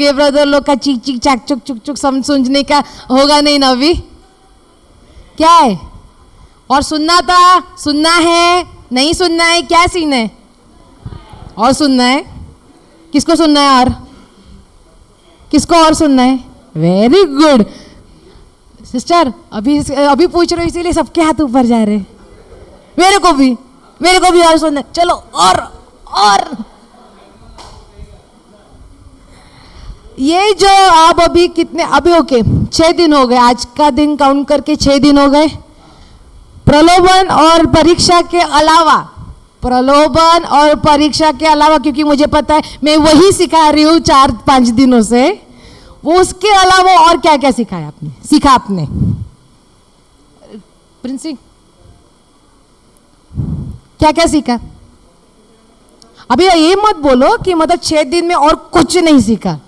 होंगे, ब्रदर लोग का चीक चीक चाक चुक चुक चुक समझने का होगा नहीं ना अभी। क्या है और सुनना था, सुनना है, नहीं सुनना है, क्या सीन है? और सुनना है, किसको सुनना है? और किसको और सुनना है? वेरी गुड सिस्टर, अभी पूछ रहे हो इसीलिए सबके हाथ ऊपर जा रहे। मेरे को भी और सुनना है। चलो और ये जो आप अभी कितने, अभी ओके 6 दिन हो गए, आज का दिन काउंट करके 6 दिन हो गए। प्रलोभन और परीक्षा के अलावा, प्रलोभन और परीक्षा के अलावा, क्योंकि मुझे पता है मैं वही सिखा रही हूँ 4-5 दिनों से, वो उसके अलावा और क्या क्या सीखा आपने प्रिंसी, क्या क्या सीखा? अभी ये मत बोलो कि मतलब 6 दिन में और कुछ नहीं सीखा।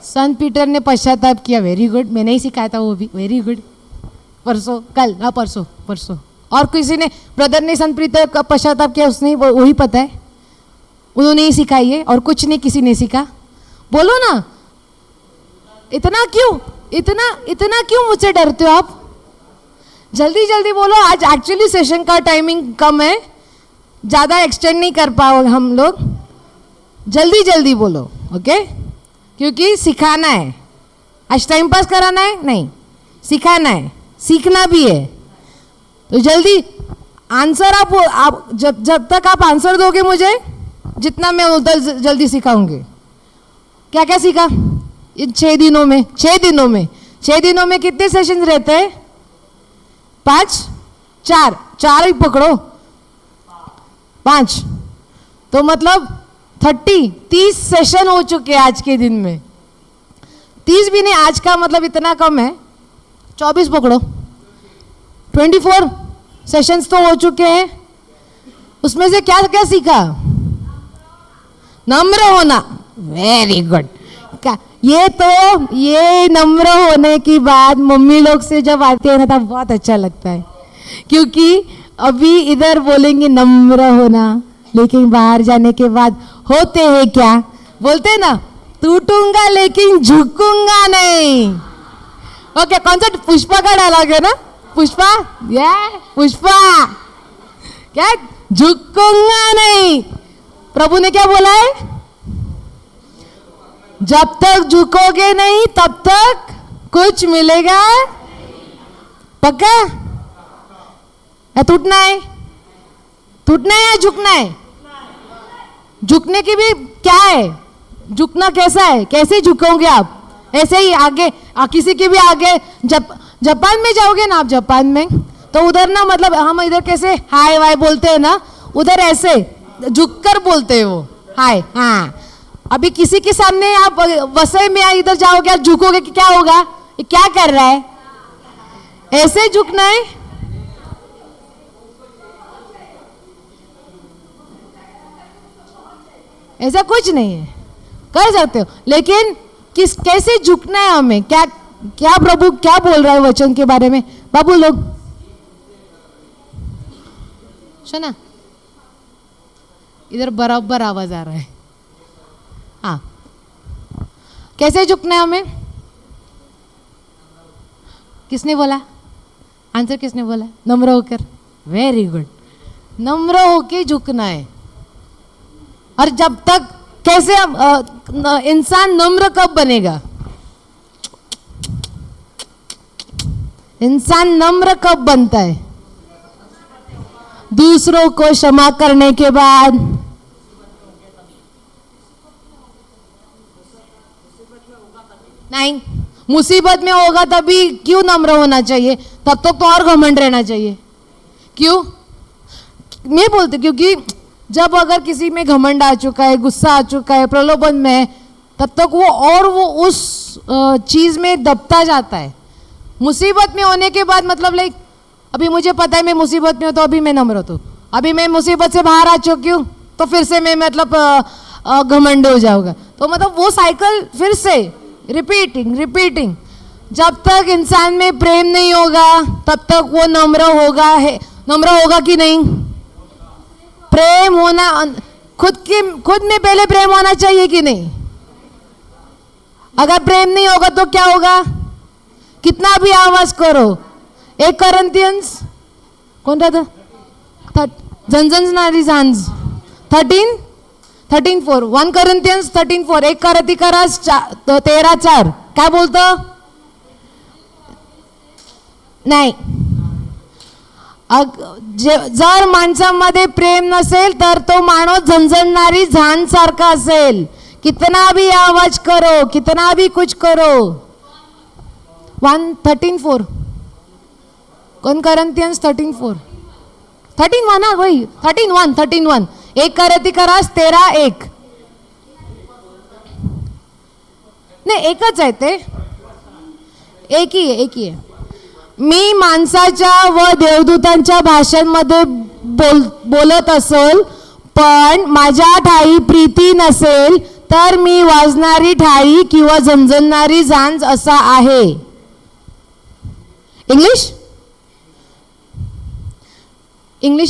संत पीटर ने पश्चाताप किया, वेरी गुड, मैंने ही सिखाया था वो भी, वेरी गुड। परसों, कल, हाँ परसों। और किसी ने, ब्रदर ने संत पीटर का पश्चाताप किया, उसने वही पता है, उन्होंने ही सिखाई है, और कुछ नहीं किसी ने सीखा। बोलो ना, इतना क्यों मुझसे डरते हो आप? जल्दी बोलो, आज एक्चुअली सेशन का टाइमिंग कम है, ज़्यादा एक्सटेंड नहीं कर पाओ हम लोग, जल्दी बोलो, ओके? क्योंकि सिखाना है, आज टाइम पास कराना है नहीं, सिखाना है, सीखना भी है। तो जल्दी आंसर आप जब तक आप आंसर दोगे मुझे, जितना मैं उधर जल्दी सिखाऊंगी। क्या क्या सीखा इन 6 दिनों में? 6 दिनों में कितने सेशन रहते हैं? 5, 4 ही पकड़ो, 5 तो मतलब 30 सेशन हो चुके हैं आज के दिन में। 30 भी नहीं, आज का मतलब इतना कम है, 24 पकड़ो, 24 सेशंस तो हो चुके हैं। उसमें से क्या क्या सीखा? नम्र होना, वेरी गुड। ये नम्र होने की बात मम्मी लोग से जब आती है ना तब बहुत अच्छा लगता है, क्योंकि अभी इधर बोलेंगे नम्र होना, लेकिन बाहर जाने के बाद होते हैं क्या? बोलते हैं ना, टूटूंगा लेकिन झुकूंगा नहीं। ओके, कौन सा पुष्पा का डायलॉग है ना? पुष्पा क्या? झुकूंगा नहीं। प्रभु ने क्या बोला है? जब तक झुकोगे नहीं तब तक कुछ मिलेगा। पक्का? या टूटना है या झुकना है? झुकने की भी क्या है? झुकना कैसा है? कैसे झुकोगे आप? ऐसे ही आगे किसी के भी आगे, जापान में जाओगे ना आप, जापान में तो उधर ना, मतलब हम इधर कैसे हाय वाय बोलते हैं ना, उधर ऐसे झुककर बोलते हैं वो हाय। हाँ, अभी किसी के सामने आप वसई में इधर जाओगे, आप झुकोगे कि क्या होगा? ये क्या कर रहा है? ऐसे झुकना है। ऐसा कुछ नहीं है, कर सकते हो, लेकिन कैसे झुकना है हमें? क्या प्रभु क्या बोल रहा है वचन के बारे में? बाबू लोग सुना, इधर बराबर आवाज आ रहा है। हाँ, कैसे झुकना है हमें? किसने बोला? आंसर किसने बोला? नम्र होकर, वेरी गुड, नम्र होके झुकना है। और जब तक कैसे इंसान नम्र कब बनेगा? इंसान नम्र कब बनता है? दूसरों को क्षमा करने के बाद। नहीं, मुसीबत में होगा तभी क्यों नम्र होना चाहिए? तब तक तो और घमंड रहना चाहिए। क्यों? मैं बोलती क्योंकि जब अगर किसी में घमंड आ चुका है, गुस्सा आ चुका है, प्रलोभन में, तब तक वो उस चीज में दबता जाता है। मुसीबत में होने के बाद मतलब लाइक अभी मुझे पता है मैं मुसीबत में हूँ तो अभी मैं नम्र हूँ, अभी मैं मुसीबत से बाहर आ चुकी हूँ तो फिर से मैं मतलब घमंड हो जाऊंगा। तो मतलब वो साइकिल फिर से रिपीटिंग। जब तक इंसान में प्रेम नहीं होगा तब तक वो नम्र होगा कि नहीं? प्रेम होना खुद में पहले प्रेम होना चाहिए कि नहीं? अगर प्रेम नहीं होगा तो क्या होगा? कितना भी आवाज करो। 1 कोरिन्थियंस कौन था? झंझनारी झांझ 13:4 1 कोरिन्थियंस 13:4 1 कोरिन्थिकरास 13:4 काय बोलतं? नाही, जर माणसामध्ये प्रेम नसेल तर तो माणूस झंझणारी झांझ सारखा असेल. कितना भी आवाज करो, कितना भी कुछ करो. 13:4 1 कोरिन्थियंस 13:4 13:1 हा वही 13:1 1 कोरिन्थिकरास 13:1 नाही, एकच आहे ते, एक ही आहे. मी माणसाच्या व देवदूतांच्या भाषांमध्ये बोलत असेल, पण माझ्या ठाई प्रीती नसेल तर मी वाजणारी ठाई किंवा झंझणारी झांझ असा आहे. इंग्लिश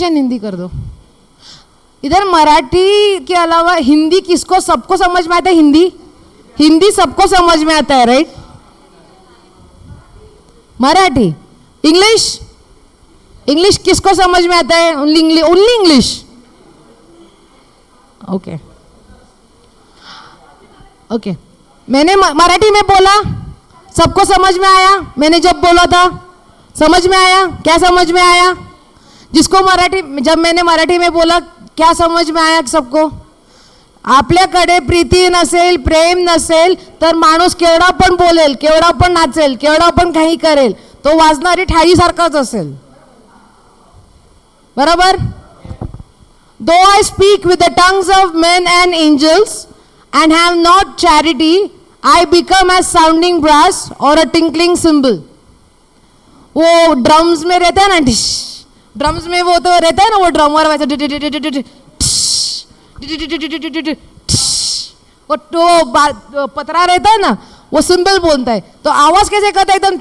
एंड हिंदी कर दो. इधर मराठी के अलावा हिंदी किसको सबको समझ में आता है? हिंदी सबको समझ में आता है, राइट? मराठी, इंग्लिश किसको समझ में आता है? Only English. ओके. मैंने मराठी में बोला, सबको समझ में आया? मैंने जब बोला था समझ में आया? क्या समझ में आया? जब मैंने मराठी में बोला क्या समझ में आया सबको? आपल्याकडे प्रीती नसेल, प्रेम नसेल तर माणूस केवढा पण बोलेल, केवढा पण नाचेल, केवढा पण काही करेल, तो वाजणारी ठाई सारखाच असेल. बरोबर? Though I speak with the tongues of men and angels and have not charity, I become as sounding brass or a tinkling cymbal. वो ड्रम्स में रहता है ना, ड्रम्स में वो तो रहता है ना, वो ड्रमर वैसे वो तो पतरा रहता है ना, वो सिंबल बोलता है. तो आवाज कैसे करता है? एकदम.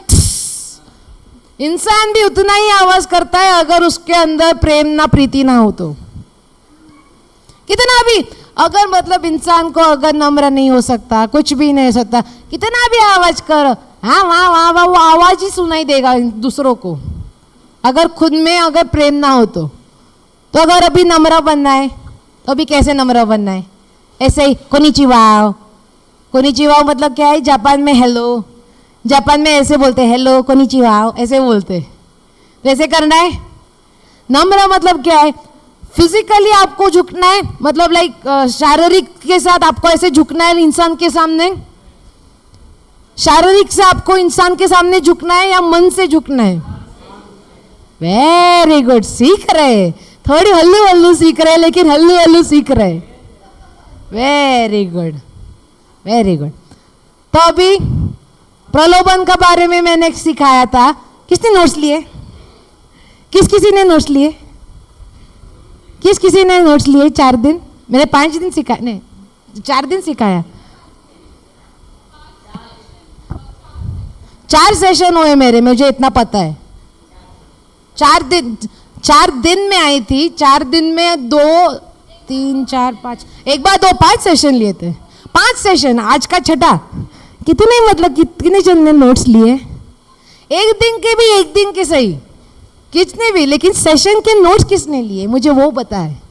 इंसान भी उतना ही आवाज करता है अगर उसके अंदर प्रेम ना प्रीति ना हो तो. कितना भी अगर मतलब इंसान को अगर नम्र नहीं हो सकता, कुछ भी नहीं हो सकता, कितना भी आवाज कर, हाँ वाह वाह वाह, वो आवाज ही सुनाई देगा दूसरों को. अगर खुद में अगर प्रेम ना हो तो अगर अभी नम्र बनना है तो अभी कैसे नम्र बनना है? ऐसे ही कोनिचिवाओ मतलब क्या है? जापान में हेलो, जापान में ऐसे बोलते हेलो कोनिचिवाओ, ऐसे बोलते. वैसे करना है. नम्र मतलब क्या है? फिजिकली आपको झुकना है, मतलब लाइक शारीरिक के साथ आपको ऐसे झुकना है इंसान के सामने. शारीरिक से आपको इंसान के सामने झुकना है या मन से झुकना है? वेरी गुड, सीख रहे. थोड़ी हल्लू हल्लू सीख रहे, लेकिन हल्लू हल्लू सीख रहे. Very good, very good. तो अभी प्रलोभन के बारे में मैंने सिखाया था. किसने नोट्स लिए? किसी ने नोट्स लिए? किसी ने नोट्स लिए? 4 दिन मैंने 5 दिन सिखाया, नहीं 4 दिन सिखाया. 4 सेशन हुए मेरे, मुझे इतना पता है. 4 दिन में आई थी. 4 दिन में 2 3 4 5 एक बार 2 5 सेशन लिए थे. 5 सेशन, आज का 6ठा. कितने मतलब कितने जन ने नोट्स लिए? एक दिन के भी, एक दिन के सही, कितने भी, लेकिन सेशन के नोट्स किसने लिए मुझे वो पता है.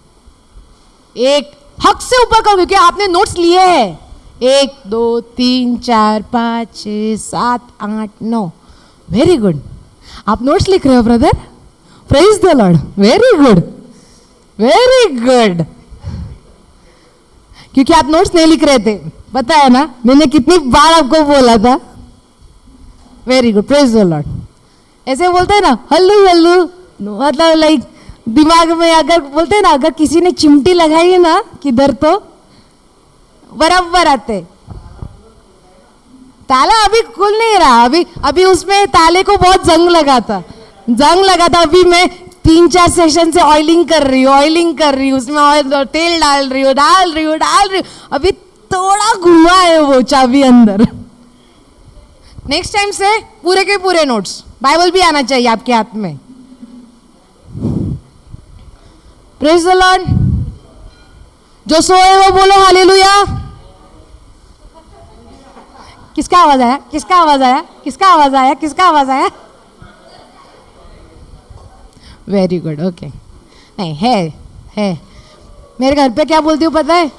एक हक से ऊपर करो क्योंकि आपने नोट्स लिए हैं. 1 2 3 4 5 6 7 8 9. Very good. आप नोट्स लिख रहे हो brother. Praise the Lord. Very good, very good. क्योंकि आप नोट्स नहीं लिख रहे थे, बताया ना मैंने कितनी बार आपको बोला था. Very good, praise the Lord. ऐसे बोलते हैं ना हल्लू हल्लू, मतलब लाइक दिमाग में अगर बोलते हैं ना, अगर किसी ने चिमटी लगाई है ना किधर तो बराबर आते. ताला अभी खुल नहीं रहा, अभी उसमें ताले को बहुत जंग लगा था. अभी मैं 3-4 सेशन से ऑयलिंग कर रही हूँ, उसमें ऑयल तेल डाल रही हूँ. अभी थोड़ा घुमा है वो चाबी अंदर. नेक्स्ट टाइम से पूरे के पूरे नोट्स, बाइबल भी आना चाहिए आपके हाथ में. Praise the Lord. जो सोए वो बोलो हालेलुया। किसका आवाज आया? किसका आवाज आया? किसका आवाज आया? किसका आवाज आया? Very good, okay. नहीं है। मेरे घर पे क्या बोलती हूँ पता है?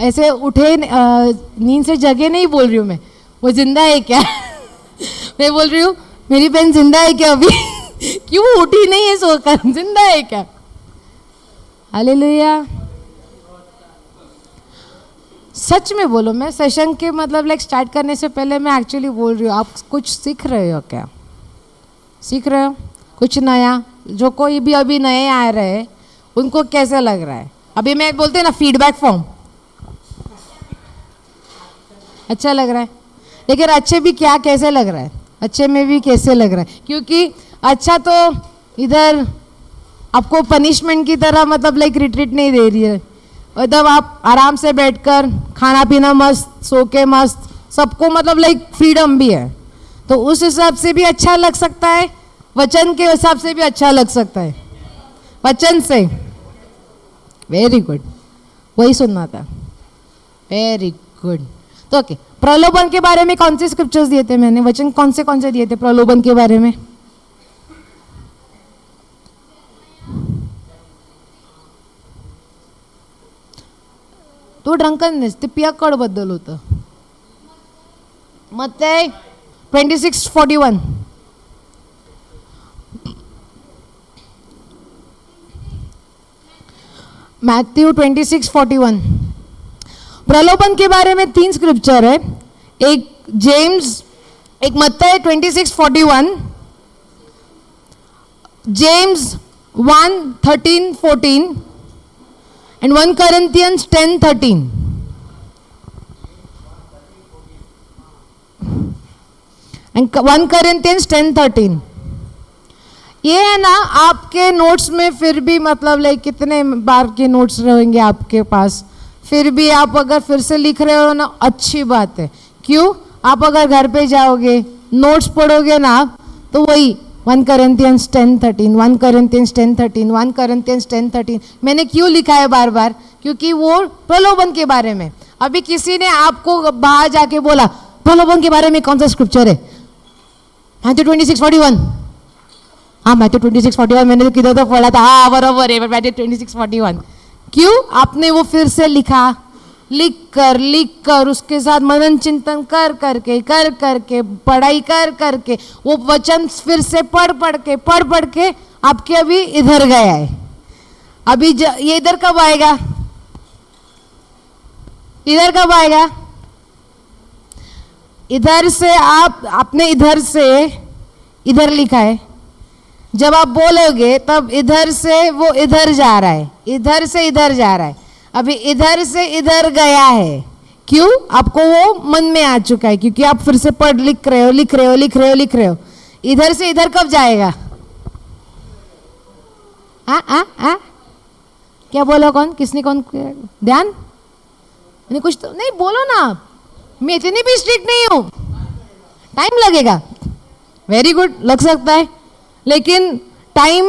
ऐसे उठे नींद से जगे नहीं बोल रही हूँ मैं, वो जिंदा है क्या? मैं बोल रही हूँ मेरी बहन जिंदा है क्या अभी? क्यों उठी नहीं है सोकर? जिंदा है क्या? हालेलुया। सच में बोलो, मैं सेशन के मतलब लाइक स्टार्ट करने से पहले मैं एक्चुअली बोल रही हूँ, आप कुछ सीख रहे हो क्या? सीख रहे हो कुछ नया? जो कोई भी अभी नए आ रहे हैं उनको कैसे लग रहा है? अभी मैं बोलते हैं ना फीडबैक फॉर्म, अच्छा लग रहा है, लेकिन अच्छे भी क्या कैसे लग रहा है? अच्छे में भी कैसे लग रहा है? क्योंकि अच्छा तो इधर आपको पनिशमेंट की तरह मतलब लाइक रिट्रीट नहीं दे रही है, मतलब आप आराम से बैठकर खाना पीना मस्त, सो के मस्त, सबको मतलब लाइक फ्रीडम भी है, तो उस हिसाब से भी अच्छा लग सकता है, वचन के हिसाब से भी अच्छा लग सकता है। वचन से वेरी गुड, वही सुनना था, वेरी गुड। तो ओके, प्रलोभन के बारे में कौन से स्क्रिप्चर्स दिए थे मैंने? वचन कौन से दिए थे प्रलोभन के बारे में? तो ड्रंकननेस ते पियाकड बद्दल होतं, मत्तै 26:41। मैथ्यू 26:41। प्रलोभन के बारे में 3 स्क्रिप्चर है, एक जेम्स, एक मत्तै 26:41, James 1:13-14 and 1 Corinthians 10:13 and 1 Corinthians 10:13। ये है ना आपके नोट्स में, फिर भी मतलब लाइक कितने बार के नोट्स रहेंगे आपके पास, फिर भी आप अगर फिर से लिख रहे हो ना, अच्छी बात है। क्यों? आप अगर घर पे जाओगे नोट्स पढ़ोगे ना, तो वही 1 Corinthians 10:13, 1 Corinthians 10:13, 1 Corinthians 10:13 मैंने क्यों लिखा है बार बार? क्योंकि वो प्रलोभन के बारे में। अभी किसी ने आपको बाहर जाके बोला प्रलोभन के बारे में कौन सा स्क्रिप्चर है? मैथ्यू 26:41। हाँ, मैथ्यू 26:41 मैंने तो किधर तो पढ़ा था, हाँ बराबर है, मैथ्यू 26:41। क्यों? आपने वो फिर से लिखा, लिख कर उसके साथ मनन चिंतन कर करके पढ़ाई कर करके वो वचन फिर से पढ़ के आपके अभी इधर गया है। अभी ये इधर कब आएगा? इधर कब आएगा? इधर से आपने इधर से इधर लिखा है, जब आप बोलोगे तब इधर से वो इधर जा रहा है, इधर से इधर जा रहा है, अभी इधर से इधर गया है। क्यों? आपको वो मन में आ चुका है, क्योंकि आप फिर से लिख रहे हो। इधर से इधर कब जाएगा? क्या बोला? कौन? किसने? कौन? ध्यान नहीं, कुछ तो नहीं बोलो ना आप, मैं इतनी भी स्ट्रिक्ट नहीं हूं, टाइम लगेगा। वेरी गुड, लग सकता है, लेकिन टाइम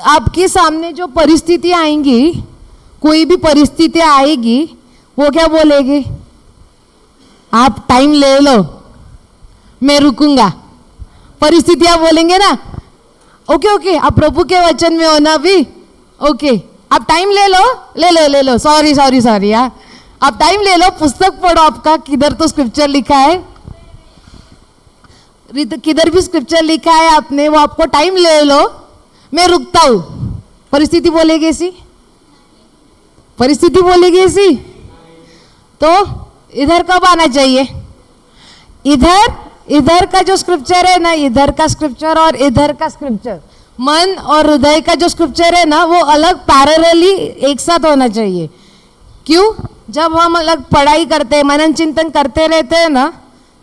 आपके सामने जो परिस्थितियां आएंगी, कोई भी परिस्थितियां आएगी, वो क्या बोलेगी? आप टाइम ले लो, मैं रुकूंगा। परिस्थितियां बोलेंगे ना, ओके आप प्रभु के वचन में हो ना अभी, ओके आप टाइम ले लो, सॉरी यार, आप टाइम ले लो, पुस्तक पढ़ो आपका, किधर तो स्क्रिप्चर लिखा है, किधर भी स्क्रिप्चर लिखा है आपने, वो आपको टाइम ले लो, मैं रुकता हूं। परिस्थिति बोलेगी ऐसी, तो इधर कब आना चाहिए? इधर का जो स्क्रिप्चर है ना, इधर का स्क्रिप्चर और इधर का स्क्रिप्चर, मन और हृदय का जो स्क्रिप्चर है ना, वो अलग पैरेलली एक साथ होना चाहिए। क्यों? जब हम अलग पढ़ाई करते हैं, मनन चिंतन करते रहते हैं ना,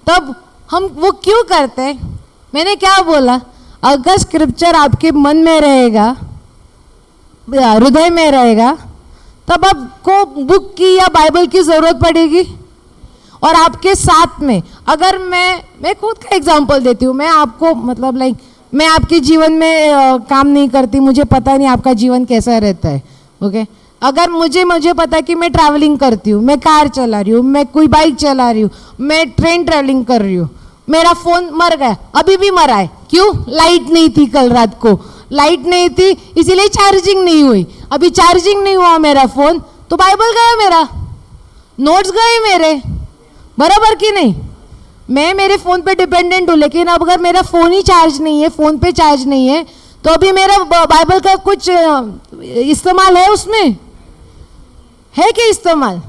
तब हम वो क्यों करते हैं? मैंने क्या बोला? अगर स्क्रिप्चर आपके मन में रहेगा, हृदय में रहेगा, तब आपको बुक की या बाइबल की जरूरत पड़ेगी। और आपके साथ में, अगर मैं खुद का एग्जांपल देती हूँ, मैं आपको मतलब लाइक मैं आपके जीवन में काम नहीं करती, मुझे पता नहीं आपका जीवन कैसा रहता है, ओके? अगर मुझे मुझे पता है कि मैं ट्रैवलिंग करती हूँ, मैं कार चला रही हूँ, मैं कोई बाइक चला रही हूँ, मैं ट्रेन ट्रैवलिंग कर रही हूँ, मेरा फोन मर गया, अभी भी मरा है, क्यों? लाइट नहीं थी, कल रात को लाइट नहीं थी, इसीलिए चार्जिंग नहीं हुई, अभी चार्जिंग नहीं हुआ मेरा फोन, तो बाइबल गया मेरा, नोट्स गए मेरे, बराबर कि नहीं? मैं मेरे फोन पे डिपेंडेंट हूँ, लेकिन अब अगर मेरा फोन ही चार्ज नहीं है, फोन पे चार्ज नहीं है, तो अभी मेरा बाइबल का कुछ इस्तेमाल है उसमें, है कि इस्तेमाल?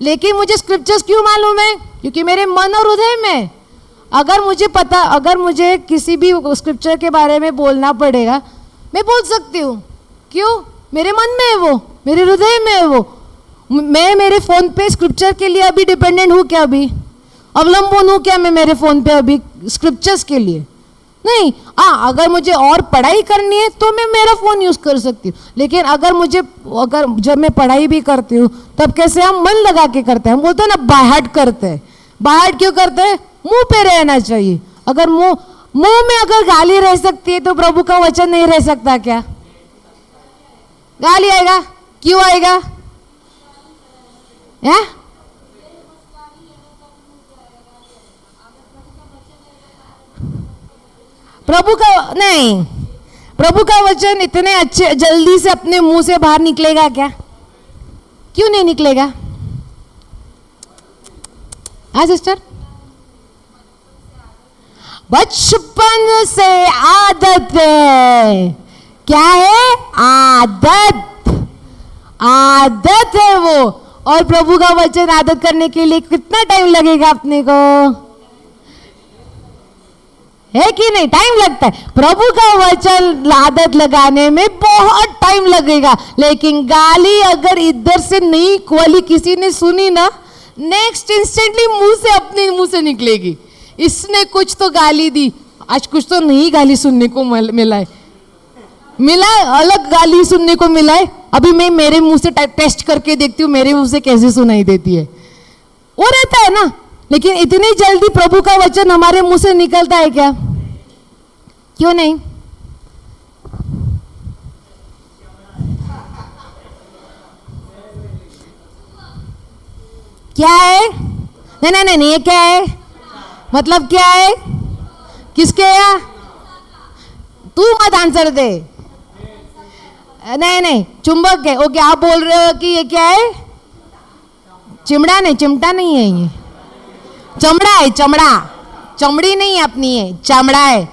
लेकिन मुझे स्क्रिप्चर्स क्यों मालूम है? क्योंकि मेरे मन और हृदय में, अगर मुझे पता, अगर मुझे किसी भी स्क्रिप्चर के बारे में बोलना पड़ेगा, मैं बोल सकती हूँ, क्यों? मेरे मन में है वो, मेरे हृदय में है वो। मैं मेरे फोन पे स्क्रिप्चर के लिए अभी डिपेंडेंट हूँ क्या? अभी अवलंबन हूँ क्या मैं मेरे फोन पे अभी स्क्रिप्चर्स के लिए? नहीं। अगर मुझे और पढ़ाई करनी है तो मैं मेरा फोन यूज कर सकती हूँ, लेकिन अगर जब मैं पढ़ाई भी करती हूँ तब कैसे हम मन लगा के करते हैं, हम बोलते हैं ना बाहट करते हैं। बाहट क्यों करते हैं? मुंह पे रहना चाहिए। अगर मुंह में अगर गाली रह सकती है तो प्रभु का वचन नहीं रह सकता क्या? गाली आएगा, क्यों आएगा? है? प्रभु का नहीं, प्रभु का वचन इतने अच्छे जल्दी से अपने मुंह से बाहर निकलेगा क्या? क्यों नहीं निकलेगा? हाँ सिस्टर, बचपन से आदत है। क्या है? आदत, आदत है वो। और प्रभु का वचन आदत करने के लिए कितना टाइम लगेगा अपने को? है कि नहीं? टाइम लगता है। प्रभु का वचन आदत लगाने में बहुत टाइम लगेगा, लेकिन गाली अगर इधर से नहीं वाली किसी ने सुनी ना, नेक्स्ट इंस्टेंटली मुंह से, अपने मुंह से निकलेगी, इसने कुछ तो गाली दी, आज कुछ तो नहीं गाली सुनने को मिला है, अलग गाली सुनने को मिला है। अभी मैं मेरे मुंह से टेस्ट करके देखती हूँ मेरे मुंह से कैसे सुनाई देती है। वो रहता है ना, लेकिन इतनी जल्दी प्रभु का वचन हमारे मुंह से निकलता है क्या? क्यों नहीं? क्या है? नहीं नहीं नहीं, ये क्या है? मतलब क्या है? किसके है? तू मत आंसर दे। नहीं नहीं, चुंबक है। ओके, आप बोल रहे हो कि ये क्या है? चिमड़ा नहीं, चिमटा नहीं है, ये चमड़ा है। चमड़ा, चमड़ी नहीं है अपनी, है चमड़ा है।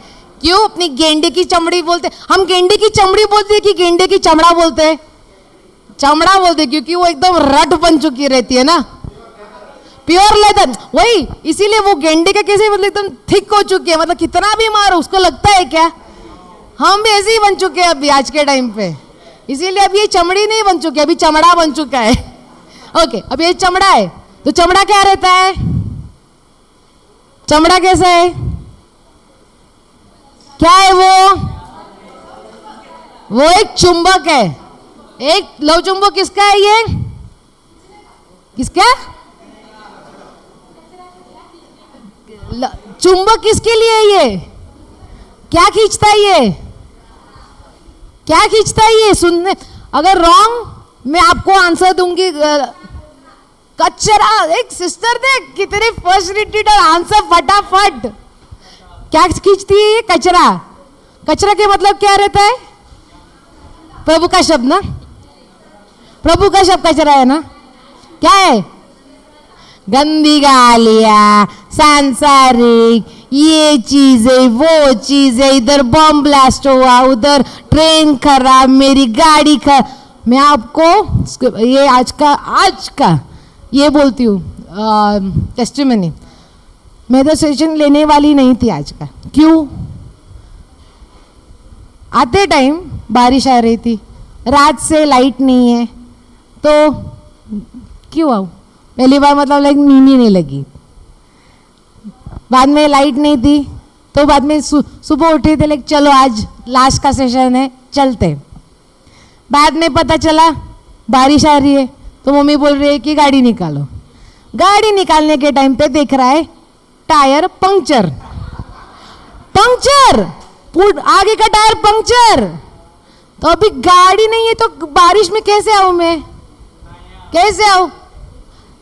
क्यों? अपनी गेंडे की चमड़ी बोलते, हम गेंडे की चमड़ी बोलते हैं कि गेंडे की चमड़ा बोलते हैं? चमड़ा बोलते, क्योंकि वो एकदम रट बन चुकी रहती है ना, प्योर लेदर, वही। इसीलिए वो गेंडे का कैसे मतलब एकदम थिक हो चुकी है, मतलब कितना भी मारो उसको लगता है क्या? हम भी ऐसे ही बन चुके हैं अभी आज के टाइम पे, इसीलिए अब ये चमड़ी नहीं बन चुकी, अभी चमड़ा बन चुका है। ओके, अब ये चमड़ा है, तो चमड़ा क्या रहता है? चमड़ा कैसा है? क्या है वो? वो एक चुंबक है। एक लव चुंबक किसका है? ये किसका? चुंबक किसके लिए है ये? क्या खींचता है ये? क्या खींचता है ये? सुनने, अगर रॉन्ग मैं आपको आंसर दूंगी। कचरा। एक सिस्टर थे कितने फर्स्ट रेटेड और आंसर फटाफट। क्या खींचती है ये? कचरा। कचरा के मतलब क्या रहता है? प्रभु का शब्द ना, प्रभु का शब्द कचरा है ना। क्या है? गंदी गालियां, सांसारिक, ये चीजें, वो चीजें, इधर बम ब्लास्ट हुआ, उधर ट्रेन खराब, मेरी गाड़ी खराब। मैं आपको ये आज का ये बोलती हूँ टेस्टिमनी। मैं तो सेशन लेने वाली नहीं थी आज का। क्यों? आते टाइम बारिश आ रही थी, रात से लाइट नहीं है, तो क्यों आऊँ? पहली बार मतलब लाइक नींद ही नहीं लगी। बाद में लाइट नहीं थी, तो बाद में सुबह उठी थे, लाइक चलो आज लास्ट का सेशन है, चलते। बाद में पता चला बारिश आ रही है, तो मम्मी बोल रही है कि गाड़ी निकालो। गाड़ी निकालने के टाइम पे देख रहा है टायर पंक्चर, पंक्चर, आगे का टायर पंक्चर। तो अभी गाड़ी नहीं है तो बारिश में कैसे आऊं मैं? कैसे आओ?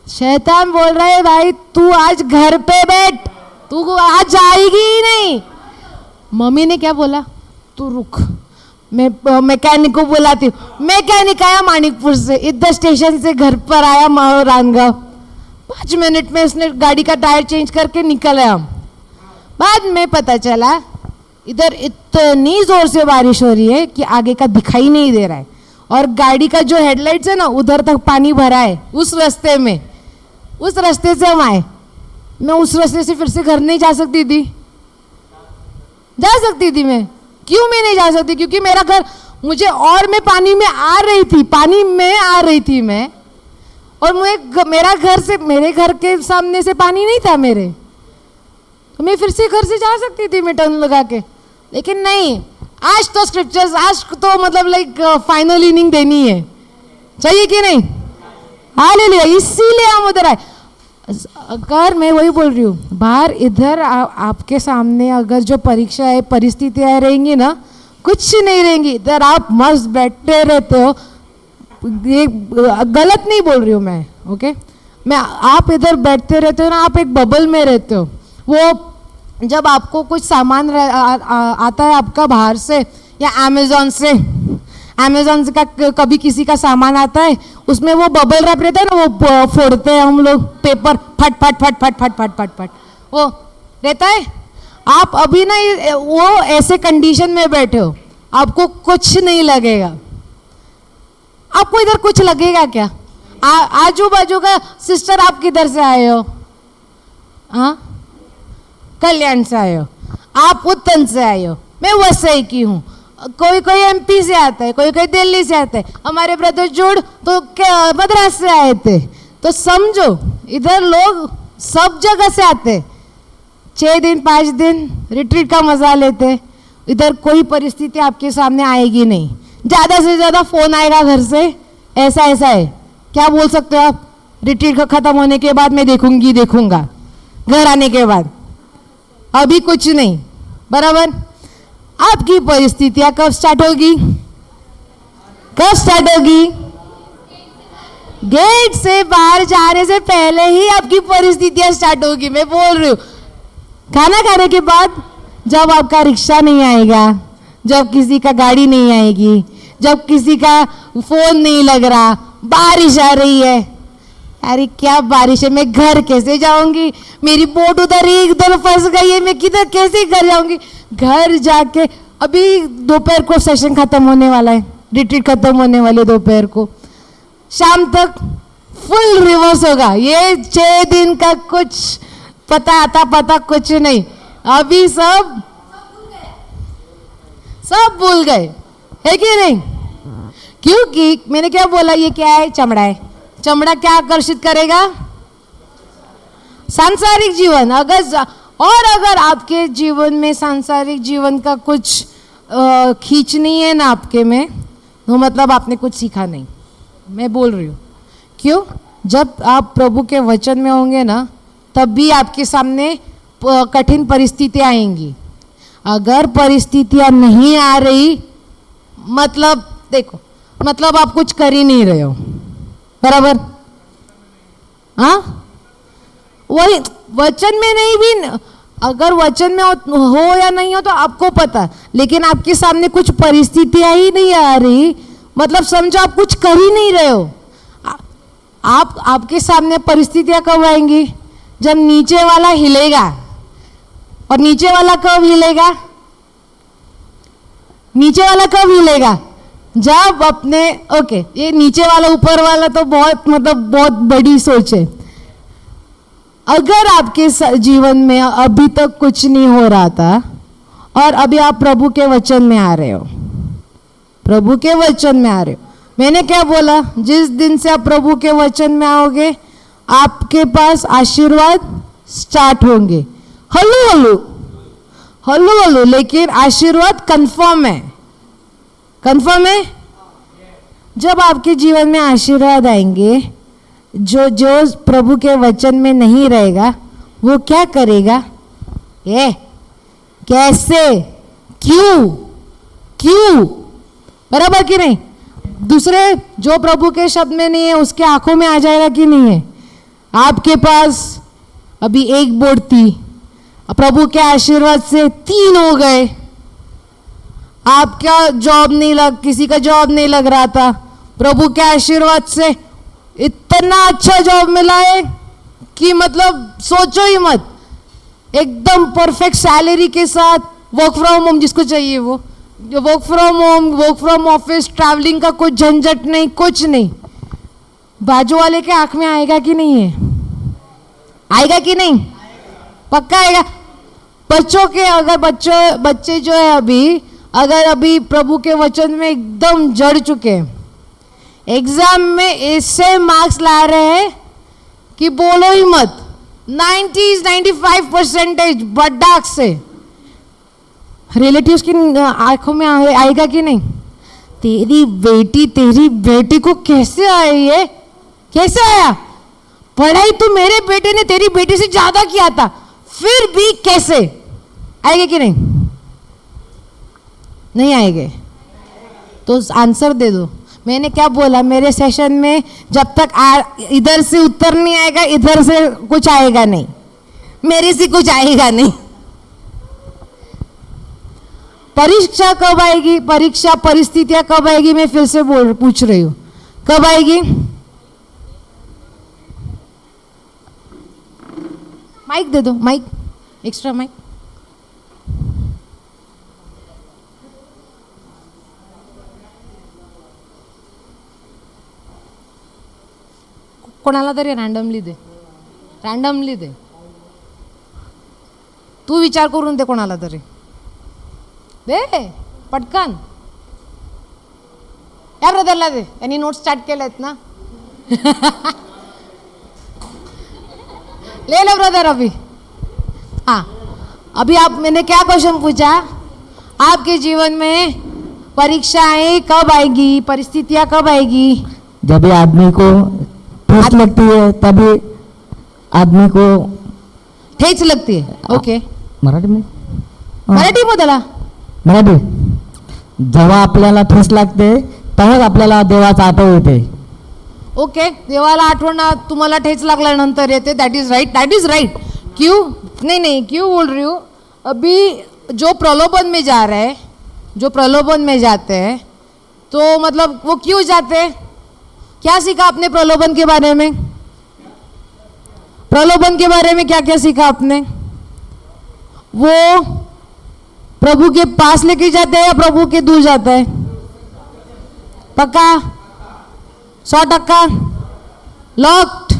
शैतान बोल रहा है भाई तू आज घर पे बैठ, तू आज जाएगी ही नहीं। मम्मी ने क्या बोला, तू रुक, मैं मैकेनिक को बुलाती हूँ। मैकेनिक आया मानिकपुर से, इधर स्टेशन से घर पर आया रानगांव, 5 मिनट में उसने गाड़ी का टायर चेंज करके निकल आया। बाद में पता चला इधर इतनी जोर से बारिश हो रही है कि आगे का दिखाई नहीं दे रहा है, और गाड़ी का जो हेडलाइट्स है ना उधर तक पानी भरा है उस रास्ते में। उस रास्ते से हम आए, मैं उस रास्ते से फिर से घर नहीं जा सकती थी। जा सकती थी मैं, क्यों मैं नहीं जा सकती? क्योंकि मेरा घर मुझे, और मैं पानी में आ रही थी, पानी में आ रही थी मैं, और मेरा घर से, मेरे घर के सामने से पानी नहीं था मेरे, तो मैं फिर से घर से जा सकती थी मैं टर्न लगा के। लेकिन नहीं, आज तो स्क्रिप्चर्स, आज तो मतलब लाइक फाइनल इनिंग देनी है, चाहिए कि नहीं? हालेलुया, इसीलिए हम उधर आए। अगर मैं वही बोल रही हूँ, बाहर इधर आपके सामने अगर जो परीक्षा है, परिस्थितियाँ रहेंगी ना, कुछ नहीं रहेंगी। इधर आप मस्त बैठे रहते हो, ये गलत नहीं बोल रही हूँ मैं, ओके? मैं, आप इधर बैठते रहते हो ना, आप एक बबल में रहते हो। वो जब आपको कुछ सामान आता है आपका बाहर से या अमेज़ॉन से का कभी किसी का सामान आता है, उसमें वो बबल रैप रहता है ना, वो फोड़ते हैं हम लोग, पेपर फट फट फट फट फट फट फट फट वो रहता है। आप अभी ना वो ऐसे कंडीशन में बैठे हो, आपको कुछ नहीं लगेगा। आपको इधर कुछ लगेगा क्या? आजू बाजू का सिस्टर, आप किधर से आए हो? हाँ, कल्याण से आए हो, आप उत्तन से आए हो, मैं वसई की हूँ, कोई कोई एमपी से आता है, कोई कोई दिल्ली से आता है, हमारे ब्रदर जोड़ तो मद्रास से आए थे। तो समझो इधर लोग सब जगह से आते, 6 दिन 5 दिन रिट्रीट का मजा लेते। इधर कोई परिस्थिति आपके सामने आएगी नहीं, ज़्यादा से ज़्यादा फ़ोन आएगा घर से, ऐसा ऐसा है, क्या बोल सकते हो आप? रिट्रीट का ख़त्म होने के बाद मैं देखूंगा, घर आने के बाद अभी कुछ नहीं, बराबर? आपकी परिस्थितियां कब स्टार्ट होगी? कब स्टार्ट होगी? गेट से बाहर जाने से पहले ही आपकी परिस्थितियां स्टार्ट होगी। मैं बोल रही हूँ, खाना खाने के बाद जब आपका रिक्शा नहीं आएगा, जब किसी का गाड़ी नहीं आएगी, जब किसी का फोन नहीं लग रहा, बारिश आ रही है, अरे क्या बारिश है, मैं घर कैसे जाऊंगी? मेरी बोट उधर एकदम फंस गई है, मैं किधर कैसे घर जाऊंगी? घर जाके अभी दोपहर को सेशन खत्म होने वाला है, रिट्रीट खत्म होने वाले दोपहर को, शाम तक फुल रिवर्स होगा। ये 6 दिन का कुछ पता कुछ नहीं, अभी सब भूल गए, है कि नहीं? क्योंकि मैंने क्या बोला, ये क्या है? चमड़ा है। चमड़ा क्या आकर्षित करेगा? सांसारिक जीवन। अगर आपके जीवन में सांसारिक जीवन का कुछ खींच नहीं है ना आपके में, तो मतलब आपने कुछ सीखा नहीं। मैं बोल रही हूँ, क्यों? जब आप प्रभु के वचन में होंगे ना, तब भी आपके सामने कठिन परिस्थितियाँ आएंगी। अगर परिस्थितियाँ नहीं आ रही, मतलब देखो, मतलब आप कुछ कर ही नहीं रहे हो, बराबर? हाँ, वही वचन में नहीं भी, अगर वचन में हो या नहीं हो तो आपको पता, लेकिन आपके सामने कुछ परिस्थितियां ही नहीं आ रही, मतलब समझो आप कुछ कर ही नहीं रहे हो। आपके सामने परिस्थितियां कब आएंगी? जब नीचे वाला हिलेगा। और नीचे वाला कब हिलेगा? नीचे वाला कब हिलेगा? जब अपने, ओके, ये नीचे वाला ऊपर वाला तो बहुत बड़ी सोच है। अगर आपके जीवन में अभी तक कुछ नहीं हो रहा था और अभी आप प्रभु के वचन में आ रहे हो, प्रभु के वचन में आ रहे हो, मैंने क्या बोला? जिस दिन से आप प्रभु के वचन में आओगे, आपके पास आशीर्वाद स्टार्ट होंगे, हल्लू, लेकिन आशीर्वाद कंफर्म है। कंफर्म है? जब आपके जीवन में आशीर्वाद आएंगे, जो प्रभु के वचन में नहीं रहेगा, वो क्या करेगा? कैसे, क्यों, बराबर कि नहीं? दूसरे जो प्रभु के शब्द में नहीं है उसके आंखों में आ जाएगा कि नहीं है? आपके पास अभी एक बोर्ड थी, प्रभु के आशीर्वाद से 3 हो गए। आपका जॉब नहीं लग, किसी का जॉब नहीं लग रहा था, प्रभु के आशीर्वाद से इतना अच्छा जॉब मिला है कि मतलब सोचो ही मत, एकदम परफेक्ट सैलरी के साथ, वर्क फ्रॉम होम जिसको चाहिए वो, जो work from home, work from office, travelling का कोई झंझट नहीं, कुछ नहीं। बाजू वाले के आंख में आएगा कि नहीं है? आएगा कि नहीं? पक्का आएगा। बच्चों के अगर बच्चे जो है अगर अभी प्रभु के वचन में एकदम जड़ चुके हैं, एग्जाम में ऐसे मार्क्स ला रहे हैं कि बोलो ही मत, 95% बड्डाक से, रिलेटिव्स की आंखों में आएगा कि नहीं? तेरी बेटी को कैसे आई है? कैसे आया? पढ़ाई तो मेरे बेटे ने तेरी बेटी से ज्यादा किया था, फिर भी कैसे? आएगा कि नहीं? नहीं आएंगे तो आंसर दे दो। मैंने क्या बोला मेरे सेशन में, जब तक इधर से उत्तर नहीं आएगा, इधर से कुछ आएगा नहीं, मेरे से कुछ आएगा नहीं। परीक्षा कब आएगी? परीक्षा परिस्थितियां कब आएगी? मैं फिर से पूछ रही हूं, कब आएगी? माइक दे दो, माइक, एक्स्ट्रा माइक। कोणाला तरी रॅन्डमली दे, तू विचार करून दे, कोणाला तरी दे पटकन। या ब्रदरला दे, यांनी नोट्स स्टार्ट केलेत ना। ले लो ब्रदर अभी। हाँ, अभी मैंने क्या क्वेश्चन पूछा? आपके जीवन में परीक्षाएं कब आएगी, परिस्थितियां कब आएगी? जब भी आदमी को ठेस लगती है, तभी आदमी को ठेच लगती है। ओके, मराठी में बोला। मराठी, जेव्हा आपल्याला ठेस लागते तेव्हाच आपल्याला देवाचा आठवण येते। ओके, देवाला आठवण तुम्हाला ठेच लागल्यानंतर येते। That is right. क्यों बोल रही हूँ? अभी जो प्रलोभन में जा रहे हैं, जो प्रलोभन में जाते हैं, तो मतलब वो क्यों जाते हैं? क्या सीखा आपने प्रलोभन के बारे में? प्रलोभन के बारे में क्या क्या सीखा आपने? वो प्रभु के पास लेके जाते हैं या प्रभु के दूर जाता है? पक्का 100% लॉक्ड?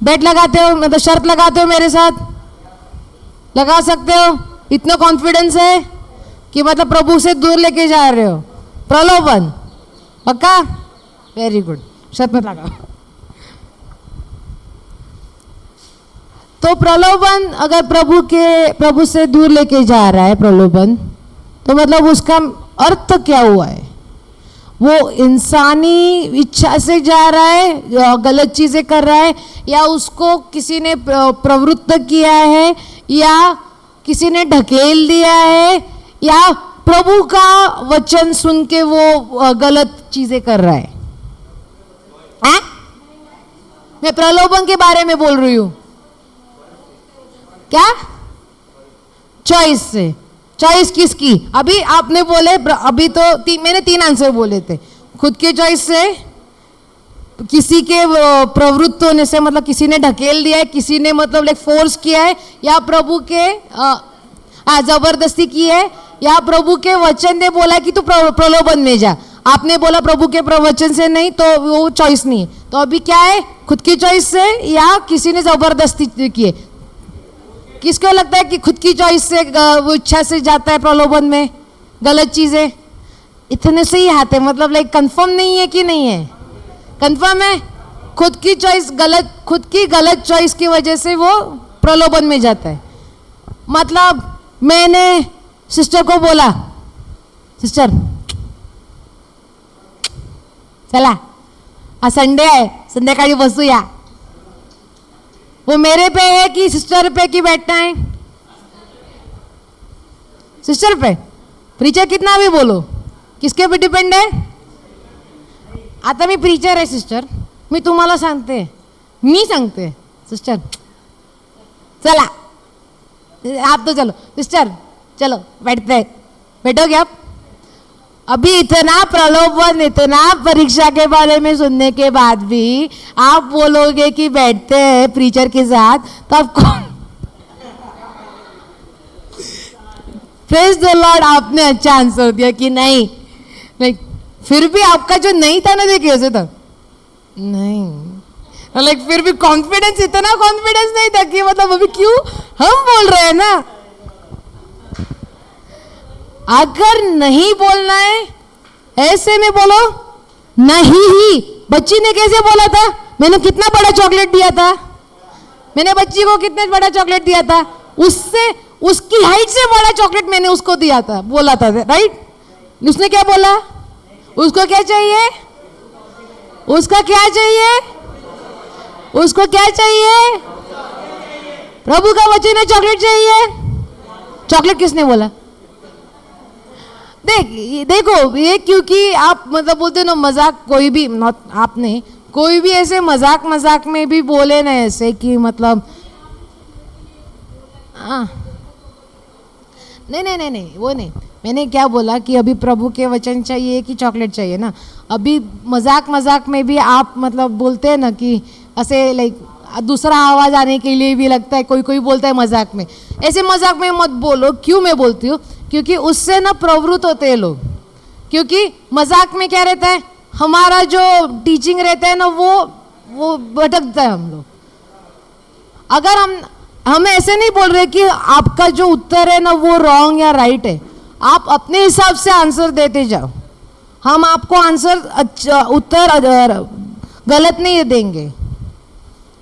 बेट लगाते हो, मतलब शर्त लगाते हो मेरे साथ? लगा सकते हो? इतना कॉन्फिडेंस है कि मतलब प्रभु से दूर लेके जा रहे हो? प्रलोभन पक्का? वेरी गुड, शर्त मत लगाओ। तो प्रलोभन अगर प्रभु से दूर लेके जा रहा है प्रलोभन, तो मतलब उसका अर्थ क्या हुआ है? वो इंसानी इच्छा से जा रहा है, गलत चीजें कर रहा है, या उसको किसी ने प्रवृत्त किया है, या किसी ने ढकेल दिया है, या प्रभु का वचन सुन के वो गलत चीजें कर रहा है? मैं प्रलोभन के बारे में बोल रही हूं। क्या चॉइस से? चॉइस किसकी? अभी आपने बोले, अभी तो मैंने 3 आंसर बोले थे। खुद के चॉइस से, किसी के प्रवृत्त होने से, मतलब किसी ने ढकेल दिया है, किसी ने मतलब लाइक फोर्स किया है, या प्रभु के जबरदस्ती की है, या प्रभु के वचन ने बोला कि तू प्रलोभन में जा। आपने बोला प्रभु के प्रवचन से नहीं, तो वो चॉइस नहीं है। तो अभी क्या है? खुद की चॉइस से या किसी ने जबरदस्ती की है? किसको लगता है कि खुद की चॉइस से, वो इच्छा से जाता है प्रलोभन में, गलत चीजें? इतने से ही आते, मतलब लाइक कंफर्म नहीं है कि नहीं है? कंफर्म है? खुद की गलत चॉइस की वजह से वो प्रलोभन में जाता है। मतलब मैंने सिस्टर को बोला, सिस्टर चला आज संडे है, संध्याकाळी बसूया। वो मेरे पे है कि सिस्टर पे कि बैठना है? सिस्टर पे। प्रीचर कितना भी बोलो, किसके पे डिपेंड है? आता मी प्रीचर आहे सिस्टर, मी तुम्हाला सांगते, मी सांगते सिस्टर, चला आप तो चलो सिस्टर, चलो बैठते हैं, बैठोगे आप? अभी इतना प्रलोभन, इतना परीक्षा के बारे में सुनने के बाद भी आप बोलोगे कि बैठते हैं प्रीचर के साथ, तो आपको प्रेज द लॉर्ड, आपने अच्छा आंसर दिया कि नहीं, लाइक फिर भी आपका जो नहीं था ना, देखिए ऐसे था नहीं, लाइक फिर भी कॉन्फिडेंस, इतना कॉन्फिडेंस नहीं था कि मतलब अभी क्यों हम बोल रहे हैं ना। अगर नहीं बोलना है ऐसे में बोलो नहीं ही। बच्ची ने कैसे बोला था, मैंने कितना बड़ा चॉकलेट दिया था, मैंने बच्ची को कितना बड़ा चॉकलेट दिया था, उससे उसकी हाइट से बड़ा चॉकलेट मैंने उसको दिया था, बोला था, राइट? उसने क्या बोला, उसको क्या चाहिए, उसका क्या चाहिए, उसको क्या चाहिए, प्रभु का वचन है चॉकलेट चाहिए। चॉकलेट किसने बोला? देखो ये, क्योंकि आप मतलब बोलते ना मजाक, कोई भी आपने कोई भी ऐसे मजाक में भी बोले ना ऐसे कि मतलब नहीं वो नहीं, मैंने क्या बोला कि अभी प्रभु के वचन चाहिए कि चॉकलेट चाहिए ना। अभी मजाक में भी आप मतलब बोलते हैं ना कि ऐसे लाइक दूसरा आवाज़ आने के लिए भी लगता है, कोई बोलता है मजाक में, ऐसे मजाक में मत बोलो। क्यों मैं बोलती हूँ, क्योंकि उससे ना प्रवृत्त होते हैं लोग। क्योंकि मजाक में क्या रहता है, हमारा जो टीचिंग रहता है ना वो भटकता है हम लोग। अगर हम ऐसे नहीं बोल रहे कि आपका जो उत्तर है ना वो रॉन्ग या राइट है, आप अपने हिसाब से आंसर देते जाओ, हम आपको आंसर उत्तर गलत नहीं देंगे,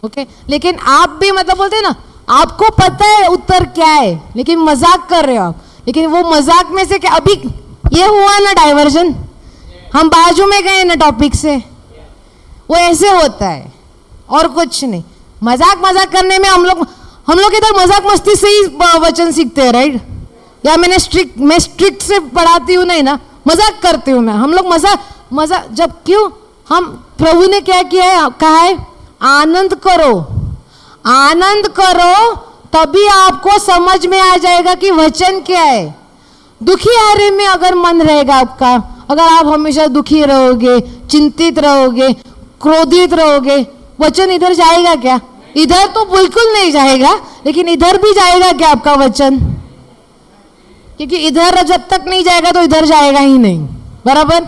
ओके? लेकिन आप भी मतलब बोलते हैं ना, आपको पता है उत्तर क्या है लेकिन मजाक कर रहे हो आप, लेकिन वो मजाक में से क्या, अभी ये हुआ ना डाइवर्जन, हम बाजू में गए ना टॉपिक से, वो ऐसे होता है और कुछ नहीं। मजाक करने में हम लोग इधर मजाक मस्ती से ही वचन सीखते हैं, राइट? या मैं स्ट्रिक्ट से पढ़ाती हूँ नहीं ना, मजाक करती हूँ मैं। हम लोग मजाक जब, क्यों, हम प्रभु ने क्या किया है, कहा है आनंद करो, तभी आपको समझ में आ जाएगा कि वचन क्या है। दुखी हारे में अगर मन रहेगा आपका, अगर आप हमेशा दुखी रहोगे, चिंतित रहोगे, क्रोधित रहोगे, वचन इधर जाएगा क्या? इधर तो बिल्कुल नहीं जाएगा, लेकिन इधर भी जाएगा क्या आपका वचन? क्योंकि इधर जब तक नहीं जाएगा तो इधर जाएगा ही नहीं, बराबर?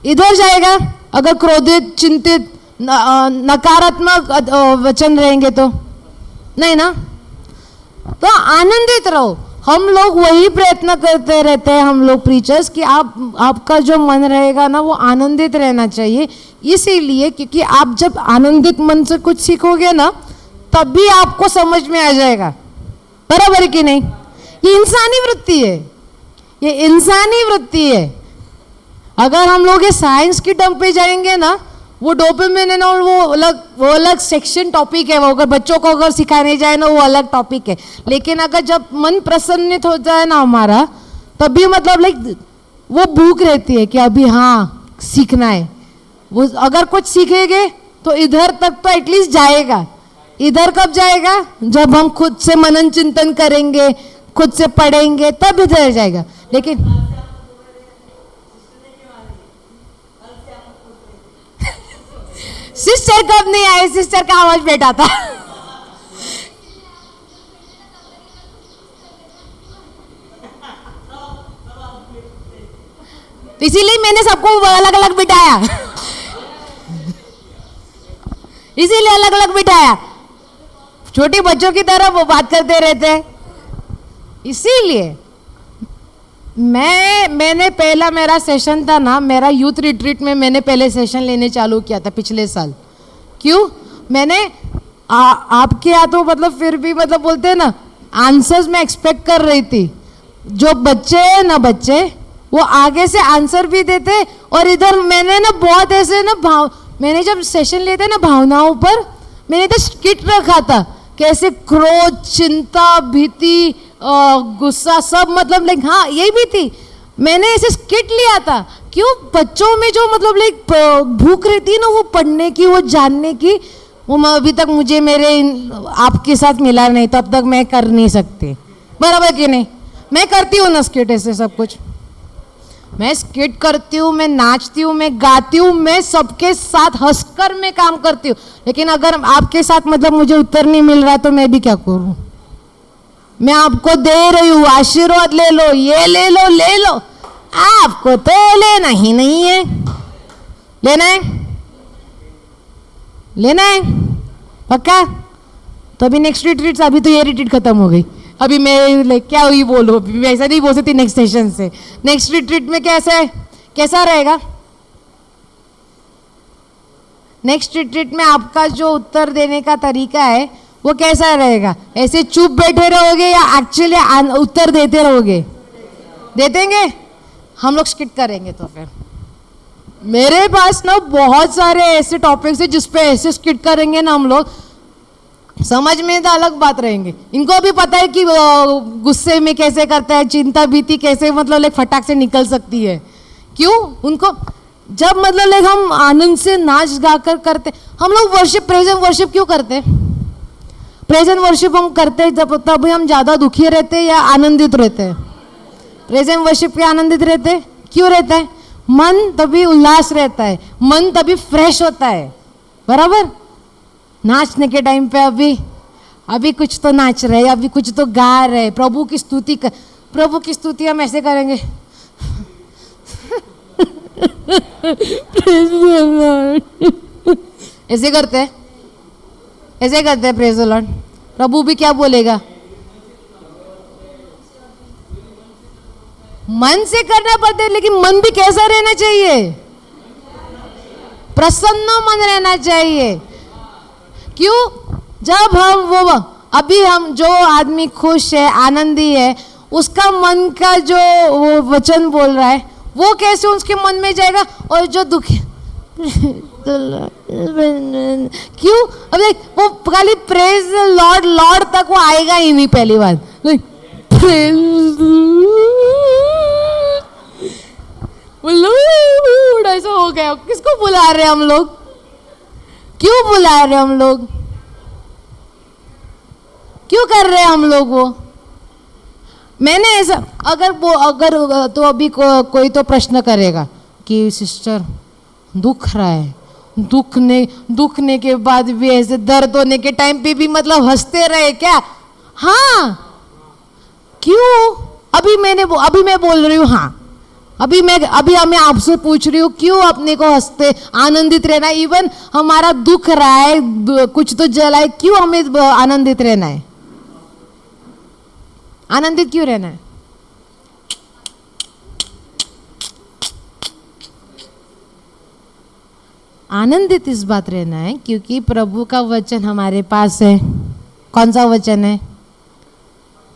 इधर जाएगा अगर क्रोधित, चिंतित, नकारात्मक वचन रहेंगे तो नहीं ना। तो आनंदित रहो। हम लोग वही प्रयत्न करते रहते हैं, हम लोग प्रीचर्स, कि आपका जो मन रहेगा ना वो आनंदित रहना चाहिए। इसीलिए क्योंकि आप जब आनंदित मन से कुछ सीखोगे ना, तभी आपको समझ में आ जाएगा, बराबर कि नहीं? ये इंसानी वृत्ति है, ये इंसानी वृत्ति है। अगर हम लोग ये साइंस की टर्म पे जाएंगे ना, वो डोपामिन है ना, और वो अलग सेक्शन टॉपिक है, वो अगर बच्चों को अगर सिखाने जाए ना वो अलग टॉपिक है। लेकिन अगर जब मन प्रसन्नित हो जाए ना हमारा, तभी मतलब लाइक वो भूख रहती है कि अभी हाँ सीखना है। वो अगर कुछ सीखेंगे तो इधर तक तो एटलीस्ट जाएगा। इधर कब जाएगा? जब हम खुद से मनन चिंतन करेंगे, खुद से पढ़ेंगे, तब इधर जाएगा। लेकिन सिस्टर कब नहीं आए? सिस्टर का आवाज बेटा था। इसीलिए मैंने सबको अलग अलग बिठाया, इसीलिए अलग अलग बिठाया। छोटे बच्चों की तरह वो बात करते रहते हैं। इसीलिए मैंने पहला मेरा सेशन था ना, मेरा यूथ रिट्रीट में मैंने पहले सेशन लेने चालू किया था पिछले साल। क्यों? मैंने आपके यहाँ तो मतलब फिर भी मतलब बोलते हैं ना, आंसर्स मैं एक्सपेक्ट कर रही थी। जो बच्चे हैं ना, बच्चे वो आगे से आंसर भी देते, और इधर मैंने ना बहुत ऐसे ना मैंने जब सेशन लेते ना भावनाओं पर, मैंने तो स्किट रखा था, कैसे क्रोध, चिंता, भीति, गुस्सा, सब मतलब लाइक, हाँ ये भी थी। मैंने ऐसे स्किट लिया था क्यों बच्चों में जो मतलब लाइक भूख रहती है ना वो पढ़ने की, वो जानने की, वो अभी तक मुझे मेरे आपके साथ मिला नहीं, तो अब तक मैं कर नहीं सकती, बराबर कि नहीं? मैं करती हूँ ना स्किट, ऐसे सब कुछ मैं स्किट करती हूँ, मैं नाचती हूँ, मैं गाती हूँ, मैं सबके साथ हंसकर मैं काम करती हूँ। लेकिन अगर आपके साथ मतलब मुझे उत्तर नहीं मिल रहा तो मैं भी क्या करूँ? मैं आपको दे रही हूँ, आशीर्वाद ले लो, ये ले लो, ले लो, आपको तो लेना ही नहीं है। लेना है, लेना है पक्का? तो अभी नेक्स्ट रिट्रीट, अभी तो ये रिट्रीट खत्म हो गई, अभी मैं लाइक क्या हुई बोलो, अभी मैं ऐसा नहीं बोल सकती नेक्स्ट सेशन से। नेक्स्ट रिट्रीट में कैसा है, कैसा रहेगा? नेक्स्ट रिट्रीट में आपका जो उत्तर देने का तरीका है वो कैसा रहेगा? ऐसे चुप बैठे रहोगे या एक्चुअली उत्तर देते रहोगे? दे देंगे हम लोग, स्किट करेंगे। तो फिर मेरे पास ना बहुत सारे ऐसे टॉपिक्स है जिस पे ऐसे स्किट करेंगे ना हम लोग, समझ में तो अलग बात रहेंगे। इनको भी पता है कि गुस्से में कैसे करता है, चिंता भीति कैसे मतलब लाइक फटाक से निकल सकती है। क्यों? उनको जब मतलब लाइक हम आनंद से नाच गा कर करते, हम लोग वर्शिप, प्रेजेंट वर्शिप क्यों करते हैं? प्रेजेंट वर्शिप हम करते हैं जब तभी हम ज़्यादा दुखी रहते हैं या आनंदित रहते हैं? प्रेजेंट वर्शिप के आनंदित रहते हैं। क्यों रहता है? मन तभी उल्लास रहता है, मन तभी फ्रेश होता है, बराबर? नाचने के टाइम पे अभी कुछ तो नाच रहे, अभी कुछ तो गा रहे, प्रभु की स्तुति कर, प्रभु की स्तुति हम ऐसे करेंगे ऐसे करते हैं, ऐसे करते हैं प्रेज द लॉर्ड। प्रभु भी क्या बोलेगा? मन से करना पड़ता है, लेकिन मन भी कैसा रहना चाहिए? प्रसन्न मन रहना चाहिए। क्यों? जब हम वो अभी हम जो आदमी खुश है, आनंदी है, उसका मन का जो वो वचन बोल रहा है वो कैसे उसके मन में जाएगा? और जो दुखी क्यों? अब देख, वो खाली प्रेज लॉर्ड लॉर्ड तक वो आएगा ही नहीं पहली बार। ऐसा हो गया, किसको बुला रहे हम लोग? क्यों बुला रहे हम लोग? क्यों कर रहे हैं हम लोग वो? मैंने ऐसा अगर तो अभी कोई तो प्रश्न करेगा कि सिस्टर दुख रहा है, दुखने के बाद भी ऐसे दर्द होने के टाइम पे भी मतलब हंसते रहे क्या? हाँ। क्यों? अभी मैं बोल रही हूँ हाँ, अभी मैं आपसे पूछ रही हूँ क्यों अपने को हंसते आनंदित रहना? इवन हमारा दुख रहा है, कुछ तो जला है, क्यों हमें आनंदित रहना है? आनंदित क्यों रहना है? आनंदित इस बात रहना है क्योंकि प्रभु का वचन हमारे पास है। कौन सा वचन है?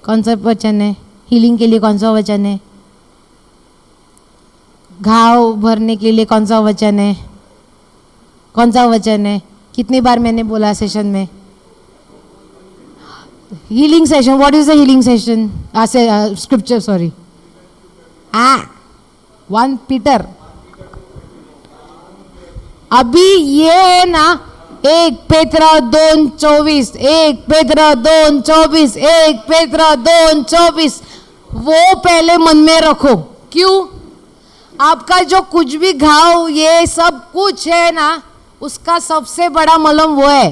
कौन सा वचन है? हीलिंग के लिए कौन सा वचन है? घाव भरने के लिए कौन सा वचन है? कौन सा वचन है? कितनी बार मैंने बोला सेशन में? Healing session. What is the healing session? Scripture, sorry, 1 Peter. अभी ये है ना 1 पेत्र 2:24, 1 पेत्र 2:24, 1 पेत्र 2:24, वो पहले मन में रखो। क्यों? आपका जो कुछ भी घाव ये सब कुछ है ना, उसका सबसे बड़ा मलहम वो है।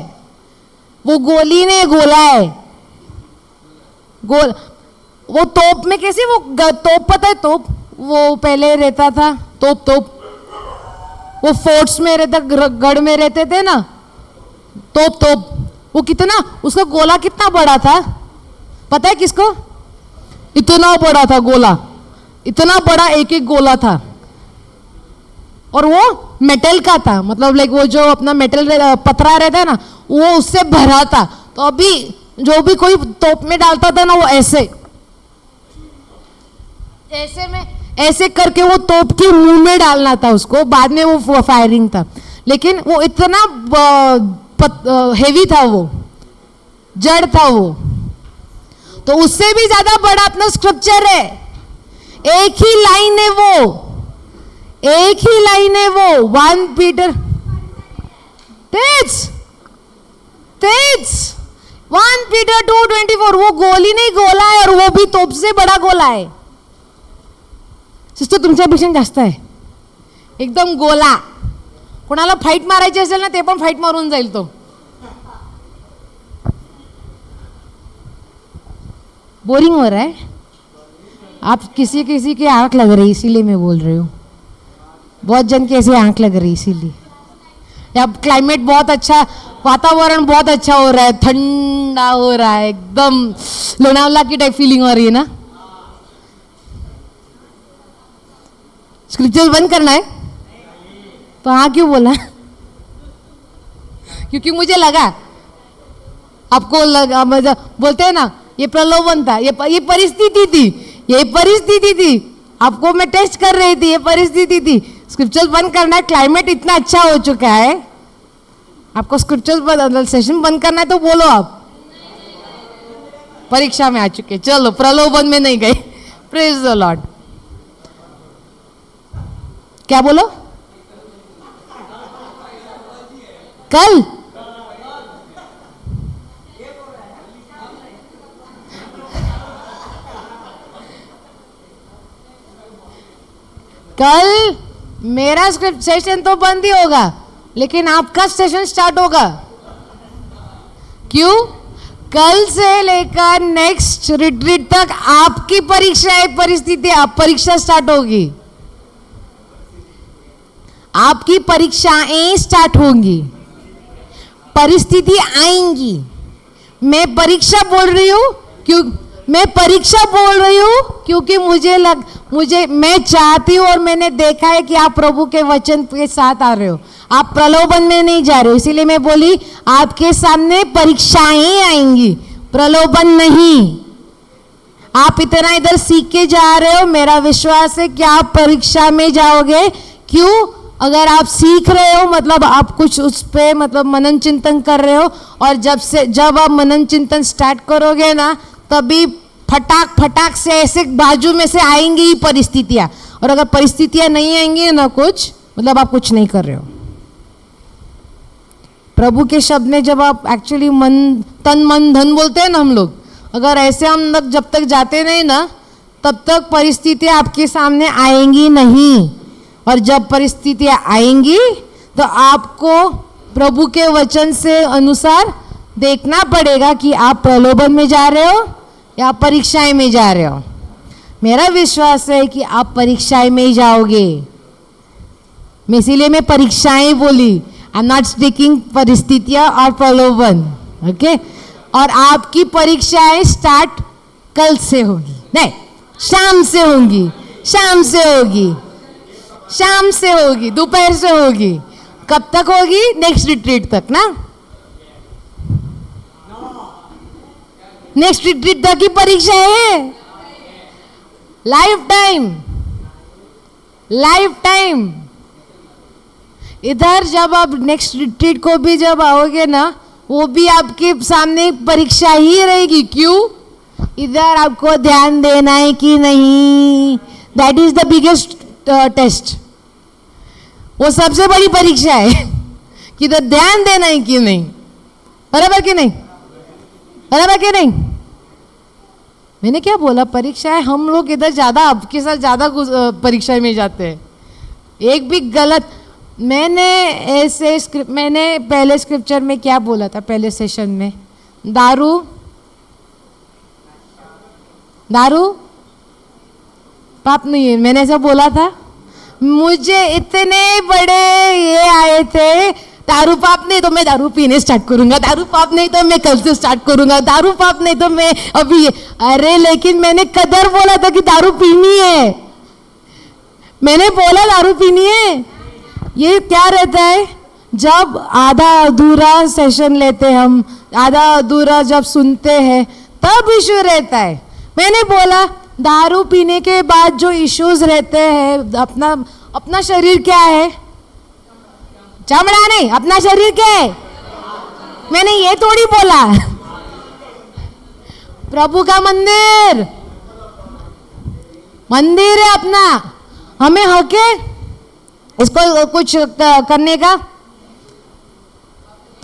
वो गोली ने गोला है। वो तोप में कैसे वो तोप, पता है तोप? वो पहले रहता था तोप वो फोर्ट्स में रहता, गढ़ में रहते थे ना, तोप वो कितना, उसका गोला कितना बड़ा था पता है किसको? इतना बड़ा था गोला, इतना बड़ा एक गोला था, और वो मेटल का था, मतलब लाइक वो जो अपना मेटल पतरा रहता है ना, वो उससे भरा था। तो अभी जो भी कोई तोप में डालता था ना, वो ऐसे में ऐसे करके वो तोप के मुंह में डालना था उसको, बाद में वो फायरिंग था। लेकिन वो इतना हेवी था, वो जड़ था वो। तो उससे भी ज्यादा बड़ा अपना स्क्रिप्चर है, एक ही लाइन है वो, एक ही लाइन है वो 1 पीटर, तेज तेज 1 पीटर 2:24, वो गोली नहीं गोला है, और वो भी तोप से बड़ा गोला है. सिस्टर तुमच्यापेक्षा जास्त आहे, एकदम गोला. कोणाला फाईट मारायची असेल ना ते पण फाईट मारून जाईल तो. बोरिंग हो रहा है, आप किसी किसी की आंख लग रही इसीलिए मैं बोल रही हूँ. बहुत जन की ऐसी आंख लग रही इसीलिए. अब क्लाइमेट बहुत अच्छा, वातावरण बहुत अच्छा हो रहा है, ठंडा हो रहा है, एकदम लोनावला की टाइप फीलिंग हो रही है ना. स्क्रिप्चर्स बंद करना है तो हाँ क्यों बोला? क्योंकि मुझे लगा, आपको लगा, मतलब बोलते हैं ना ये प्रलोभन था, ये परिस्थिति थी, ये परिस्थिति थी, आपको मैं टेस्ट कर रही थी, ये परिस्थिति थी. स्क्रिप्चर्स बंद करना है, क्लाइमेट इतना अच्छा हो चुका है, आपको स्क्रिप्चर्स सेशन बंद करना है तो बोलो. आप परीक्षा में आ चुके, चलो प्रलोभन में नहीं गए. Praise the Lord. क्या बोलो? कल कल मेरा स्क्रिप्ट सेशन तो बंद ही होगा, लेकिन आपका सेशन स्टार्ट होगा. क्यों? कल से लेकर नेक्स्ट रिट्रीट तक आपकी परीक्षा, परिस्थिति, आप परीक्षा स्टार्ट होगी. आपकी परीक्षाएं स्टार्ट होंगी, परिस्थिति आएंगी. मैं परीक्षा बोल रही हूँ क्योंकि मैं चाहती हूँ और मैंने देखा है कि आप प्रभु के वचन के साथ आ रहे हो, आप प्रलोभन में नहीं जा रहे हो. इसीलिए मैं बोली आपके सामने परीक्षाएं आएंगी, प्रलोभन नहीं. आप इतना इधर सीख के जा रहे हो, मेरा विश्वास है कि आप परीक्षा में जाओगे. क्यों? अगर आप सीख रहे हो मतलब आप कुछ उस पे मतलब मनन चिंतन कर रहे हो, और जब आप मनन चिंतन स्टार्ट करोगे ना, तभी फटाक से ऐसे बाजू में से आएंगी ही परिस्थितियां. और अगर परिस्थितियां नहीं आएंगी ना कुछ, मतलब आप कुछ नहीं कर रहे हो. प्रभु के शब्द में जब आप एक्चुअली तन मन धन बोलते हैं ना हम लोग, अगर ऐसे हम लोग जब तक जाते नहीं ना, तब तक परिस्थितियां आपके सामने आएंगी नहीं. और जब परिस्थितियां आएंगी तो आपको प्रभु के वचन से अनुसार देखना पड़ेगा कि आप प्रलोभन में जा रहे हो या परीक्षाएं में जा रहे हो. मेरा विश्वास है कि आप परीक्षाएं में ही जाओगे. मैं इसीलिए मैं परीक्षाएं बोली, आई एम नॉट स्पीकिंग परिस्थितियां और प्रलोभन. ओके. और आपकी परीक्षाएं स्टार्ट कल से होगी, नहीं शाम से होंगी, शाम से होगी, दोपहर से होगी. कब तक होगी? नेक्स्ट रिट्रीट तक ना. नेक्स्ट रिट्रीट तक की परीक्षा है. Life time. इधर जब आप नेक्स्ट रिट्रीट को भी जब आओगे ना, वो भी आपके सामने परीक्षा ही रहेगी. क्यों? इधर आपको ध्यान देना है कि नहीं, that is the biggest test. वो सबसे बड़ी परीक्षा है कि इधर ध्यान देना है कि नहीं. बराबर कि नहीं? मैंने क्या बोला? परीक्षा है. हम लोग इधर ज़्यादा, आपके साथ ज़्यादा परीक्षा में जाते हैं. एक भी गलत, मैंने पहले स्क्रिप्चर में क्या बोला था? पहले सेशन में दारू पाप नहीं है, मैंने ऐसा बोला था. मुझे इतने बड़े ये आए थे, दारू पाप नहीं तो मैं दारू पीने स्टार्ट करूंगा, दारू पाप नहीं तो मैं कल से स्टार्ट करूंगा, दारू पाप नहीं तो मैं अभी. अरे लेकिन मैंने कदर बोला था कि दारू पीनी है, मैंने बोला दारू पीनी है. ये क्या रहता है? जब आधा अधूरा सेशन लेते हम, आधा अधूरा जब सुनते हैं, तब इशू रहता है. मैंने बोला दारू पीने के बाद जो इश्यूज रहते हैं, अपना शरीर क्या है? चमड़ा नहीं, अपना शरीर क्या है? मैंने ये थोड़ी बोला. प्रभु का मंदिर है अपना, हमें हक है. इसको कुछ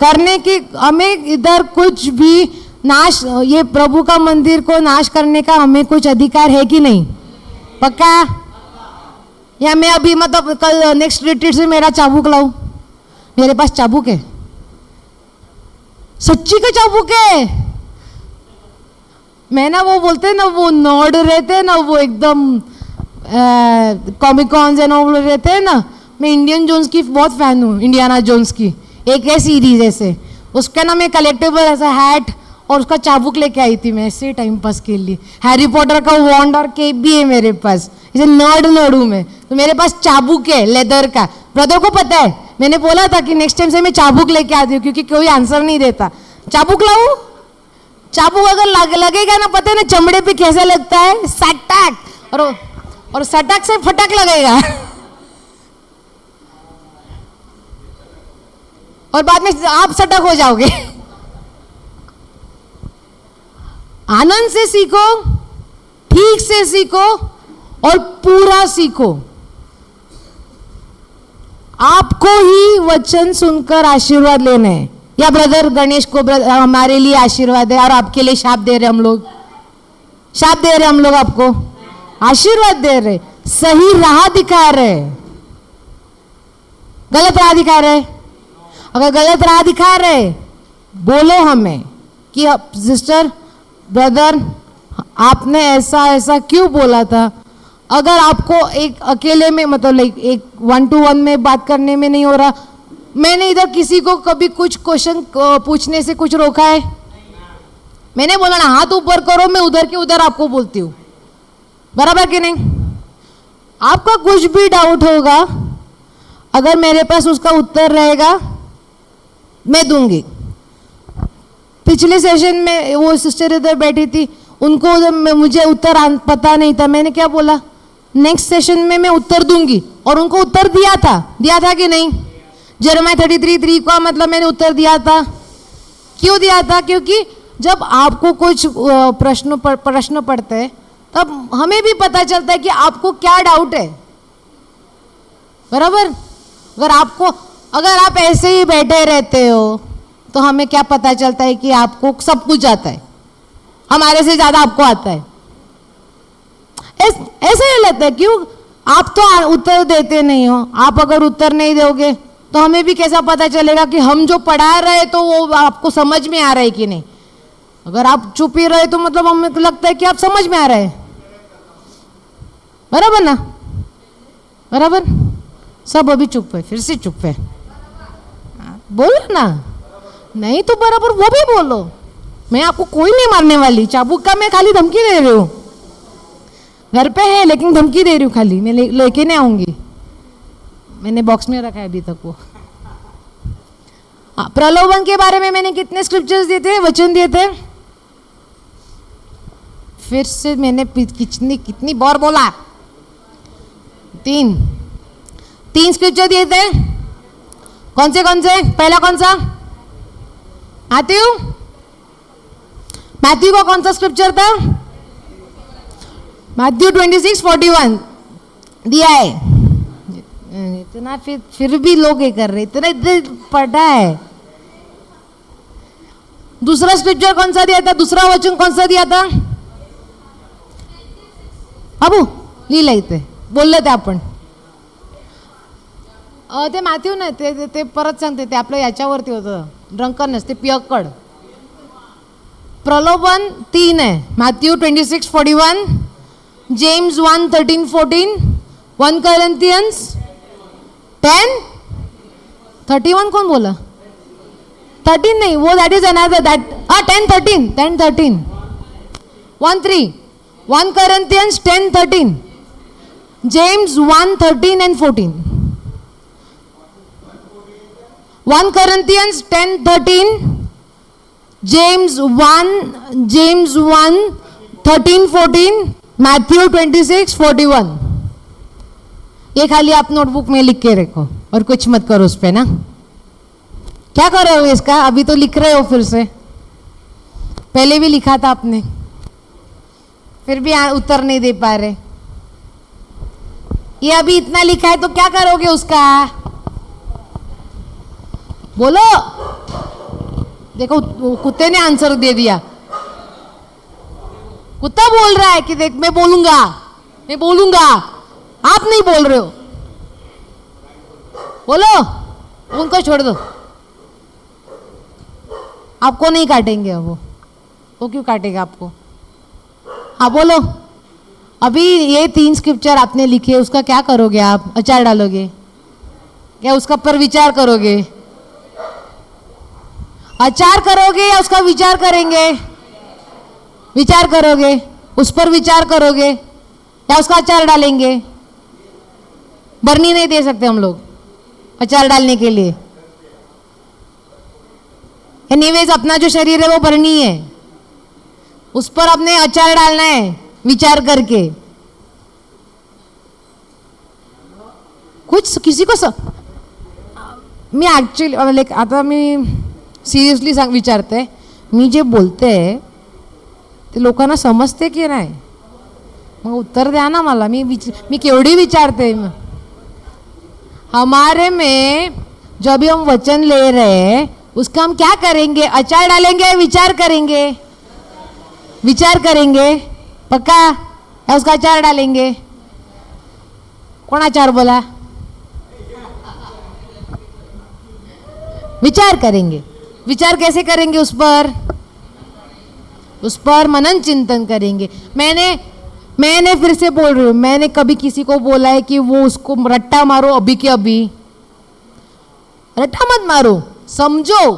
करने की हमें इधर कुछ भी नाश, ये प्रभु का मंदिर को नाश करने का हमें कुछ अधिकार है कि नहीं? पक्का? या मैं अभी मतलब कल नेक्स्ट रिट्रीट से मेरा चाबुक लाऊं? मेरे पास चाबुक है, सच्ची का चाबुक है। मैं ना वो बोलते हैं ना, वो नॉर्ड रहते हैं ना, वो एकदम कॉमिकॉन्स एंड वो रहते हैं ना, मैं इंडियन जोन्स की बहुत फैन हूँ, इंडियाना जोन्स की एक है सीरीज ऐसे, उसका ना मैं कलेक्टेबल ऐसा हैट और उसका चाबुक लेके आई थी मैं ऐसे टाइम पास के लिए। हैरी पॉटर का वॉन्ड और केप भी है मेरे पास, इसे नर्ड हूँ मैं, तो मेरे पास चाबुक है लेदर का। ब्रदर को पता है, मैंने बोला था कि नेक्स्ट टाइम से मैं चाबुक लेके आती हूँ क्योंकि कोई आंसर नहीं देता। चाबुक लाऊं? चाबुक अगर लगेगा ना, पता है ना चमड़े पे कैसा लगता है, सटाक, और सटाक से फटक लगेगा और बाद में आप सटक हो जाओगे। आनंद से सीखो, ठीक से सीखो और पूरा सीखो। आपको ही वचन सुनकर आशीर्वाद लेने हैं, या ब्रदर गणेश को हमारे लिए आशीर्वाद है और आपके लिए शाप दे रहे हम लोग, शाप दे रहे हम लोग, आपको आशीर्वाद दे रहे, सही राह दिखा रहे, गलत राह दिखा रहे। अगर गलत राह दिखा रहे बोलो हमें कि सिस्टर ब्रदर आपने ऐसा ऐसा क्यों बोला था। अगर आपको एक अकेले में मतलब लाइक एक 1-to-1 में बात करने में नहीं हो रहा, मैंने इधर किसी को कभी कुछ क्वेश्चन पूछने से कुछ रोका है? मैंने बोला ना हाथ ऊपर करो, मैं उधर के उधर आपको बोलती हूँ, बराबर कि नहीं? आपका कुछ भी डाउट होगा, अगर मेरे पास उसका उत्तर रहेगा मैं दूंगी। पिछले सेशन में वो सिस्टर इधर बैठी थी, उनको उधर मुझे उत्तर पता नहीं था, मैंने क्या बोला, नेक्स्ट सेशन में मैं उत्तर दूंगी, और उनको उत्तर दिया था कि नहीं? यिर्मयाह 33:3 का मतलब मैंने उत्तर दिया था। क्यों दिया था? क्योंकि जब आपको कुछ प्रश्न पढ़ते हैं तब हमें भी पता चलता है कि आपको क्या डाउट है, बराबर? अगर आप ऐसे ही बैठे रहते हो तो हमें क्या पता चलता है कि आपको सब कुछ आता है, हमारे से ज्यादा आपको आता है। ऐसे ही लगता है, क्यों? आप तो उत्तर देते नहीं हो। आप अगर उत्तर नहीं दोगे तो हमें भी कैसा पता चलेगा कि हम जो पढ़ा रहे तो वो आपको समझ में आ रहा है कि नहीं। अगर आप चुप ही रहे तो मतलब हमें लगता है कि आप समझ में आ रहे हैं, बराबर ना? बराबर? सब अभी चुप है, फिर से चुप है, बोलो ना। नहीं तो बराबर वो भी बोलो। मैं आपको कोई नहीं मारने वाली, चाबुक का मैं खाली धमकी दे रही हूँ, घर पे है लेकिन धमकी दे रही हूँ खाली, मैं लेके नहीं आऊंगी, मैंने बॉक्स में रखा है अभी तक वो। प्रलोभन के बारे में मैंने कितने स्क्रिप्चर्स दिए थे, वचन दिए थे? फिर से मैंने कितनी बार बोला? 3 स्क्रिप्चर दिए थे। कौन से? पहला कौन सा? मैथ्यू का कौन सा स्क्रिप्चर था? मैथ्यू 26:41 दिया है। इतना फिर भी लोग ये कर रहे, इतना पढ़ा है। दूसरा स्क्रिप्चर कौन सा दिया था? दूसरा वचन कौन सा दिया था? अबू लिहिलं इथे, बोलले ते आपण ते मॅथ्यू नाही, ते परत सांगते, ते आपलं याच्यावरती होतं, ड्रंकननेस, ते पियक्कड। प्रलोभन 3 आहे, मॅथ्यू 26:41, जेम्स 1:13-14, 1 Corinthians 10:31। कौन बोला? 13 नहीं, वो that is another, that 10:13 1:3, 1 Corinthians 10:13, James 1:13 and 14, 1 Corinthians 10:13, James 1:13-14, Matthew 26:41। ये खाली आप नोटबुक में लिख के रखो और कुछ मत करो उस पे ना। क्या कर रहे हो इसका? अभी तो लिख रहे हो फिर से, पहले भी लिखा था आपने, फिर भी उत्तर नहीं दे पा रहे। ये अभी इतना लिखा है तो क्या करोगे उसका? बोलो। देखो कुत्ते ने आंसर दे दिया। कुत्ता बोल रहा है कि देख मैं बोलूंगा, मैं बोलूंगा, आप नहीं बोल रहे हो। बोलो, उनको छोड़ दो, आपको नहीं काटेंगे वो क्यों काटेगा आपको? हाँ बोलो। अभी ये 3 स्क्रिप्चर आपने लिखे, उसका क्या करोगे आप? अचार डालोगे क्या? उसका पर विचार करोगे? अचार करोगे या उसका विचार करेंगे? विचार करोगे, उस पर विचार करोगे या उसका अचार डालेंगे? बरनी नहीं दे सकते हम लोग अचार डालने के लिए। एनीवेज अपना जो शरीर है वो बरनी है, उस पर अपने अचार डालना है विचार करके। कुछ किसी को मी ॲक्च्युली लाईक आता मी सिरियसली विचारते, मी जे बोलते ते लोकांना समजते की नाही? मग उत्तर द्या ना मला। मी केवढी विचारते। हमारे में जो अभी हम वचन ले रहे हैं उसका हम क्या करेंगे? अचार डालेंगे, विचार करेंगे? विचार करेंगे पक्का, या उसका अचार डालेंगे? कौन अचार बोला? विचार करेंगे। विचार कैसे करेंगे? उस पर मनन चिंतन करेंगे। मैंने फिर से बोल रही हूँ, मैंने कभी किसी को बोला है कि वो उसको रट्टा मारो अभी के अभी? रट्टा मत मारो, समझो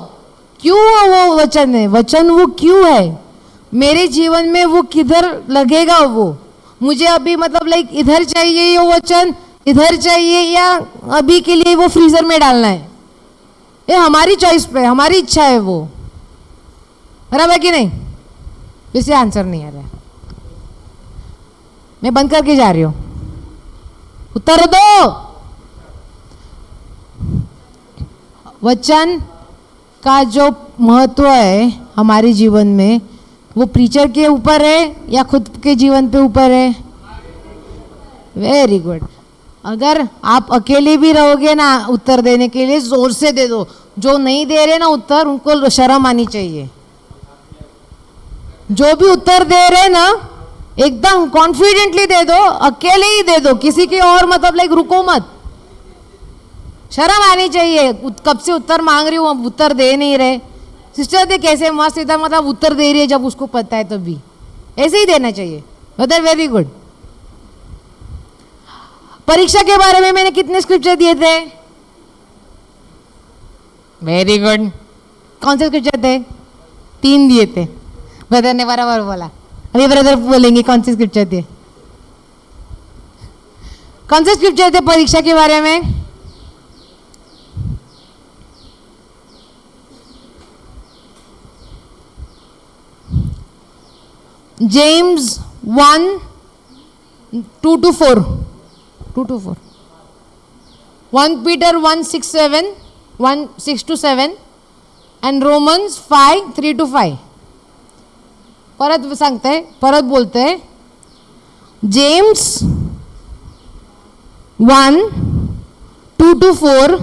क्यों वो वचन है, वचन वो क्यों है मेरे जीवन में, वो किधर लगेगा वो मुझे अभी, मतलब लाइक इधर चाहिए ये वचन, इधर चाहिए, या अभी के लिए वो फ्रीजर में डालना है? ये हमारी चॉइस पे, हमारी इच्छा है वो। बराबर है कि नहीं? इसे आंसर नहीं आ रहा है, मैं बंद करके जा रही हूं। उत्तर दो। वचन का जो महत्व है हमारे जीवन में, वो प्रीचर के ऊपर है या खुद के जीवन पे ऊपर है? Very good. अगर आप अकेले भी रहोगे ना उत्तर देने के लिए, जोर से दे दो। जो नहीं दे रहे ना उत्तर, उनको शर्म आनी चाहिए। जो भी उत्तर दे रहे ना एकदम कॉन्फिडेंटली दे दो, अकेले ही दे दो, किसी की और मतलब लाइक रुको मत। शर्म आनी चाहिए। कब से उत्तर मांग रही हूँ, अब उत्तर दे नहीं रहे। सिस्टर दे कैसे मस्त सीधा मतलब उत्तर दे रही है जब उसको पता है तभी। ऐसे ही देना चाहिए। मतलब वेरी गुड। परीक्षा के बारे में मैंने कितने स्क्रिप्चर दिए थे? Very good. कौन से स्क्रिप्चर थे? 3 दिए थे। ब्रदर ने बराबर बोला। अभी ब्रदर बोलेंगे कौन से स्क्रिप्चर थे। कौन से स्क्रिप्चर थे परीक्षा के बारे में? James 1:2-4, 2-4, 1 Peter 1:6-7, 1:6-7 and Romans 5:3-5. परत सांगते, परत बोलते, जेम्स 1:2-4,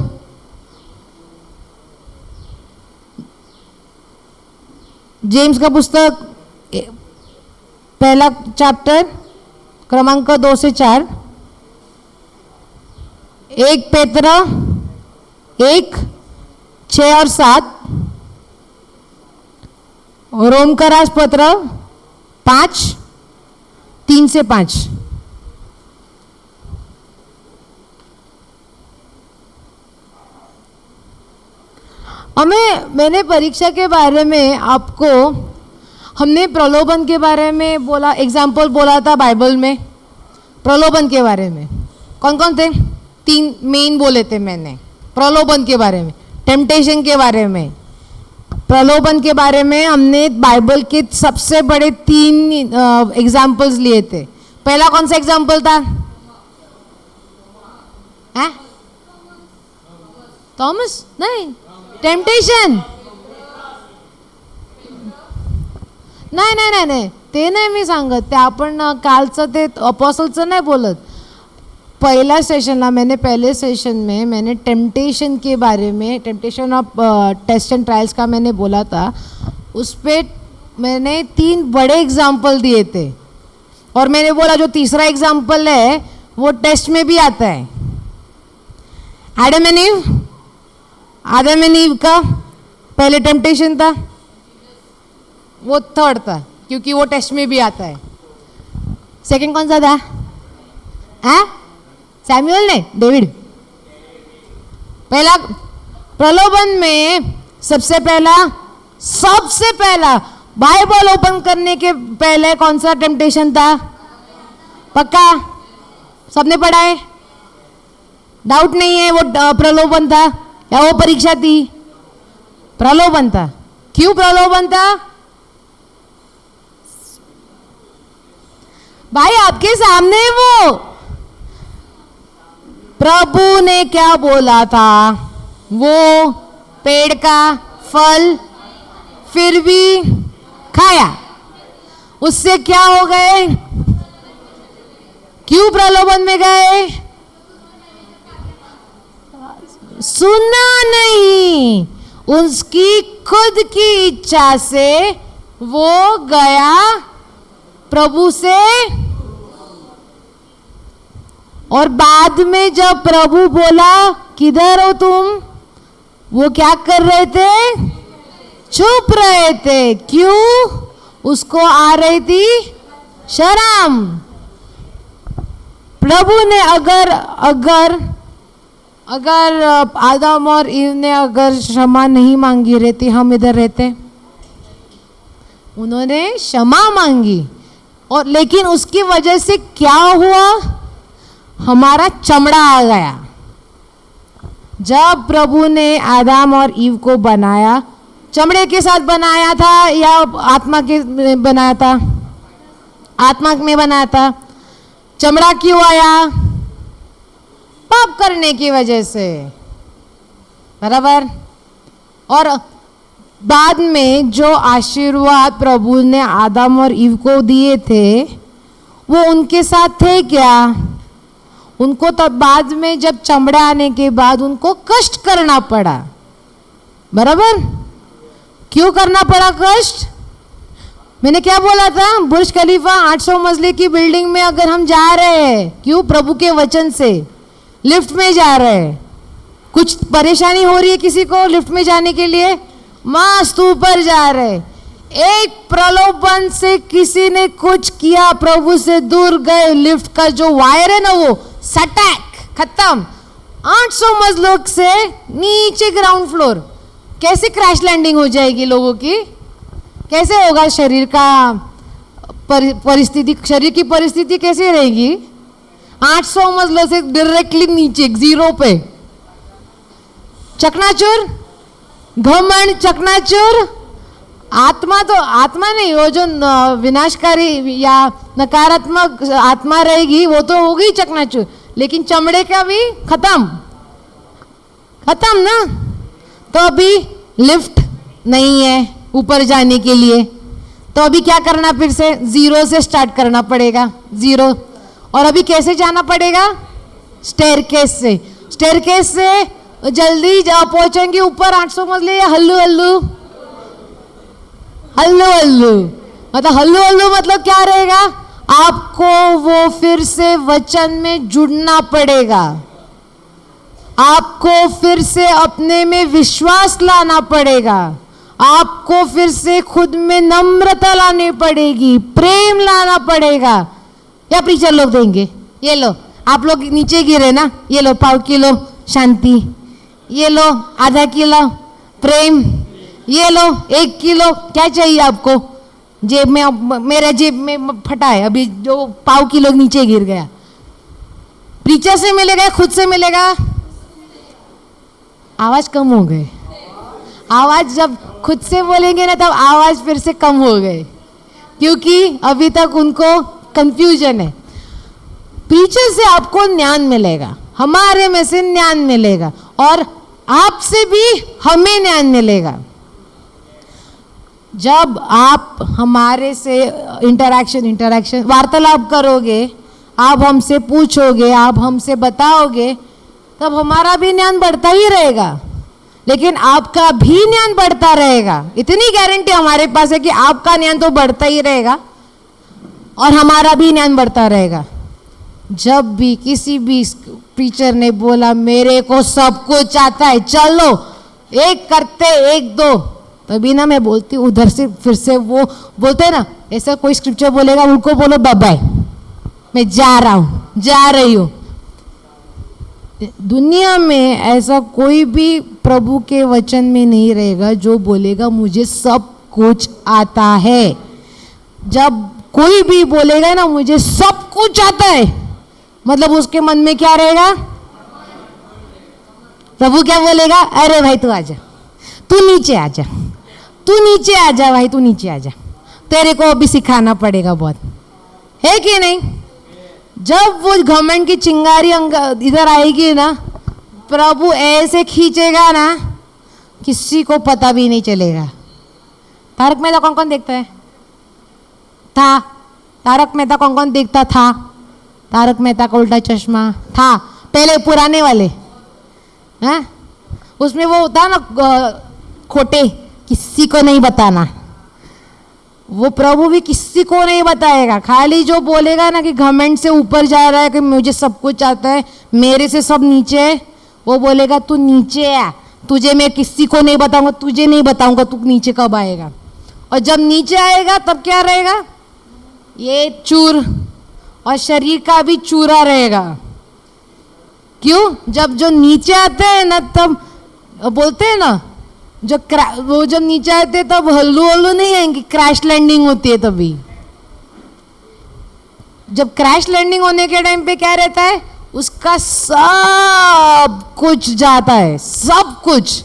जेम्स का पुस्तक पहला चैप्टर क्रमांक 2 से 4, 1 पेत्र 1:6 और 7, रोम का राजपत्र 5:3 से 5। मैंने परीक्षा के बारे में आपको, हमने प्रलोभन के बारे में बोला, एग्जाम्पल बोला था बाइबल में प्रलोभन के बारे में। कौन कौन थे? 3 मेन बोले थे मैंने प्रलोभन के बारे में, टेम्पटेशन के बारे में। प्रलोभन के बारे में हमने बाइबल के सबसे बड़े 3 एग्जाम्पल्स लिए थे। पहला कौन सा एग्जाम्पल था? थॉमस? नहीं, टेम्पटेशन। नाही नाही नाही नाही, ते नाही मी सांगत, ते आपण कालचं ते अपॉसलचं नाही बोलत। पहला सेशन ना, मैंने पहले सेशन में मैंने टेम्पटेशन के बारे में, temptation of test and trials का मैंने बोला था। उस पर मैंने 3 बड़े एग्जाम्पल दिए थे और मैंने बोला जो तीसरा एग्जाम्पल है वो टेस्ट में भी आता है। आदम एंड ईव का पहले टेम्पटेशन था, वो थर्ड था क्योंकि वो टेस्ट में भी आता है। सेकंड कौन सा था? सैमुअल ने, डेविड। पहला प्रलोभन में सबसे पहला बाइबल ओपन करने के पहले कौन सा टेम्पटेशन था? पक्का सबने पढ़ा है, डाउट नहीं है? वो प्रलोभन था या वो परीक्षा थी? प्रलोभन था। क्यों प्रलोभन था? भाई आपके सामने वो प्रभु ने क्या बोला था, वो पेड़ का फल फिर भी खाया, उससे क्या हो गए? क्यों प्रलोभन में गए? सुना नहीं, उसकी खुद की इच्छा से वो गया प्रभु से। और बाद में जब प्रभु बोला किधर हो तुम, वो क्या कर रहे थे? चुप रहे थे। क्यों? उसको आ रही थी शर्म। प्रभु ने अगर आदम और ईव ने अगर क्षमा नहीं मांगी रहती, हम इधर रहते? उन्होंने क्षमा मांगी और लेकिन उसकी वजह से क्या हुआ? हमारा चमड़ा आ गया। जब प्रभु ने आदम और ईव को बनाया, चमड़े के साथ बनाया था या आत्मा के बनाया था? आत्मा में बनाया था। चमड़ा क्यों आया? पाप करने की वजह से, बराबर। और बाद में जो आशीर्वाद प्रभु ने आदम और ईव को दिए थे, वो उनके साथ थे क्या? उनको तब बाद में जब चमड़ा आने के बाद उनको कष्ट करना पड़ा, बराबर। क्यों करना पड़ा कष्ट? मैंने क्या बोला था? बुर्ज खलीफा 800 मंजिले की बिल्डिंग में अगर हम जा रहे हैं, क्यों? प्रभु के वचन से लिफ्ट में जा रहे हैं, कुछ परेशानी हो रही है किसी को लिफ्ट में जाने के लिए, मस्त ऊपर जा रहे, एक प्रलोभन से किसी ने कुछ किया, प्रभु से दूर गए, लिफ्ट का जो वायर है ना वो सटैक, खत्म। 800 मंजिलों से नीचे ग्राउंड फ्लोर, कैसे क्रैश लैंडिंग हो जाएगी लोगों की? कैसे होगा शरीर का परिस्थिति, शरीर की परिस्थिति कैसे रहेगी? 800 मंजिलों से डायरेक्टली नीचे जीरो पे, चकनाचूर, घमंड, चकनाचूर। आत्मा तो आत्मा नहीं, वो जो विनाशकारी या नकारात्मक आत्मा रहेगी वो तो होगी चकनाचूर, लेकिन चमड़े का भी खत्म ना। तो अभी लिफ्ट नहीं है ऊपर जाने के लिए, तो अभी क्या करना? फिर से जीरो से स्टार्ट करना पड़ेगा, जीरो। और अभी कैसे जाना पड़ेगा? स्टेयरकेस से। स्टेयरकेस से जल्दी पहुंचेंगे ऊपर 800 मंजिले या हल्लू हल्लू? हल्लू हल्लू मतलब, हल्लू हल्लू मतलब क्या रहेगा? आपको वो फिर से वचन में जुड़ना पड़ेगा, आपको फिर से अपने में विश्वास लाना पड़ेगा, आपको फिर से खुद में नम्रता लानी पड़ेगी, प्रेम लाना पड़ेगा। या प्रीचर लोग देंगे, ये लो आप लोग नीचे गिरे ना, ये लो 1/4 किलो शांति, ये लो आधा किलो प्रेम, ये लो 1 किलो, क्या चाहिए आपको? जेब में, मेरा जेब में फटा है अभी, जो 1/4 किलो नीचे गिर गया। प्रीचर से मिलेगा, खुद से मिलेगा? आवाज कम हो गए। आवाज जब खुद से बोलेंगे ना तब आवाज फिर से कम हो गए, क्योंकि अभी तक उनको कंफ्यूजन है। प्रीचर से आपको ज्ञान मिलेगा, हमारे में से ज्ञान मिलेगा, और आपसे भी हमें ज्ञान मिलेगा। जब आप हमारे से इंटरैक्शन वार्तालाप करोगे, आप हमसे पूछोगे, आप हमसे बताओगे, तब हमारा भी ज्ञान बढ़ता ही रहेगा, लेकिन आपका भी ज्ञान बढ़ता रहेगा। इतनी गारंटी हमारे पास है कि आपका ज्ञान तो बढ़ता ही रहेगा और हमारा भी ज्ञान बढ़ता रहेगा। जब भी किसी भी टीचर ने बोला मेरे को सब कुछ आता है, चलो एक करते एक दो, तभी ना मैं बोलती हूँ उधर से फिर से वो बोलते हैं ना, ऐसा कोई स्क्रिप्चर बोलेगा उनको बोलो बाय बाय, मैं जा रहा हूँ, जा रही हूँ। दुनिया में ऐसा कोई भी प्रभु के वचन में नहीं रहेगा जो बोलेगा मुझे सब कुछ आता है। जब कोई भी बोलेगा ना मुझे सब कुछ आता है, मतलब उसके मन में क्या रहेगा? प्रभु क्या बोलेगा? अरे भाई तू आजा, तू नीचे आजा, तू नीचे आजा भाई, तू नीचे आजा, तेरे को अभी सिखाना पड़ेगा बहुत, है कि नहीं? जब वो घमंड की चिंगारी इधर आएगी ना, प्रभु ऐसे खींचेगा ना किसी को पता भी नहीं चलेगा। तारक मेहता कौन कौन देखता है? था तारक मेहता कौन कौन देखता था? तारक मेहता का उल्टा चश्मा था, पहले पुराने वाले हैं, उसमें वो होता ना खोटे, किसी को नहीं बताना। वो प्रभु भी किसी को नहीं बताएगा, खाली जो बोलेगा ना कि घमंड से ऊपर जा रहा है कि मुझे सब कुछ आता है, मेरे से सब नीचे है, वो बोलेगा तू नीचे आ, तुझे मैं किसी को नहीं बताऊंगा, तुझे नहीं बताऊंगा तू नीचे कब आएगा। और जब नीचे आएगा तब क्या रहेगा? ये चूर और शरीर का भी चूरा रहेगा। क्यों? जब जो नीचे आते हैं ना तब बोलते हैं ना, जो वो जब नीचे आते तब हल्लू हल्लू नहीं आएंगे, क्रैश लैंडिंग होती है तभी। जब क्रैश लैंडिंग होने के टाइम पे क्या रहता है? उसका सब कुछ जाता है, सब कुछ,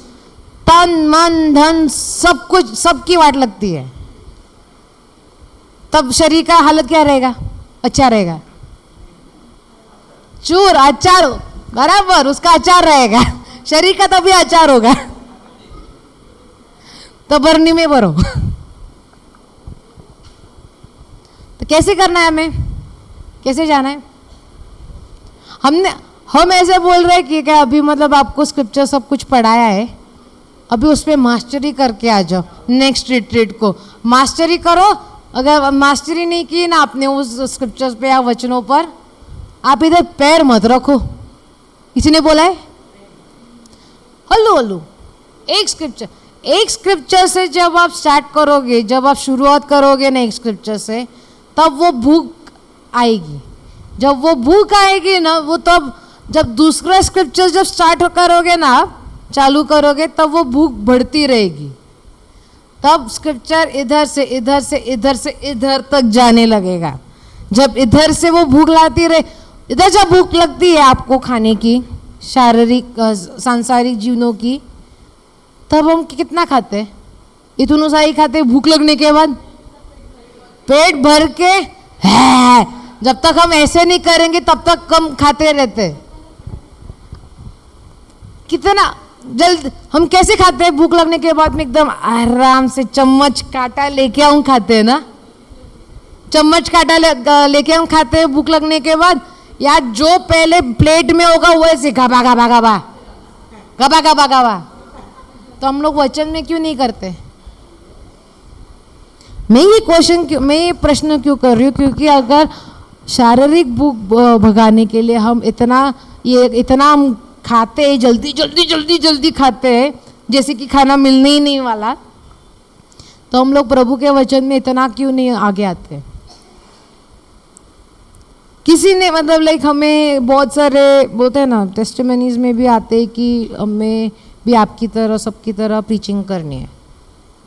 तन मन धन सब कुछ, सबकी वाट लगती है। तब शरीर का हालत क्या रहेगा? अच्छा रहेगा, चूर अचार, बराबर उसका अचार रहेगा, शरीर का तभी अचार होगा। तो बरनी में भरो। तो कैसे करना है हमें? कैसे जाना है? हम ऐसे बोल रहे हैं कि क्या अभी मतलब आपको स्क्रिप्चर सब कुछ पढ़ाया है, अभी उस पर मास्टरी करके आ जाओ, नेक्स्ट रिट्रीट को मास्टरी करो। अगर मास्टरी नहीं की ना आपने उस स्क्रिप्चर्स पे या वचनों पर, आप इधर पैर मत रखो। किसी ने बोला है? हल्लू हल्लू एक स्क्रिप्चर से जब आप स्टार्ट करोगे, जब आप शुरुआत करोगे ना एक स्क्रिप्चर से, तब वो भूख आएगी। जब वो भूख आएगी ना, वो तब जब दूसरा स्क्रिप्चर जब स्टार्ट करोगे ना, चालू करोगे, तब वो भूख बढ़ती रहेगी। तब स्क्रिप्चर इधर से इधर से इधर से इधर तक जाने लगेगा। जब इधर से वो भूख लाती रहे, इधर जब भूख लगती है आपको खाने की, शारीरिक सांसारिक जीवनों की, तब हम कितना खाते हैं? इतनों सा ही खाते हैं। भूख लगने के बाद पेट भर के है, जब तक हम ऐसे नहीं करेंगे तब तक कम खाते रहते। कितना जल्द हम कैसे खाते हैं? भूख लगने के बाद में एकदम आराम से चम्मच काटा लेके हम खाते हैं ना, चम्मच काटा लेके हम खाते हैं भूख लगने के बाद। या जो पहले प्लेट में होगा वो ऐसे गबा गबा गबा गबा गबा गबा। तो हम लोग वचन में क्यों नहीं करते? मैं ये प्रश्न क्यों कर रही हूँ? क्योंकि अगर शारीरिक भूख भगाने के लिए हम इतना हम खाते हैं, जल्दी जल्दी जल्दी जल्दी खाते हैं जैसे कि खाना मिलने ही नहीं वाला, तो हम लोग प्रभु के वचन में इतना क्यों नहीं आगे आते? किसी ने मतलब लाइक हमें बहुत सारे बोलते हैं ना, टेस्टिमनीज में भी आते हैं कि हमें भी आपकी तरह सबकी तरह प्रीचिंग करनी है।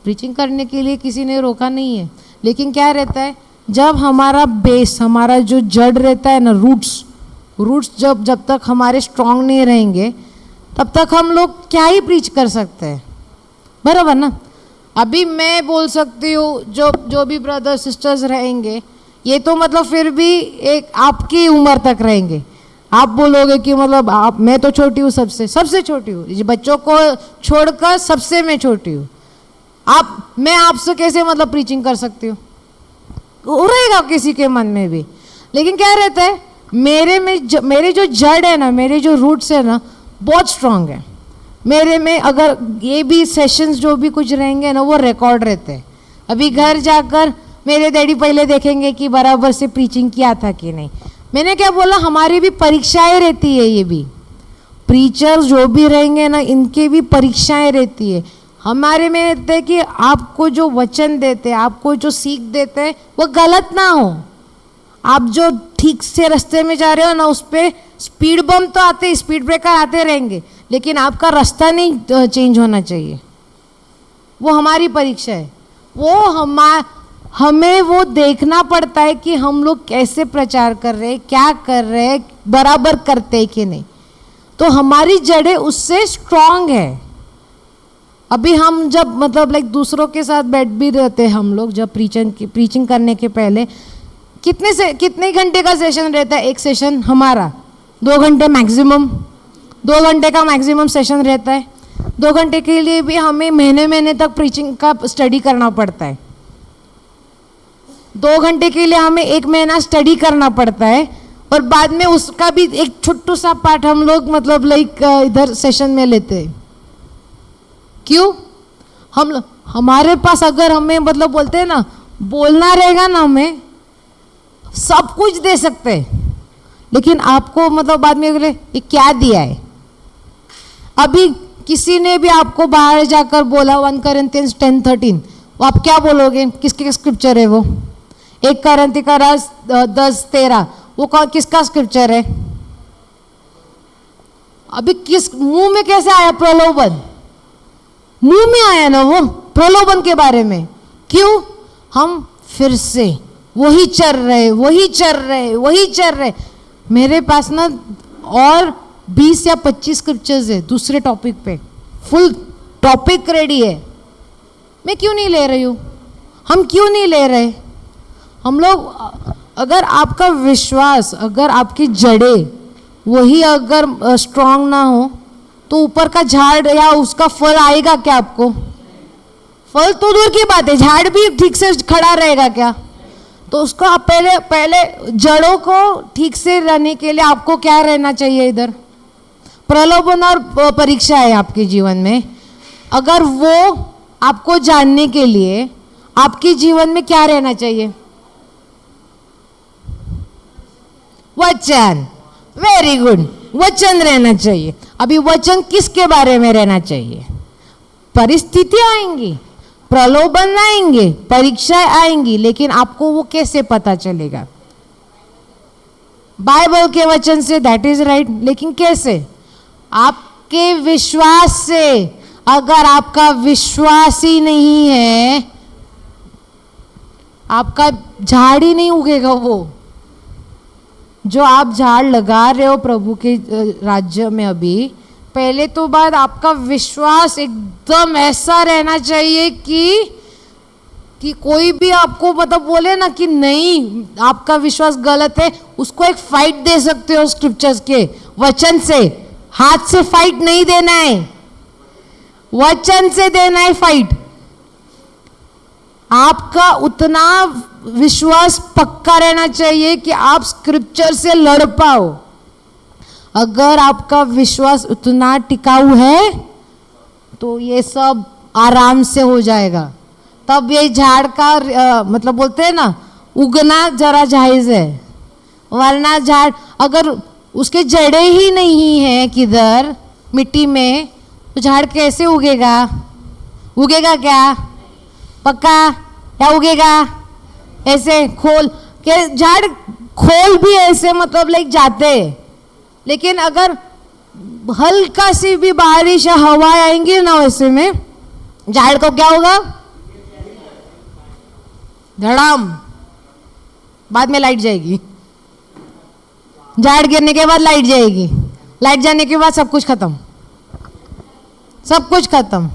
प्रीचिंग करने के लिए किसी ने रोका नहीं है, लेकिन क्या रहता है, जब हमारा बेस, हमारा जो जड़ रहता है ना, रूट्स जब तक हमारे स्ट्रांग नहीं रहेंगे तब तक हम लोग क्या ही प्रीच कर सकते हैं, बराबर ना? अभी मैं बोल सकती हूँ, जो भी ब्रदर सिस्टर्स रहेंगे ये तो मतलब फिर भी एक आपकी उम्र तक रहेंगे। आप बोलोगे कि मतलब मैं तो छोटी हूँ, सबसे छोटी हूँ, बच्चों को छोड़कर सबसे मैं छोटी हूँ, मैं आपसे कैसे मतलब प्रीचिंग कर सकती हूँ? हो रहेगा किसी के मन में भी। लेकिन क्या रहता है, मेरे जो जड़ है ना, मेरे जो रूट्स है ना, बहुत स्ट्रांग है मेरे में। अगर ये भी सेशंस जो भी कुछ रहेंगे ना, वो रिकॉर्ड रहते हैं। अभी घर जाकर मेरे डैडी पहले देखेंगे कि बराबर से प्रीचिंग किया था कि नहीं। मैंने क्या बोला, हमारी भी परीक्षाएं रहती है। ये भी प्रीचर्स जो भी रहेंगे ना, इनके भी परीक्षाएं रहती है। हमारे में रहते हैं कि आपको जो वचन देते हैं, आपको जो सीख देते हैं, वो गलत ना हो। आप जो ठीक से रास्ते में जा रहे हो ना, उस पर स्पीड बम तो आते, स्पीड ब्रेकर आते रहेंगे, लेकिन आपका रास्ता नहीं चेंज होना चाहिए। वो हमारी परीक्षा है। वो हमें वो देखना पड़ता है कि हम लोग कैसे प्रचार कर रहे हैं, क्या कर रहे हैं, बराबर करते हैं कि नहीं। तो हमारी जड़ें उससे स्ट्रांग है। अभी हम जब मतलब लाइक दूसरों के साथ बैठ भी रहते हैं हम लोग, जब प्रीचिंग करने के पहले कितने घंटे का सेशन रहता है? एक सेशन हमारा 2 घंटे मैक्सिमम, 2 घंटे का मैक्सिमम सेशन रहता है। 2 घंटे के लिए भी हमें महीने तक प्रीचिंग का स्टडी करना पड़ता है। 2 घंटे के लिए हमें 1 महीना स्टडी करना पड़ता है, और बाद में उसका भी एक छोटू सा पार्ट हम लोग मतलब लाइक इधर सेशन में लेते हैं। क्यों? हमारे पास अगर हमें मतलब बोलते हैं ना, बोलना रहेगा ना, हमें सब कुछ दे सकते हैं, लेकिन आपको मतलब बाद में बोले ये क्या दिया है। अभी किसी ने भी आपको बाहर जाकर बोला 1 Corinthians 10:13, वो आप क्या बोलोगे? किसके स्क्रिप्चर है वो? 1 Corinthians 10:13, वो किसका स्क्रिप्चर है? अभी किस मुंह में कैसे आया प्रलोभन? मुंह में आया ना वो प्रलोभन के बारे में। क्यों? हम फिर से वही चल रहे। मेरे पास ना और 20 या 25 स्क्रिप्चर्स है दूसरे टॉपिक पे, फुल टॉपिक रेडी है। मैं क्यों नहीं ले रही हूँ? हम क्यों नहीं ले रहे? हम लोग, अगर आपका विश्वास, अगर आपकी जड़ें वही अगर स्ट्रांग ना हो, तो ऊपर का झाड़ या उसका फल आएगा क्या आपको? फल तो दूर की बात है, झाड़ भी ठीक से खड़ा रहेगा क्या? तो उसको आप पहले जड़ों को ठीक से रहने के लिए आपको क्या रहना चाहिए? इधर प्रलोभन और परीक्षा है आपके जीवन में। अगर वो आपको जानने के लिए आपके जीवन में क्या रहना चाहिए? वचन। वेरी गुड, वचन रहना चाहिए। अभी वचन किसके बारे में रहना चाहिए? परिस्थितियां आएंगी, प्रलोभन आएंगे, परीक्षाएं आएंगी, लेकिन आपको वो कैसे पता चलेगा? बाइबल के वचन से, दैट इज राइट, लेकिन कैसे? आपके विश्वास से। अगर आपका विश्वास ही नहीं है, आपका झाड़ ही नहीं उगेगा। वो जो आप झाड़ लगा रहे हो प्रभु के राज्य में, अभी पहले तो बात आपका विश्वास एकदम ऐसा रहना चाहिए कि कोई भी आपको मतलब बोले ना कि नहीं आपका विश्वास गलत है, उसको एक फाइट दे सकते हो स्क्रिप्चर्स के वचन से। हाथ से फाइट नहीं देना है, वचन से देना है फाइट। आपका उतना विश्वास पक्का रहना चाहिए कि आप स्क्रिप्चर से लड़ पाओ। अगर आपका विश्वास उतना टिकाऊ है तो ये सब आराम से हो जाएगा। तब ये झाड़ का मतलब बोलते हैं ना, उगना जरा जायज है, वरना झाड़ अगर उसके जड़ें ही नहीं है किधर मिट्टी में, तो झाड़ कैसे उगेगा? उगेगा क्या? पक्का क्या उगेगा? ऐसे खोल के झाड़ खोल भी ऐसे मतलब लाइक जाते, लेकिन अगर हल्का सी भी बारिश या हवा आएंगी ना, वैसे में झाड़ को क्या होगा? धड़ाम, बाद में लाइट जाएगी। झाड़ गिरने के बाद लाइट जाएगी, लाइट जाने के बाद सब कुछ खत्म, सब कुछ खत्म।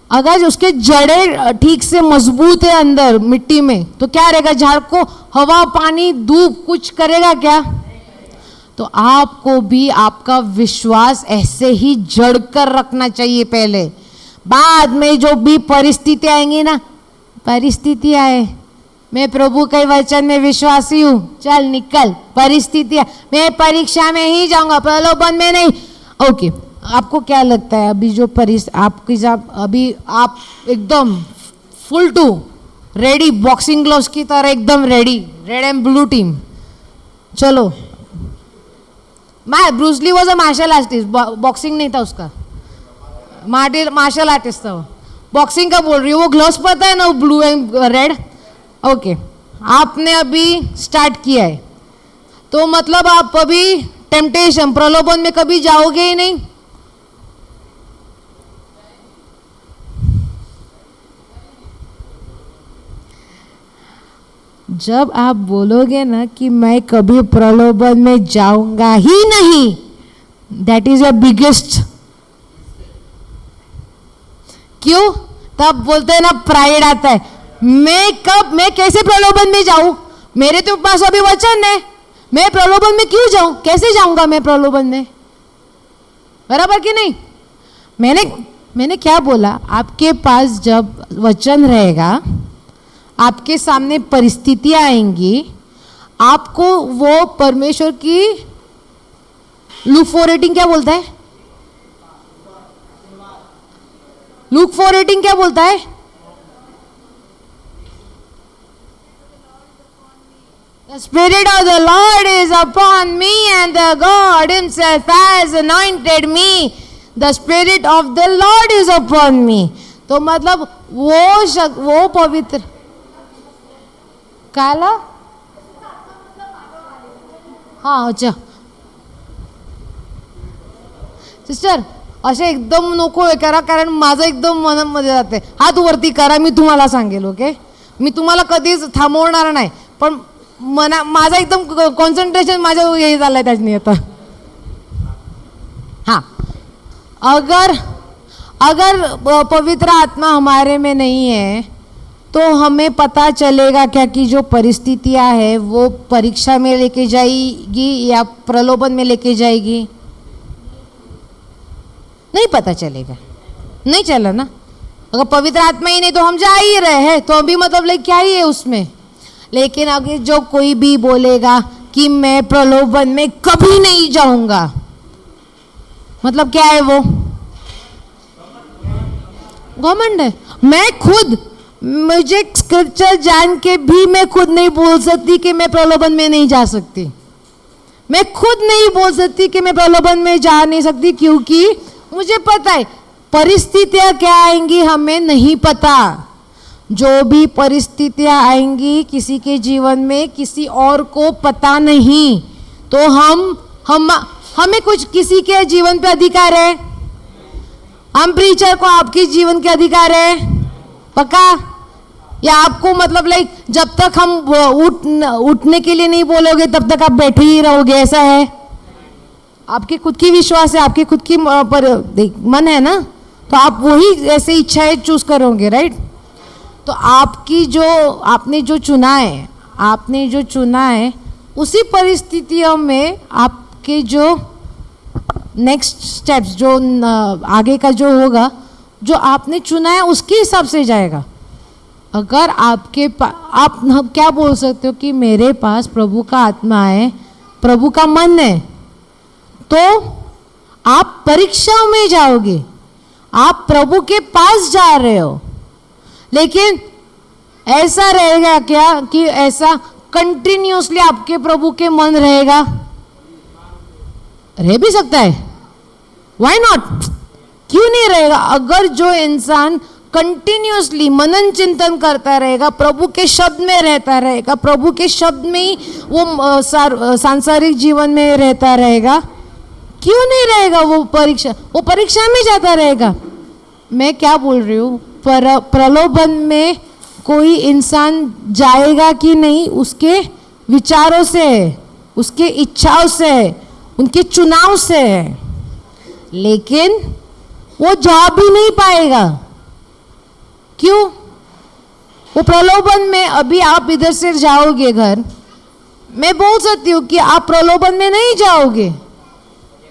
अगर उसके जड़ें ठीक से मजबूत है अंदर मिट्टी में, तो क्या रहेगा? झाड़ को हवा पानी धूप कुछ करेगा क्या? तो आपको भी आपका विश्वास ऐसे ही जड़ कर रखना चाहिए पहले। बाद में जो भी परिस्थिति आएंगी ना, परिस्थिति आए मैं प्रभु के वचन में विश्वासी हूँ, चल निकल। परिस्थितियाँ, मैं परीक्षा में ही जाऊंगा, प्रलोभन में नहीं। ओके, आपको क्या लगता है अभी जो आपकी जब अभी आप एकदम full to ready, boxing gloves की तरह एकदम रेडी, रेड एंड ब्लू टीम, चलो। Bruce Lee was a martial artist, boxing नहीं था उसका, मार्शल आर्टिस्ट था वो। बॉक्सिंग का बोल रही हूँ, वो ग्लोव्स पता है ना, वो ब्लू एंड रेड। ओके, आपने अभी स्टार्ट किया है, तो मतलब आप अभी टेम्पटेशन, प्रलोभन में कभी जाओगे ही नहीं। जब आप बोलोगे ना कि मैं कभी प्रलोभन में जाऊंगा ही नहीं, दैट इज योर बिगेस्ट। क्यों? तब बोलते हैं ना, प्राइड आता है। मैं कैसे प्रलोभन में जाऊं? मेरे तो पास अभी वचन है, मैं प्रलोभन में क्यों जाऊं? कैसे जाऊंगा मैं प्रलोभन में? बराबर कि नहीं? मैंने क्या बोला? आपके पास जब वचन रहेगा, आपके सामने परिस्थितियां आएंगी, आपको वो परमेश्वर की लूक 4:18 क्या बोलता है? लूक 4:18 क्या बोलता है? The Spirit of the Lord is upon me, and the God Himself has anointed me. The Spirit of the Lord is upon me. तो मतलब वो पवित्र काला, हाँ अच्छा सिस्टर, असे एकदम नको हे करा, कारण माझं एकदम मनामध्ये जाते. हात वरती करा, मी तुम्हाला सांगेल. ओके, मी तुम्हाला कधीच थांबवणार नाही, पण माझा एकदम कॉन्सन्ट्रेशन माझ्या हे झालंय त्याच्यानी आता. हाँ, अगर पवित्र आत्मा हमारे में नहीं है तो हमें पता चलेगा क्या कि जो परिस्थितियां है वो परीक्षा में लेके जाएगी या प्रलोभन में लेके जाएगी? नहीं पता चलेगा, नहीं चला ना. अगर पवित्र आत्मा ही नहीं तो हम जा ही रहे हैं, तो अभी मतलब लाइक क्या ही है उसमें. लेकिन अगर जो कोई भी बोलेगा कि मैं प्रलोभन में कभी नहीं जाऊंगा, मतलब क्या है वो? घमंड है. मैं खुद, मुझे स्क्रिप्चर जान के भी मैं खुद नहीं बोल सकती कि मैं प्रलोभन में नहीं जा सकती. मैं खुद नहीं बोल सकती कि मैं प्रलोभन में जा नहीं सकती, क्योंकि मुझे पता है परिस्थितियां क्या आएंगी हमें नहीं पता. जो भी परिस्थितियां आएंगी किसी के जीवन में, किसी और को पता नहीं. तो हमें कुछ किसी के जीवन पे अधिकार है? हम प्रीचर को आपके जीवन के अधिकार है पक्का? या आपको मतलब लाइक जब तक हम उठने के लिए नहीं बोलोगे तब तक आप बैठे ही रहोगे, ऐसा है? आपकी खुद की विश्वास है, आपकी खुद की मन है ना, तो आप वही ऐसे इच्छाएं चूज करोगे, राइट? तो आपने जो चुना है उसी परिस्थितियों में आपके जो नेक्स्ट स्टेप्स, जो आगे का जो होगा, जो आपने चुना है उसके हिसाब से जाएगा. अगर आप क्या बोल सकते हो कि मेरे पास प्रभु का आत्मा है, प्रभु का मन है, तो आप परीक्षाओं में जाओगे, आप प्रभु के पास जा रहे हो. लेकिन ऐसा रहेगा क्या कि ऐसा कंटिन्यूसली आपके प्रभु के मन रहेगा? रह भी सकता है, व्हाई नॉट, क्यों नहीं रहेगा? अगर जो इंसान कंटिन्यूसली मनन चिंतन करता रहेगा, प्रभु के शब्द में रहता रहेगा, प्रभु के शब्द में ही वो सांसारिक जीवन में रहता रहेगा, क्यों नहीं रहेगा वो परीक्षा में जाता रहेगा. मैं क्या बोल रही हूँ, प्रलोभन में कोई इंसान जाएगा कि नहीं उसके विचारों से, उसके इच्छाओं से, उनके चुनाव से, लेकिन वो जा भी नहीं पाएगा. क्यों? वो प्रलोभन में, अभी आप इधर से जाओगे घर, मैं बोल सकती हूँ कि आप प्रलोभन में नहीं जाओगे,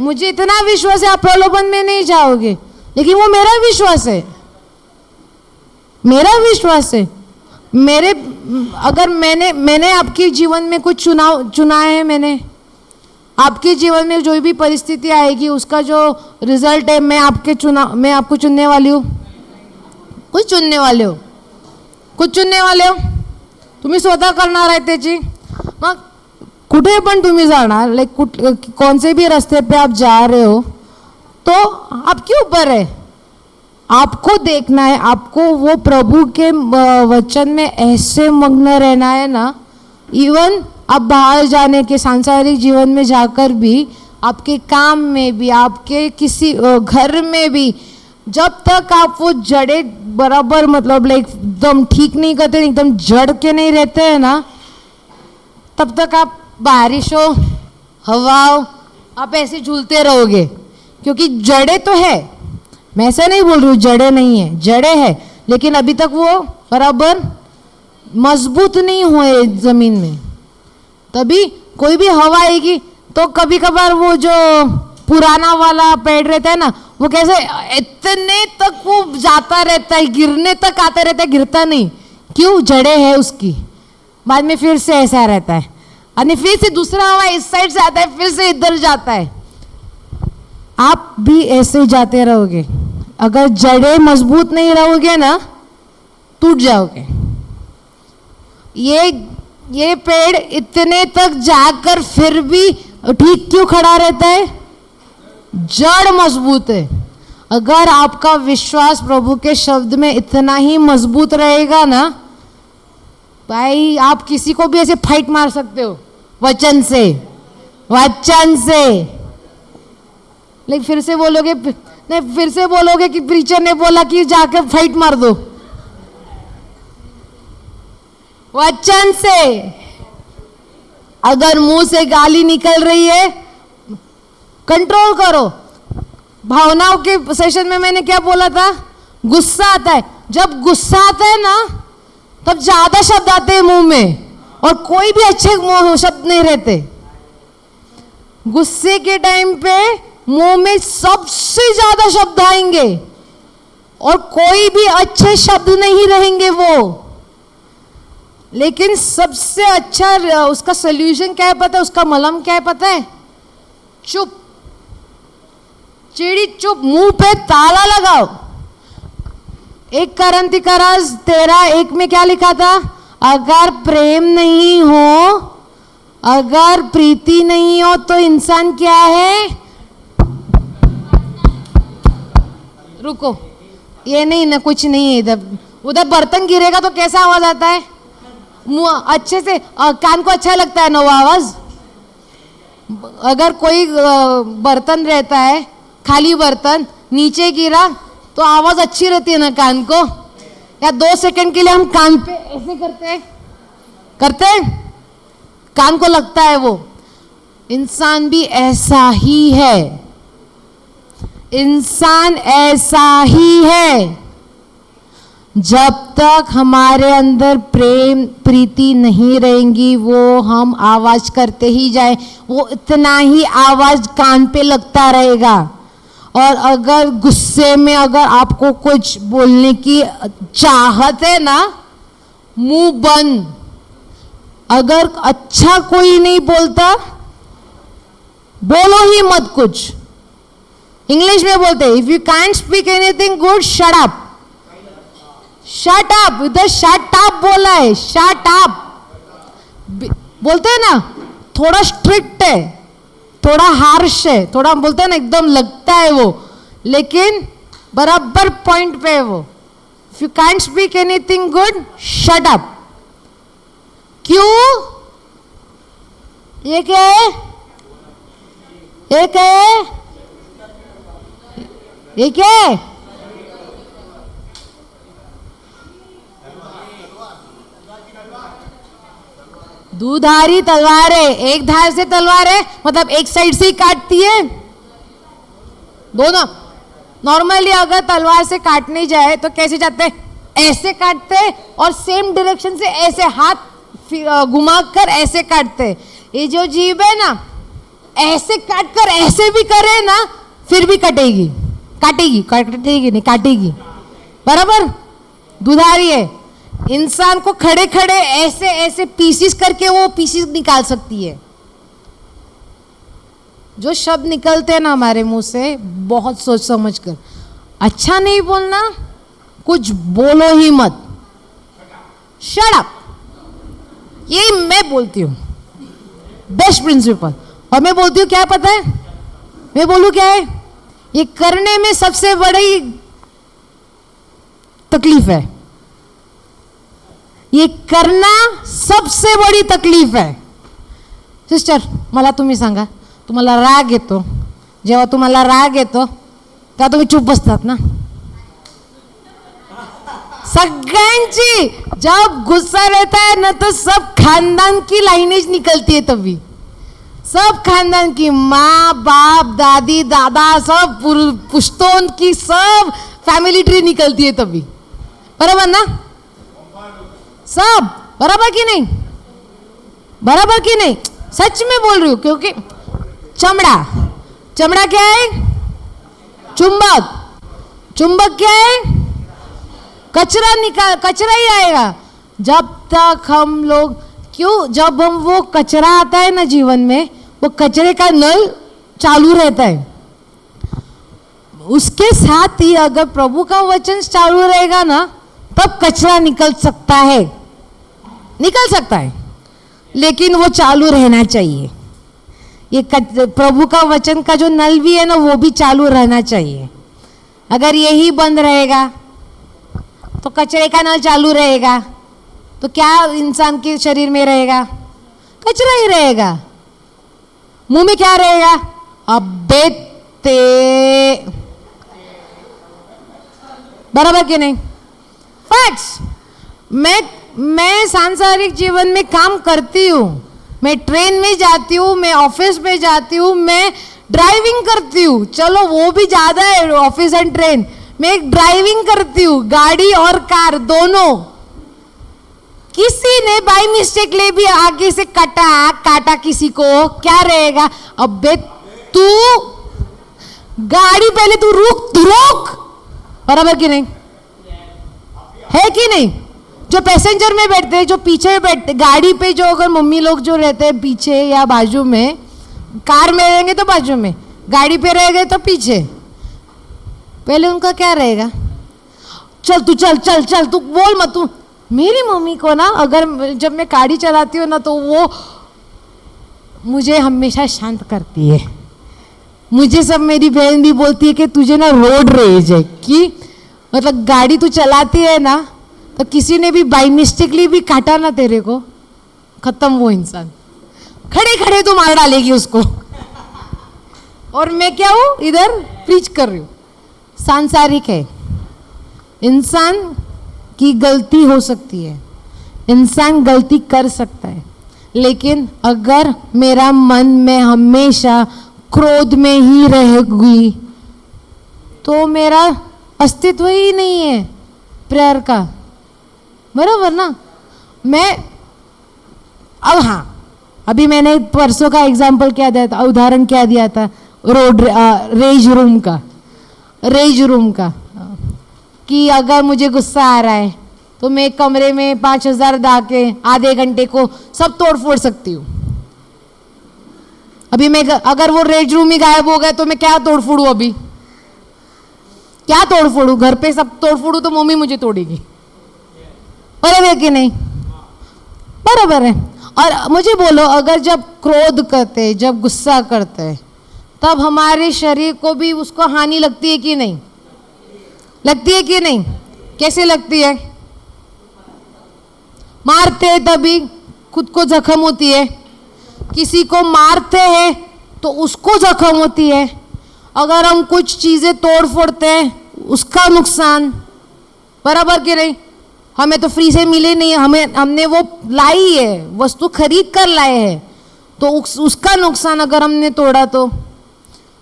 मुझे इतना विश्वास है आप प्रलोभन में नहीं जाओगे, लेकिन वो मेरा विश्वास है, अगर मैंने आपके जीवन में कुछ चुना है, मैंने आपके जीवन में जो भी परिस्थिति आएगी उसका जो रिजल्ट है मैं आपको चुनने वाली हूँ? कुछ चुनने वाले हो? कुछ चुनने वाले हो? तुम्ही स्वतः करणार आहे त्याची. मग कुठे पण तुम्ही जाणार, लाइक कौन से भी रास्ते पे आप जा रहे हो तो आपके ऊपर है, आपको देखना है, आपको वो प्रभु के वचन में ऐसे मग्न रहना है ना. इवन आप बाहर जाने के सांसारिक जीवन में जाकर भी, आपके काम में भी, आपके किसी घर में भी, जब तक आप वो जड़े बराबर मतलब लाइक एकदम ठीक नहीं करते, एकदम जड़ के नहीं रहते हैं ना, तब तक आप बारिश हो, हवा हो, आप ऐसे झूलते रहोगे. क्योंकि जड़े तो है, मैं ऐसा नहीं बोल रही हूँ जड़े नहीं है, जड़े है, लेकिन अभी तक वो बराबर मजबूत नहीं हुए जमीन में. तभी कोई भी हवा आएगी तो कभी कभार वो जो पुराना वाला पेड़ रहता है ना, वो कैसे इतने तक वो जाता रहता है, गिरने तक आता रहता है, गिरता नहीं. क्यों? जड़े है उसकी. बाद में फिर से ऐसा रहता है, और फिर से दूसरा हवा इस साइड से आता है, फिर से इधर जाता है. आप भी ऐसे जाते रहोगे. अगर जड़ें मजबूत नहीं रहोगे ना, टूट जाओगे. ये पेड़ इतने तक जाकर फिर भी ठीक क्यों खड़ा रहता है? जड़ मजबूत है. अगर आपका विश्वास प्रभु के शब्द में इतना ही मजबूत रहेगा ना भाई, आप किसी को भी ऐसे फाइट मार सकते हो वचन से. वचन से लेकिन फिर से बोलोगे नहीं, फिर से बोलोगे कि प्रीचर ने बोला कि जाकर फाइट मार दो. वचन से. अगर मुंह से गाली निकल रही है, कंट्रोल करो. भावनाओं के सेशन में मैंने क्या बोला था? गुस्सा आता है. जब गुस्सा आता है ना, तब ज्यादा शब्द आते हैं मुंह में, और कोई भी अच्छे शब्द नहीं रहते. गुस्से के टाइम पे मुंह में सबसे ज्यादा शब्द आएंगे, और कोई भी अच्छे शब्द नहीं रहेंगे वो. लेकिन सबसे अच्छा उसका सोल्यूशन क्या है पता है? उसका मलहम क्या है पता है? चुप. चिड़ी चुप. मुंह पे ताला लगाओ. 1 करंती 13:1 में क्या लिखा था? अगर प्रेम नहीं हो, अगर प्रीति नहीं हो तो इंसान क्या है? रुको, ये नहीं ना, कुछ नहीं है इधर. उधर बर्तन गिरेगा तो कैसा आवाज आता है? अच्छे से कान को अच्छा लगता है ना वो आवाज. अगर कोई बर्तन रहता है, खाली बर्तन नीचे गिरा तो आवाज अच्छी रहती है ना कान को. या 2 सेकंड के लिए हम कान पे ऐसे करते हैं, कान को लगता है वो. इंसान भी ऐसा ही है. इंसान ऐसा ही है. जब तक हमारे अंदर प्रेम प्रीति नहीं रहेंगी, वो हम आवाज करते ही जाए, वो इतना ही आवाज कान पे लगता रहेगा. और अगर गुस्से में अगर आपको कुछ बोलने की चाहत है ना, मुंह बंद. अगर अच्छा कोई नहीं बोलता, बोलो ही मत कुछ. इंग्लिश में बोलते हैं, if you can't speak anything good, shut up. Shut up. इधर शट अप बोला है. शट अप बोलते हैं ना, थोड़ा स्ट्रिक्ट है, थोड़ा हार्श है, थोड़ा बोलते हैं ना एकदम लगता है वो, लेकिन बराबर पॉइंट पे है वो. If you can't speak anything good, shut up. क्यों? ये क्या है? ये क्या है? ये क्या है? दुधारी तलवार है. एक धार से तलवार है, मतलब एक साइड से ही काटती है. दोनों. नॉर्मली अगर तलवार से काटने जाए तो कैसे जाते हैं? ऐसे काटते हैं, और सेम डायरेक्शन से ऐसे हाथ घुमाकर ऐसे काटते हैं. ये जो जीभ है ना, ऐसे काटकर ऐसे भी करे ना, फिर भी कटेगी. काटेगी नहीं, काटेगी. बराबर. दुधारी है. इंसान को खड़े खड़े ऐसे ऐसे पीसीस करके वो पीसीस निकाल सकती है। जो शब्द निकलते हैं ना हमारे मुंह से, बहुत सोच समझ कर, अच्छा नहीं बोलना, कुछ बोलो ही मत, शट अप, ये मैं बोलती हूँ, बेस्ट प्रिंसिपल। और मैं बोलती हूँ क्या पता है, मैं बोलूँ क्या है, ये करने में सबसे बड़ी तकलीफ है, ये करना सबसे बड़ी तकलीफ है। सिस्टर, मला तुम्ही सांगा, तुम्हाला राग येतो, जेव्हा तुम्हाला राग येतो तेव्हा तुम्ही चुप बसतात ना? सगळ्यांची जब गुस्सा रहता है ना तो सब खानदान की लाइनेज निकलती है, तभी सब खानदान की, माँ बाप दादी दादा सब पुश्तों की सब फैमिली ट्री निकलती है तभी, बराबर ना? सब बराबर की नहीं, बराबर की नहीं, सच में बोल रही हूँ। क्योंकि चमड़ा, चमड़ा क्या है? चुंबक, चुंबक क्या है? कचरा निकाल, कचरा ही आएगा। जब तक हम लोग, क्यों, जब हम वो कचरा आता है ना जीवन में, वो कचरे का नल चालू रहता है, उसके साथ ही अगर प्रभु का वचन चालू रहेगा ना, तब कचरा निकल सकता है, निकल सकता है, लेकिन वो चालू रहना चाहिए। ये प्रभु का वचन का जो नल भी है ना, वो भी चालू रहना चाहिए। अगर यही बंद रहेगा तो कचरे का नल चालू रहेगा तो क्या इंसान के शरीर में रहेगा? कचरा ही रहेगा। मुंह में क्या रहेगा? अबे ते, बराबर कि नहीं? फैक्ट्स। मैं सांसारिक जीवन में काम करती हूँ, मैं ट्रेन में जाती हूँ, मैं ऑफिस में जाती हूँ, मैं ड्राइविंग करती हूँ, चलो वो भी ज़्यादा है ऑफिस एंड ट्रेन, मैं ड्राइविंग करती हूँ, गाड़ी और कार दोनों। किसी ने बाई मिस्टेक ले भी आगे से काटा किसी को, क्या रहेगा? अबे तू गाड़ी पहले तू रोक, बराबर कि नहीं? है कि नहीं? जो पैसेंजर में बैठते हैं, जो पीछे बैठते गाड़ी पे, जो अगर मम्मी लोग जो रहते हैं पीछे या बाजू में, कार में रहेंगे तो बाजू में, गाड़ी पे रहेंगे तो पीछे, पहले उनका क्या रहेगा? चल तू, चल तू बोल मत तू। मेरी मम्मी को ना, अगर जब मैं गाड़ी चलाती हूँ ना, तो वो मुझे हमेशा शांत करती है। मुझे सब मेरी बहन भी बोलती है कि तुझे ना रोड रेज है, कि मतलब गाड़ी तू चलाती है ना, तो किसी ने भी बाई मिस्टेकली भी काटा ना तेरे को, खत्म वो इंसान, खड़े खड़े तो मार डालेगी उसको। और मैं क्या हूँ, इधर प्रीच कर रही हूँ। सांसारिक है, इंसान की गलती हो सकती है, इंसान गलती कर सकता है, लेकिन अगर मेरा मन में हमेशा क्रोध में ही रहेगी तो मेरा अस्तित्व ही नहीं है प्रेयर का, बराबर ना? मैं अब, हाँ, अभी मैंने परसों का एग्जाम्पल क्या दिया था, उदाहरण क्या दिया था, रेज रूम का, कि अगर मुझे गुस्सा आ रहा है तो मैं कमरे में 5,000 दा के आधे घंटे को सब तोड़ फोड़ सकती हूँ। अभी मैं अगर वो रेज रूम ही गायब हो गए तो मैं क्या तोड़ फोड़ू? अभी क्या तोड़ फोड़ू? घर पे सब तोड़ फोड़ू तो मम्मी मुझे तोड़ेगी, बराबर है कि नहीं? बराबर है। और मुझे बोलो, अगर जब क्रोध करते, जब गुस्सा करते, तब हमारे शरीर को भी उसको हानि लगती है कि नहीं? लगती है कि नहीं? कैसे लगती है? मारते हैं तभी खुद को जख्म होती है, किसी को मारते हैं तो उसको जख्म होती है, अगर हम कुछ चीज़ें तोड़ फोड़ते हैं उसका नुकसान, बराबर कि नहीं? हमें तो फ्री से मिले नहीं, हमने वो लाई है, वस्तु खरीद कर लाए हैं, तो उसका नुकसान अगर हमने तोड़ा तो।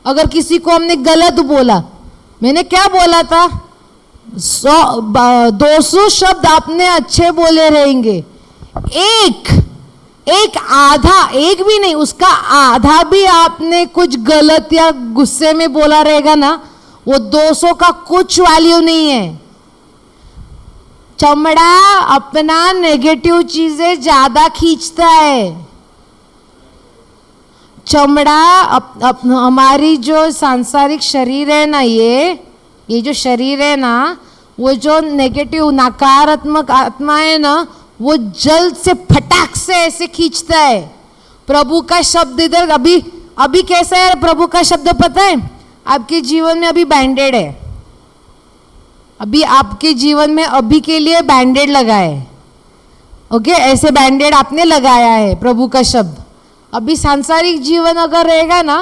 अगर किसी को हमने गलत बोला, मैंने क्या बोला था, 200 शब्द आपने अच्छे बोले रहेंगे, एक आधा, एक भी नहीं, उसका आधा भी आपने कुछ गलत या गुस्से में बोला रहेगा ना, वो 200 का कुछ वैल्यू नहीं है। चमड़ा अपना नेगेटिव चीजें ज्यादा खींचता है। चमड़ा हमारी जो सांसारिक शरीर है ना, ये जो शरीर है ना, वो जो नेगेटिव नकारात्मक आत्मा है ना, वो जल्द से फटाक से ऐसे खींचता है। प्रभु का शब्द इधर अभी कैसा है प्रभु का शब्द पता है? आपके जीवन में अभी बैंडेड है, अभी आपके जीवन में अभी के लिए बैंडेड लगा है। ओके, ऐसे बैंडेड आपने लगाया है प्रभु का शब्द। अभी सांसारिक जीवन अगर रहेगा ना,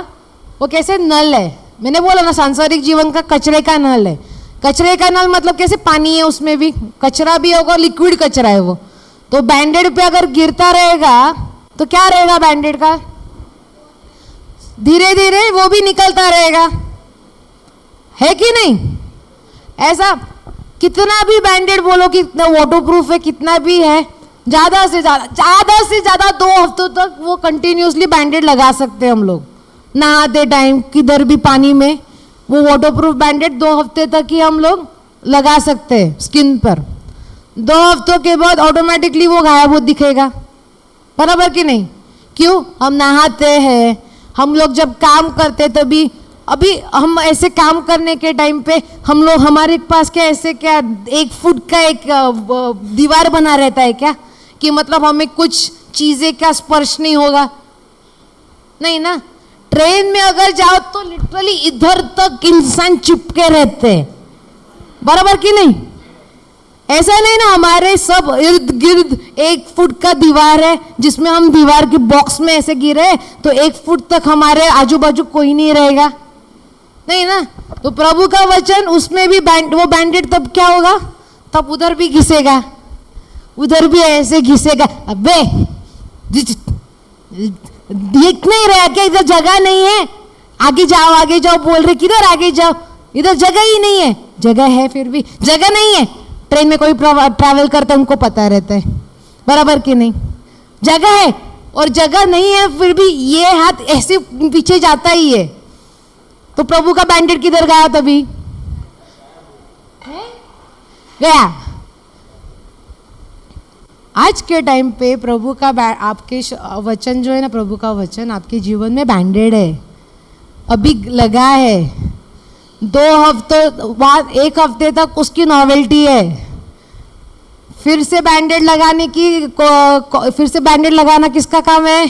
वो कैसे नल है, मैंने बोला ना सांसारिक जीवन का कचरे का नल है। कचरे का नल मतलब कैसे पानी है, उसमें भी कचरा भी होगा, लिक्विड कचरा है वो। तो बैंडेड पे अगर गिरता रहेगा तो क्या रहेगा बैंडेड का? धीरे धीरे वो भी निकलता रहेगा, है कि नहीं? ऐसा कितना भी बैंडेड बोलो कि इतना वाटरप्रूफ है, कितना भी है, ज्यादा से ज्यादा 2 हफ्तों तक वो कंटिन्यूसली बैंडेड लगा सकते हैं हम लोग। नहाते टाइम किधर भी पानी में वो वाटरप्रूफ बैंडेड 2 हफ्ते तक ही हम लोग लगा सकते हैं स्किन पर। 2 हफ्तों के बाद ऑटोमेटिकली वो गायब हो दिखेगा, बराबर कि नहीं? क्यों? हम नहाते हैं, हम लोग जब काम करते तभी, अभी हम ऐसे काम करने के टाइम पे हम लोग, हमारे पास क्या ऐसे क्या 1 फुट का एक दीवार बना रहता है क्या, कि मतलब हमें कुछ चीजें का स्पर्श नहीं होगा? नहीं ना। ट्रेन में अगर जाओ तो लिटरली इधर तक इंसान चिपके रहते हैं, बराबर कि नहीं? ऐसा नहीं ना, हमारे सब इर्द गिर्द 1 फुट का दीवार है, जिसमें हम दीवार के बॉक्स में ऐसे गिरे तो 1 फुट तक हमारे आजू बाजू कोई नहीं रहेगा, नहीं ना। तो प्रभु का वचन उसमें भी वो बैंडेड तब क्या होगा? तब उधर भी घिसेगा, उधर भी ऐसे घिसेगा। अबे देख नहीं रहा क्या, इधर जगह नहीं है, आगे जाओ बोल रहे, किधर आगे जाओ, इधर जगह ही नहीं है। जगह है, फिर भी जगह नहीं है। ट्रेन में कोई ट्रैवल करता है उनको पता रहता है, बराबर कि नहीं? जगह है और जगह नहीं है, फिर भी ये हाथ ऐसे पीछे जाता ही है। तो प्रभु का बैंडेड किधर गया? तभी गया। आज के टाइम पे प्रभु का आपके वचन जो है ना, प्रभु का वचन आपके जीवन में बैंडेड है, अभी लगा है। 2 हफ्तों बाद 1 हफ्ते तक उसकी नॉवेल्टी है। फिर से बैंडेड लगाने की फिर से बैंडेड लगाना किसका काम है?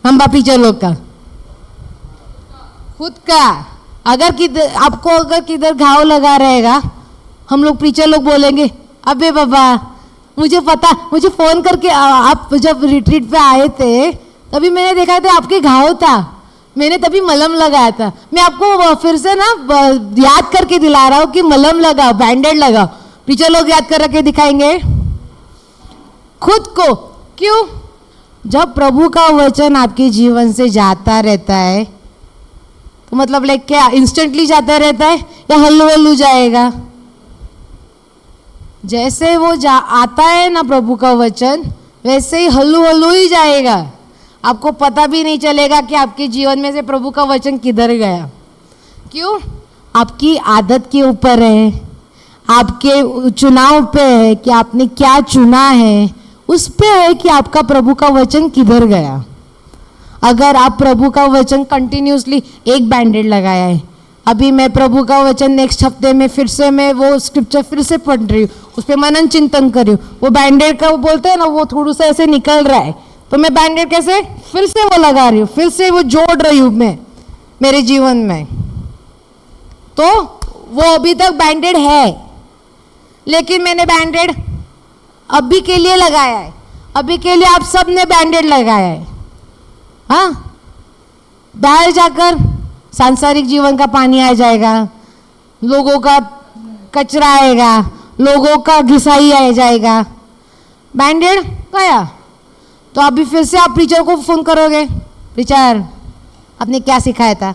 हम टीचर लोग का, खुद का। अगर आपको अगर किधर घाव लगा रहेगा, हम लोग प्रीचर लोग बोलेंगे, अबे बाबा मुझे पता, मुझे फोन करके, आप जब रिट्रीट पे आए थे तभी मैंने देखा था आपके घाव था, मैंने तभी मलहम लगाया था। मैं आपको फिर से ना याद करके दिला रहा हूँ कि मलहम लगाओ, बैंडेड लगाओ। प्रीचर लोग याद कर रखे दिखाएंगे खुद को। क्यों? जब प्रभु का वचन आपके जीवन से जाता रहता है तो मतलब लाइक क्या इंस्टेंटली जाता रहता है या हल्लू हल्लू जाएगा? जैसे वो आता है ना प्रभु का वचन, वैसे ही हल्लू हल्लू ही जाएगा। आपको पता भी नहीं चलेगा कि आपके जीवन में से प्रभु का वचन किधर गया। क्यों? आपकी आदत के ऊपर है, आपके चुनाव पे है कि आपने क्या चुना है, उस पे है कि आपका प्रभु का वचन किधर गया। अगर आप प्रभु का वचन कंटिन्यूसली, एक बैंडेड लगाया है, अभी मैं प्रभु का वचन नेक्स्ट हफ्ते में फिर से मैं वो स्क्रिप्चर फिर से पढ़ रही हूँ, उस पर मनन चिंतन कर रही हूँ, वो बैंडेड का वो बोलते हैं ना, वो थोड़ा सा ऐसे निकल रहा है, तो मैं बैंडेड कैसे फिर से वो लगा रही हूँ, फिर से वो जोड़ रही हूँ मैं मेरे जीवन में। तो वो अभी तक बैंडेड है, लेकिन मैंने बैंडेड अभी के लिए लगाया है। अभी के लिए आप सब ने बैंडेड लगाया है। हाँ, बाहर जाकर सांसारिक जीवन का पानी आ जाएगा, लोगों का कचरा आएगा, लोगों का घिसाई आ जाएगा, बैंडेड गया। तो अभी फिर से आप प्रीचर को फोन करोगे, प्रीचर आपने क्या सिखाया था,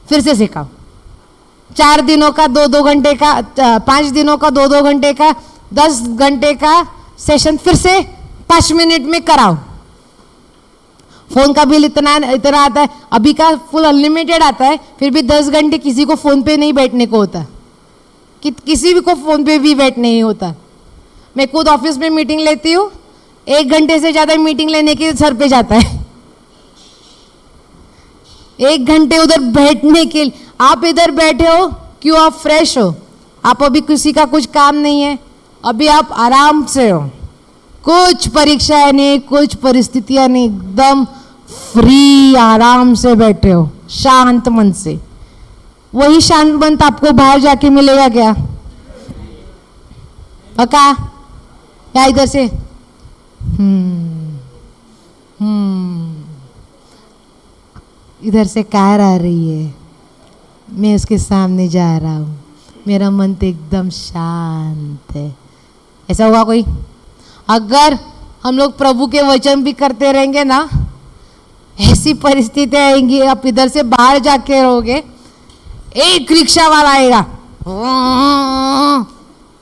फिर से सिखाओ। 4 दिनों का 2-2 घंटे का, 5 दिनों का 2-2 घंटे का, 10 घंटे का सेशन फिर से 5 मिनट में कराओ। फोन का बिल इतना आता है, अभी का फुल अनलिमिटेड आता है, फिर भी 10 घंटे किसी को फोन पे नहीं बैठने को होता, कि किसी भी को फोन पे भी बैठ नहीं होता। मैं खुद ऑफिस में मीटिंग लेती हूँ, 1 घंटे से ज़्यादा मीटिंग लेने के सर पे जाता है। 1 घंटे उधर बैठने के लिए, आप इधर बैठे हो क्यों? आप फ्रेश हो, आप अभी किसी का कुछ काम नहीं है, अभी आप आराम से हो, कुछ परीक्षाएं नहीं, कुछ परिस्थितियां नहीं, एकदम फ्री आराम से बैठे हो शांत मन से। वही शांत मन आपको बाहर जाके मिलेगा क्या? पक्का? या इधर से इधर से कार आ रही है, मैं उसके सामने जा रहा हूँ, मेरा मन तो एकदम शांत है। ऐसा हुआ कोई? अगर हम लोग प्रभु के वचन भी करते रहेंगे ना, ऐसी परिस्थिति आएंगी, आप इधर से बाहर जाके रहोगे, एक रिक्शा वाला आएगा,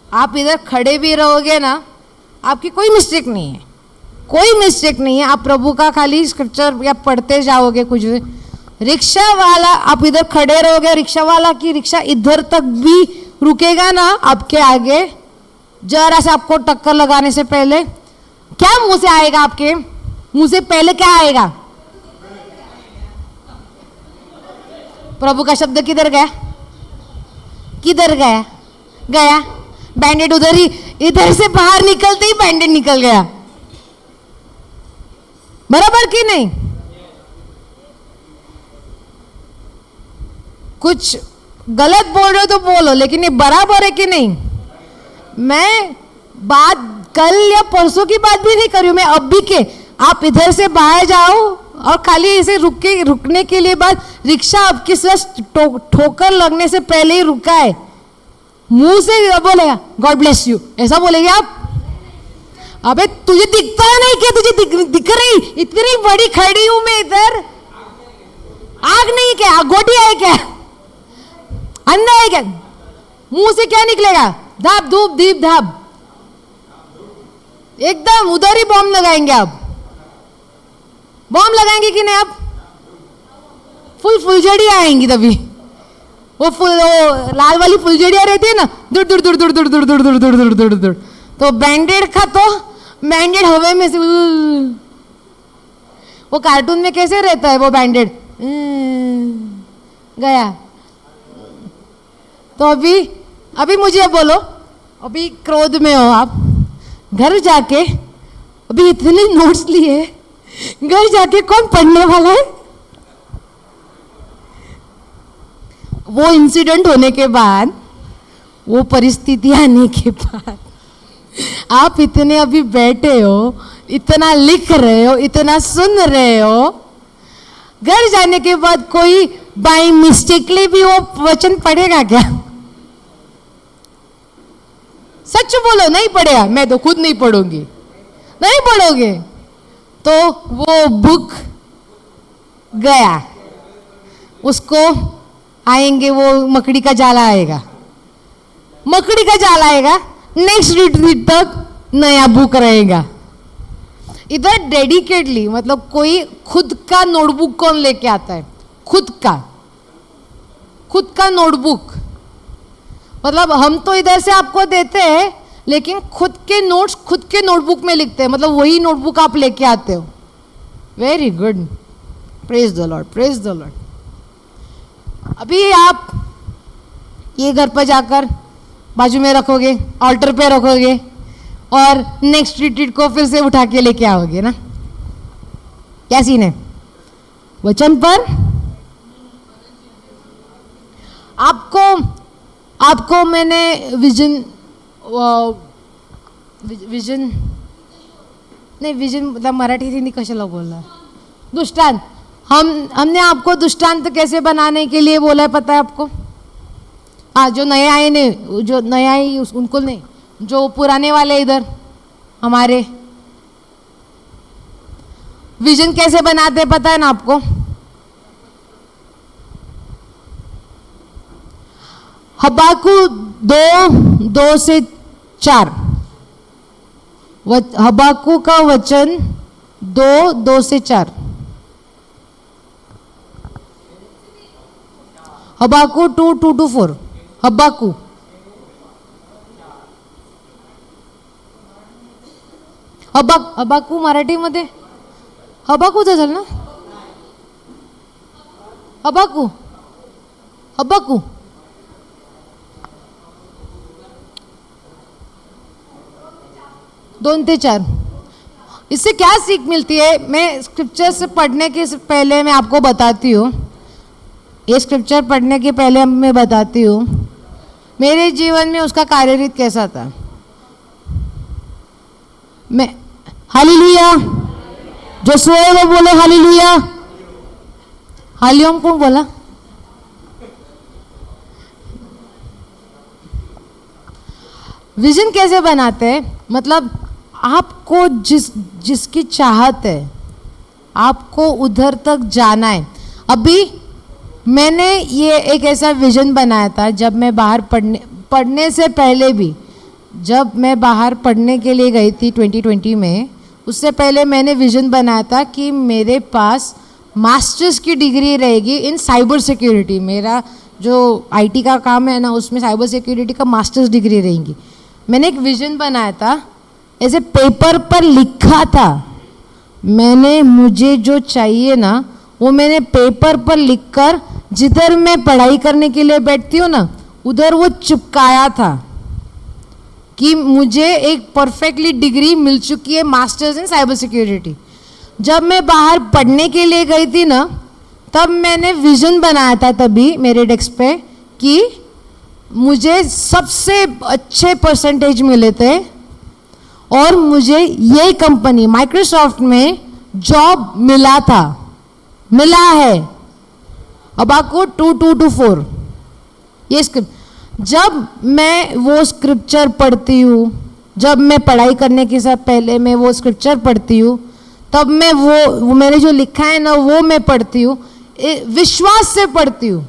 आप इधर खड़े भी रहोगे ना, आपकी कोई मिस्टेक नहीं है, कोई मिस्टेक नहीं है, आप प्रभु का खाली स्क्रिप्चर या पढ़ते जाओगे कुछ। रिक्शा वाला, आप इधर खड़े रहोगे, रिक्शा वाला की रिक्शा इधर तक भी रुकेगा ना आपके आगे, जरा से आपको टक्कर लगाने से पहले क्या मुंह से आएगा? आपके मुंह से पहले क्या आएगा? प्रभु का शब्द किधर गया? किधर गया? गया बैंडेड उधर ही, इधर से बाहर निकलते ही बैंडेड निकल गया। बराबर कि नहीं? कुछ गलत बोल रहे हो तो बोलो, लेकिन ये बराबर है कि नहीं? मैं बात कल या परसों की बात भी नहीं कर रही हूं, मैं अभी के, आप इधर से बाहर जाओ और खाली इसे रुकने के लिए बाद रिक्शा आपके साथ ठोकर लगने से पहले ही रुका है, मुंह से बोलेगा गॉड ब्लेस यू, ऐसा बोलेंगे आप? अबे तुझे दिखता नहीं क्या? तुझे दिख रही, इतनी बड़ी खड़ी हूं मैं इधर, आग नहीं क्या? गोटी है क्या? अंधा है क्या? मुंह से क्या निकलेगा? धाप धूप दीप धाप, एकदम उधर ही बॉम्ब लगाएंगे आप। बॉम्ब लगाएंगे कि नहीं आप? फुलझड़ी आएंगी तभी, वो लाल वाली फुलझड़ियां रहती है ना, दूर दूर दूर दूर दूर दूर दूर दूर दूर दूर दूर दूर, तो बैंडेड का तो बैंडेड हवे में से, वो कार्टून में कैसे रहता है वो बैंडेड, गया। तो अभी मुझे बोलो, अभी क्रोध में हो आप, घर जाके अभी इतने नोट्स लिए, घर जाके कौन पढ़ने वाला है? वो इंसिडेंट होने के बाद, वो परिस्थिति आने के बाद, आप इतने अभी बैठे हो, इतना लिख रहे हो, इतना सुन रहे हो, घर जाने के बाद कोई बाय मिस्टेकली भी वो वचन पढ़ेगा क्या? सच बोलो, नहीं पढ़ेगा। मैं तो खुद नहीं पढ़ूंगी। नहीं पढ़ोगे तो वो बुक गया, उसको आएंगे, वो मकड़ी का जाला आएगा, मकड़ी का जाला आएगा, नेक्स्ट रिट्रीट तक नया बुक रहेगा। इधर डेडिकेटली, मतलब कोई खुद का नोटबुक कौन लेके आता है? खुद का नोटबुक, मतलब हम तो इधर से आपको देते हैं, लेकिन खुद के नोट्स खुद के नोटबुक में लिखते हैं, मतलब वही नोटबुक आप लेके आते हो। Very good, praise the Lord, praise the Lord. अभी आप ये घर पर जाकर बाजू में रखोगे, ऑल्टर पे रखोगे, और नेक्स्ट रिट्रीट को फिर से उठा के लेके आओगे ना। क्या सीन है? वचन पर आपको मैंने विजन मतलब मराठी हिंदी कशाला बोलना, दृष्टांत, हमने आपको दृष्टांत कैसे बनाने के लिए बोला है, पता है आपको? हाँ, जो नए आए ने, जो नए आए उनको नहीं, जो पुराने वाले इधर हमारे, विजन कैसे बनाते पता है ना आपको? हबाकू 2:2-4, हबाकू का वचन 2:2-4, हबाकू 2:2-4, हबाकू हबाकू मराठीमध्ये हबाकूच असेल ना. हबाकू 2 से 4. इससे क्या सीख मिलती है, मैं स्क्रिप्चर से पढ़ने के पहले मैं आपको बताती हूँ. ये स्क्रिप्चर पढ़ने के पहले मैं बताती हूँ मेरे जीवन में उसका कार्यरीत कैसा था. मैं हालेलुया, जो सोए वो बोले हालेलुया. हालियोम कौन बोला. विजन कैसे बनाते हैं, मतलब आपको जिसकी चाहत है आपको उधर तक जाना है. अभी मैंने ये एक ऐसा विजन बनाया था जब मैं बाहर पढ़ने से पहले भी, जब मैं बाहर पढ़ने के लिए गई थी 2020 में, उससे पहले मैंने विजन बनाया था कि मेरे पास मास्टर्स की डिग्री रहेगी इन साइबर सिक्योरिटी. मेरा जो आईटी का काम है ना, उसमें साइबर सिक्योरिटी का मास्टर्स डिग्री रहेगी. मैंने एक विजन बनाया था, ऐसे पेपर पर लिखा था. मैंने मुझे जो चाहिए ना वो मैंने पेपर पर लिखकर जिधर मैं पढ़ाई करने के लिए बैठती हूँ ना उधर वो चिपकाया था कि मुझे एक परफेक्टली डिग्री मिल चुकी है, मास्टर्स इन साइबर सिक्योरिटी. जब मैं बाहर पढ़ने के लिए गई थी ना, तब मैंने विजन बनाया था तभी मेरे डेस्क पे कि मुझे सबसे अच्छे परसेंटेज मिले थे और मुझे ये कंपनी माइक्रोसॉफ्ट में जॉब मिला है. अब आपको 2:2-4 ये स्क्रिप्ट. जब मैं वो स्क्रिप्चर पढ़ती हूँ, जब मैं पढ़ाई करने के साथ पहले मैं वो स्क्रिप्चर पढ़ती हूँ, तब मैं वो मैंने जो लिखा है ना वो मैं पढ़ती हूँ, विश्वास से पढ़ती हूँ.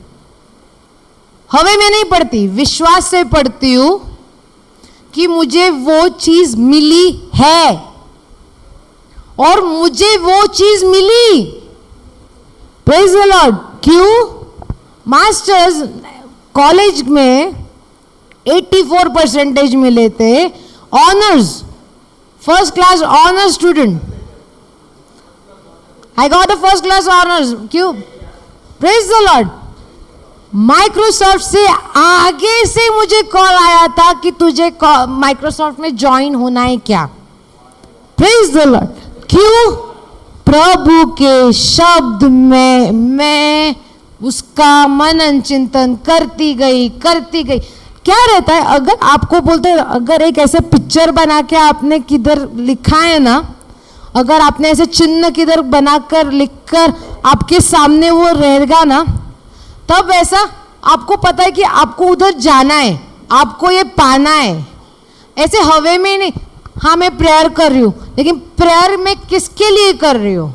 हमें मैं नहीं पढ़ती, विश्वास से पढ़ती हूँ कि मुझे वो चीज़ मिली है और मुझे वो चीज़ मिली. Praise the Lord. क्यों? मास्टर्स कॉलेज में 84 परसेंटेज मिले थे. Honours, first class honours student. I got a first class honours. क्यों? Praise the Lord. माइक्रोसॉफ्ट से आगे से मुझे कॉल आया था कि तुझे माइक्रोसॉफ्ट में ज्वाइन होना है क्या. Praise the Lord. क्यों? प्रभु के शब्द में मैं उसका मनन चिंतन करती गई. क्या रहता है, अगर आपको बोलते हैं, अगर एक ऐसे पिक्चर बना के आपने किधर लिखा है ना, अगर आपने ऐसे चिन्ह किधर बनाकर लिखकर आपके सामने वो रहेगा ना, तब ऐसा आपको पता है कि आपको उधर जाना है, आपको ये पाना है. ऐसे हवे में नहीं. हाँ मैं प्रेयर कर रही हूँ, लेकिन प्रेयर में किसके लिए कर रही हूँ.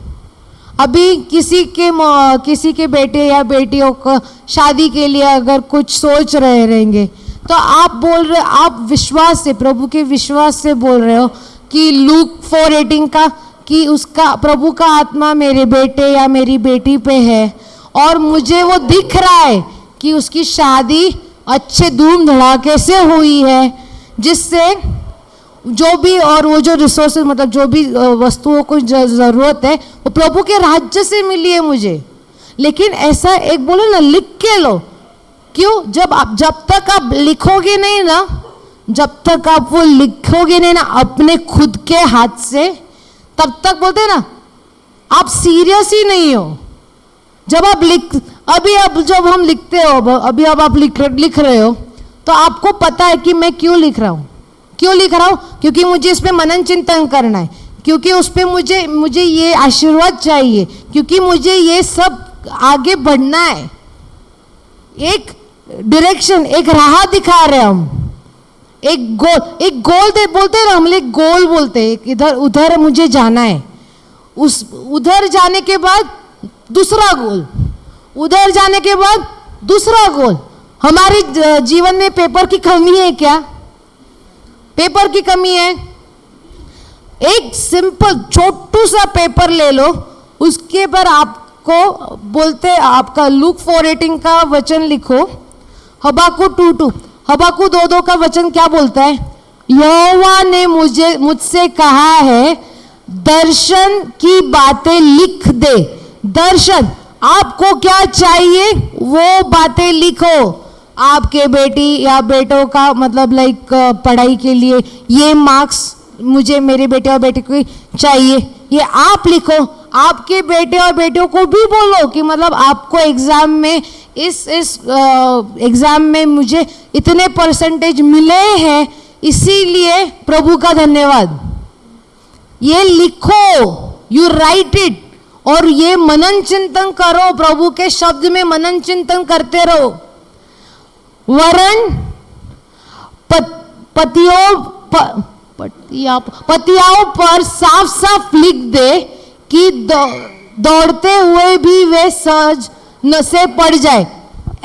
अभी किसी के बेटे या बेटियों को शादी के लिए अगर कुछ सोच रहे रहेंगे तो आप विश्वास से, प्रभु के विश्वास से बोल रहे हो कि लूक 4:18 का कि उसका प्रभु का आत्मा मेरे बेटे या मेरी बेटी पे है और मुझे वो दिख रहा है कि उसकी शादी अच्छे धूम धड़ाके से हुई है, जिससे जो भी और वो जो रिसोर्सेज, मतलब जो भी वस्तुओं को ज़रूरत है वो प्रभु के राज्य से मिली है मुझे. लेकिन ऐसा एक बोलो ना, लिख के लो. क्यों? जब तक आप लिखोगे नहीं ना, जब तक आप वो लिखोगे नहीं ना अपने खुद के हाथ से, तब तक बोलते ना आप सीरियस ही नहीं हो. जब आप जब हम लिखते हो, अभी अब आप लिख रहे हो तो आपको पता है कि मैं क्यों लिख रहा हूँ. क्योंकि मुझे इस पे मनन चिंतन करना है, क्योंकि उस पे मुझे ये आशीर्वाद चाहिए, क्योंकि मुझे ये सब आगे बढ़ना है. एक डायरेक्शन, एक राह दिखा रहे हम, एक गोल बोलते हैं ना, हम लोग गोल बोलते हैं. इधर उधर मुझे जाना है. उधर जाने के बाद दूसरा गोल, उधर जाने के बाद दूसरा गोल. हमारे जीवन में पेपर की कमी है क्या? पेपर की कमी है. एक सिंपल छोटू सा पेपर ले लो, उसके पर आपको बोलते आपका लूक 4:18 का वचन लिखो. हबाकू 2:2 का वचन क्या बोलता है? यहोवा ने मुझसे कहा है, दर्शन की बातें लिख दे। दर्शन, आपको क्या चाहिए वो बातें लिखो। आपके बेटी या बेटों का मतलब लाइक पढ़ाई के लिए ये मार्क्स मुझे मेरे बेटे और बेटी को चाहिए, ये आप लिखो। आपके बेटे और बेटियों को भी बोलो कि मतलब आपको एग्जाम में इस एग्जाम में मुझे इतने परसेंटेज मिले हैं, इसीलिए प्रभु का धन्यवाद। ये लिखो, यू राइट इट, और ये मनन चिंतन करो, प्रभु के शब्द में मनन चिंतन करते रहो। वरन पतियाओं पर साफ साफ लिख दे कि दौड़ते हुए भी वे सहज न से पड़ जाए।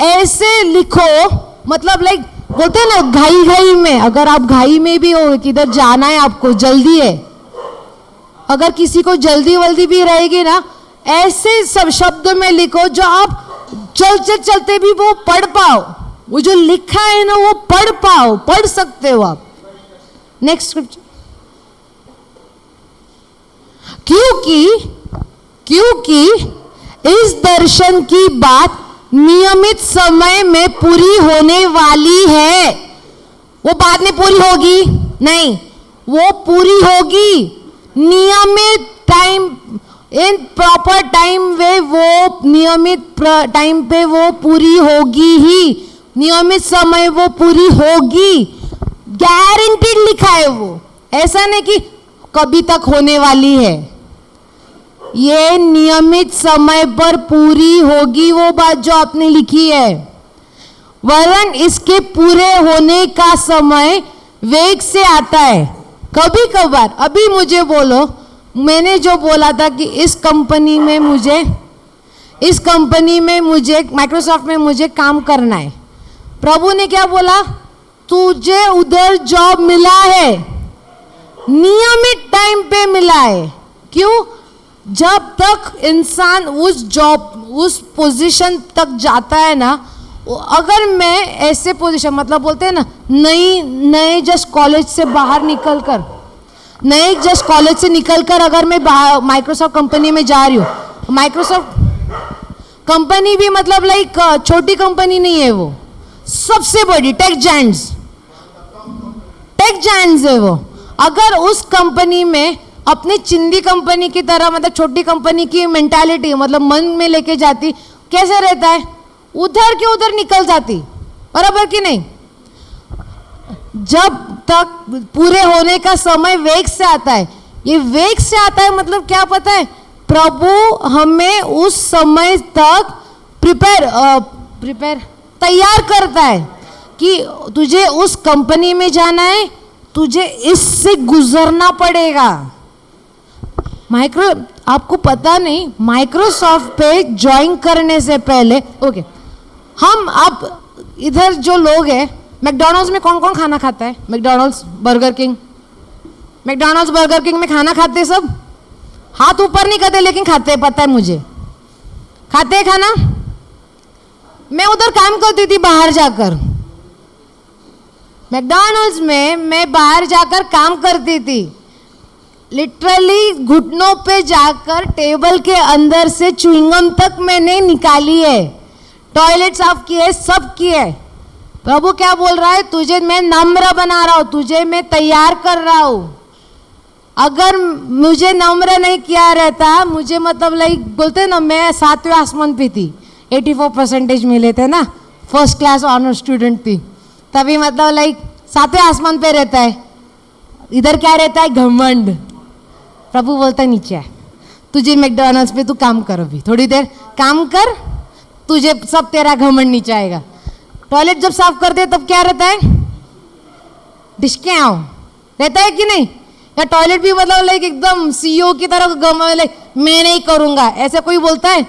ऐसे लिखो, मतलब लाइक बोलते हैं ना घाई घाई में, अगर आप घाई में भी हो, किधर जाना है आपको, जल्दी है, अगर किसी को जल्दी वल्दी भी रहेगी ना, ऐसे सब शब्द में लिखो जो आप चलते चलते भी वो पढ़ पाओ। वो जो लिखा है ना वो पढ़ पाओ, पढ़ सकते हो आप। Next scripture. क्योंकि इस दर्शन की बात नियमित समय में पूरी होने वाली है। वो बाद में पूरी होगी नहीं, वो पूरी होगी नियमित टाइम, इन प्रॉपर टाइम वे वो नियमित टाइम पे वो पूरी होगी ही, नियमित समय वो पूरी होगी, गारंटीड लिखा है वो, ऐसा नहीं कि कभी तक होने वाली है, ये नियमित समय पर पूरी होगी वो बात जो आपने लिखी है। वरन इसके पूरे होने का समय वेग से आता है। कभी कभार, अभी मुझे बोलो, मैंने जो बोला था कि इस कंपनी में मुझे माइक्रोसॉफ्ट में मुझे काम करना है, प्रभु ने क्या बोला, तुझे उधर जॉब मिला है, नियमित टाइम पे मिला है। क्यों? जब तक इंसान उस जॉब, उस पोजीशन तक जाता है ना, अगर मैं ऐसे पोजीशन, मतलब बोलते हैं ना नए जस्ट कॉलेज से बाहर निकलकर, अगर मैं माइक्रोसॉफ्ट कंपनी में जा रही हूँ, माइक्रोसॉफ्ट कंपनी भी मतलब लाइक छोटी कंपनी नहीं है, वो सबसे बड़ी टेक जायंट्स है वो। अगर उस कंपनी में अपनी चिंदी कंपनी की तरह, मतलब छोटी कंपनी की मेंटालिटी, मतलब मन में लेके जाती, कैसे रहता है, उधर के उधर निकल जाती, बराबर कि नहीं? जब तक पूरे होने का समय वेग से आता है, ये वेग से आता है मतलब क्या पता है, प्रभु हमें उस समय तक तैयार करता है कि तुझे उस कंपनी में जाना है, तुझे इससे गुजरना पड़ेगा। आपको पता नहीं, माइक्रोसॉफ्ट पे ज्वाइन करने से पहले, ओके, हम आप इधर जो लोग हैं, मैकडॉनल्ड्स में कौन कौन खाना खाता है? मैकडॉनल्ड्स, बर्गर किंग में खाना खाते सब, हाथ ऊपर नहीं करते लेकिन खाते हैं, पता है मुझे, खाते हैं खाना। मैं उधर काम करती थी बाहर जाकर, मैकडॉनल्ड्स में मैं बाहर जाकर काम करती थी, लिटरली घुटनों पे जाकर टेबल के अंदर से च्युइंगम तक मैंने निकाली है, टॉयलेट साफ किए, सब किए। प्रभु क्या बोल रहा है, तुझे मैं नम्र बना रहा हूं, तुझे मैं तैयार कर रहा हूं। अगर मुझे नम्र नहीं किया रहता, मुझे मतलब लाइक बोलते ना, मैं 7वें आसमान पे थी, 84% मिले थे ना, फर्स्ट क्लास ऑनर स्टूडेंट थी, तभी मतलब लाइक 7वें आसमान पे रहता है। इधर क्या रहता है, घमंड। प्रभु बोलता है नीचे है, तुझे मैकडॉनल्ड्स पे तू काम कर, अभी थोड़ी देर काम कर, तुझे सब तेरा घमंड नीचे आएगा। टॉयलेट जब साफ करते हैं तब क्या रहता है, डिशके आओ रहता है कि नहीं? या टॉयलेट भी मतलब लाइक एकदम सीईओ की तरह लाइक मैं नहीं करूंगा, ऐसे कोई बोलता है?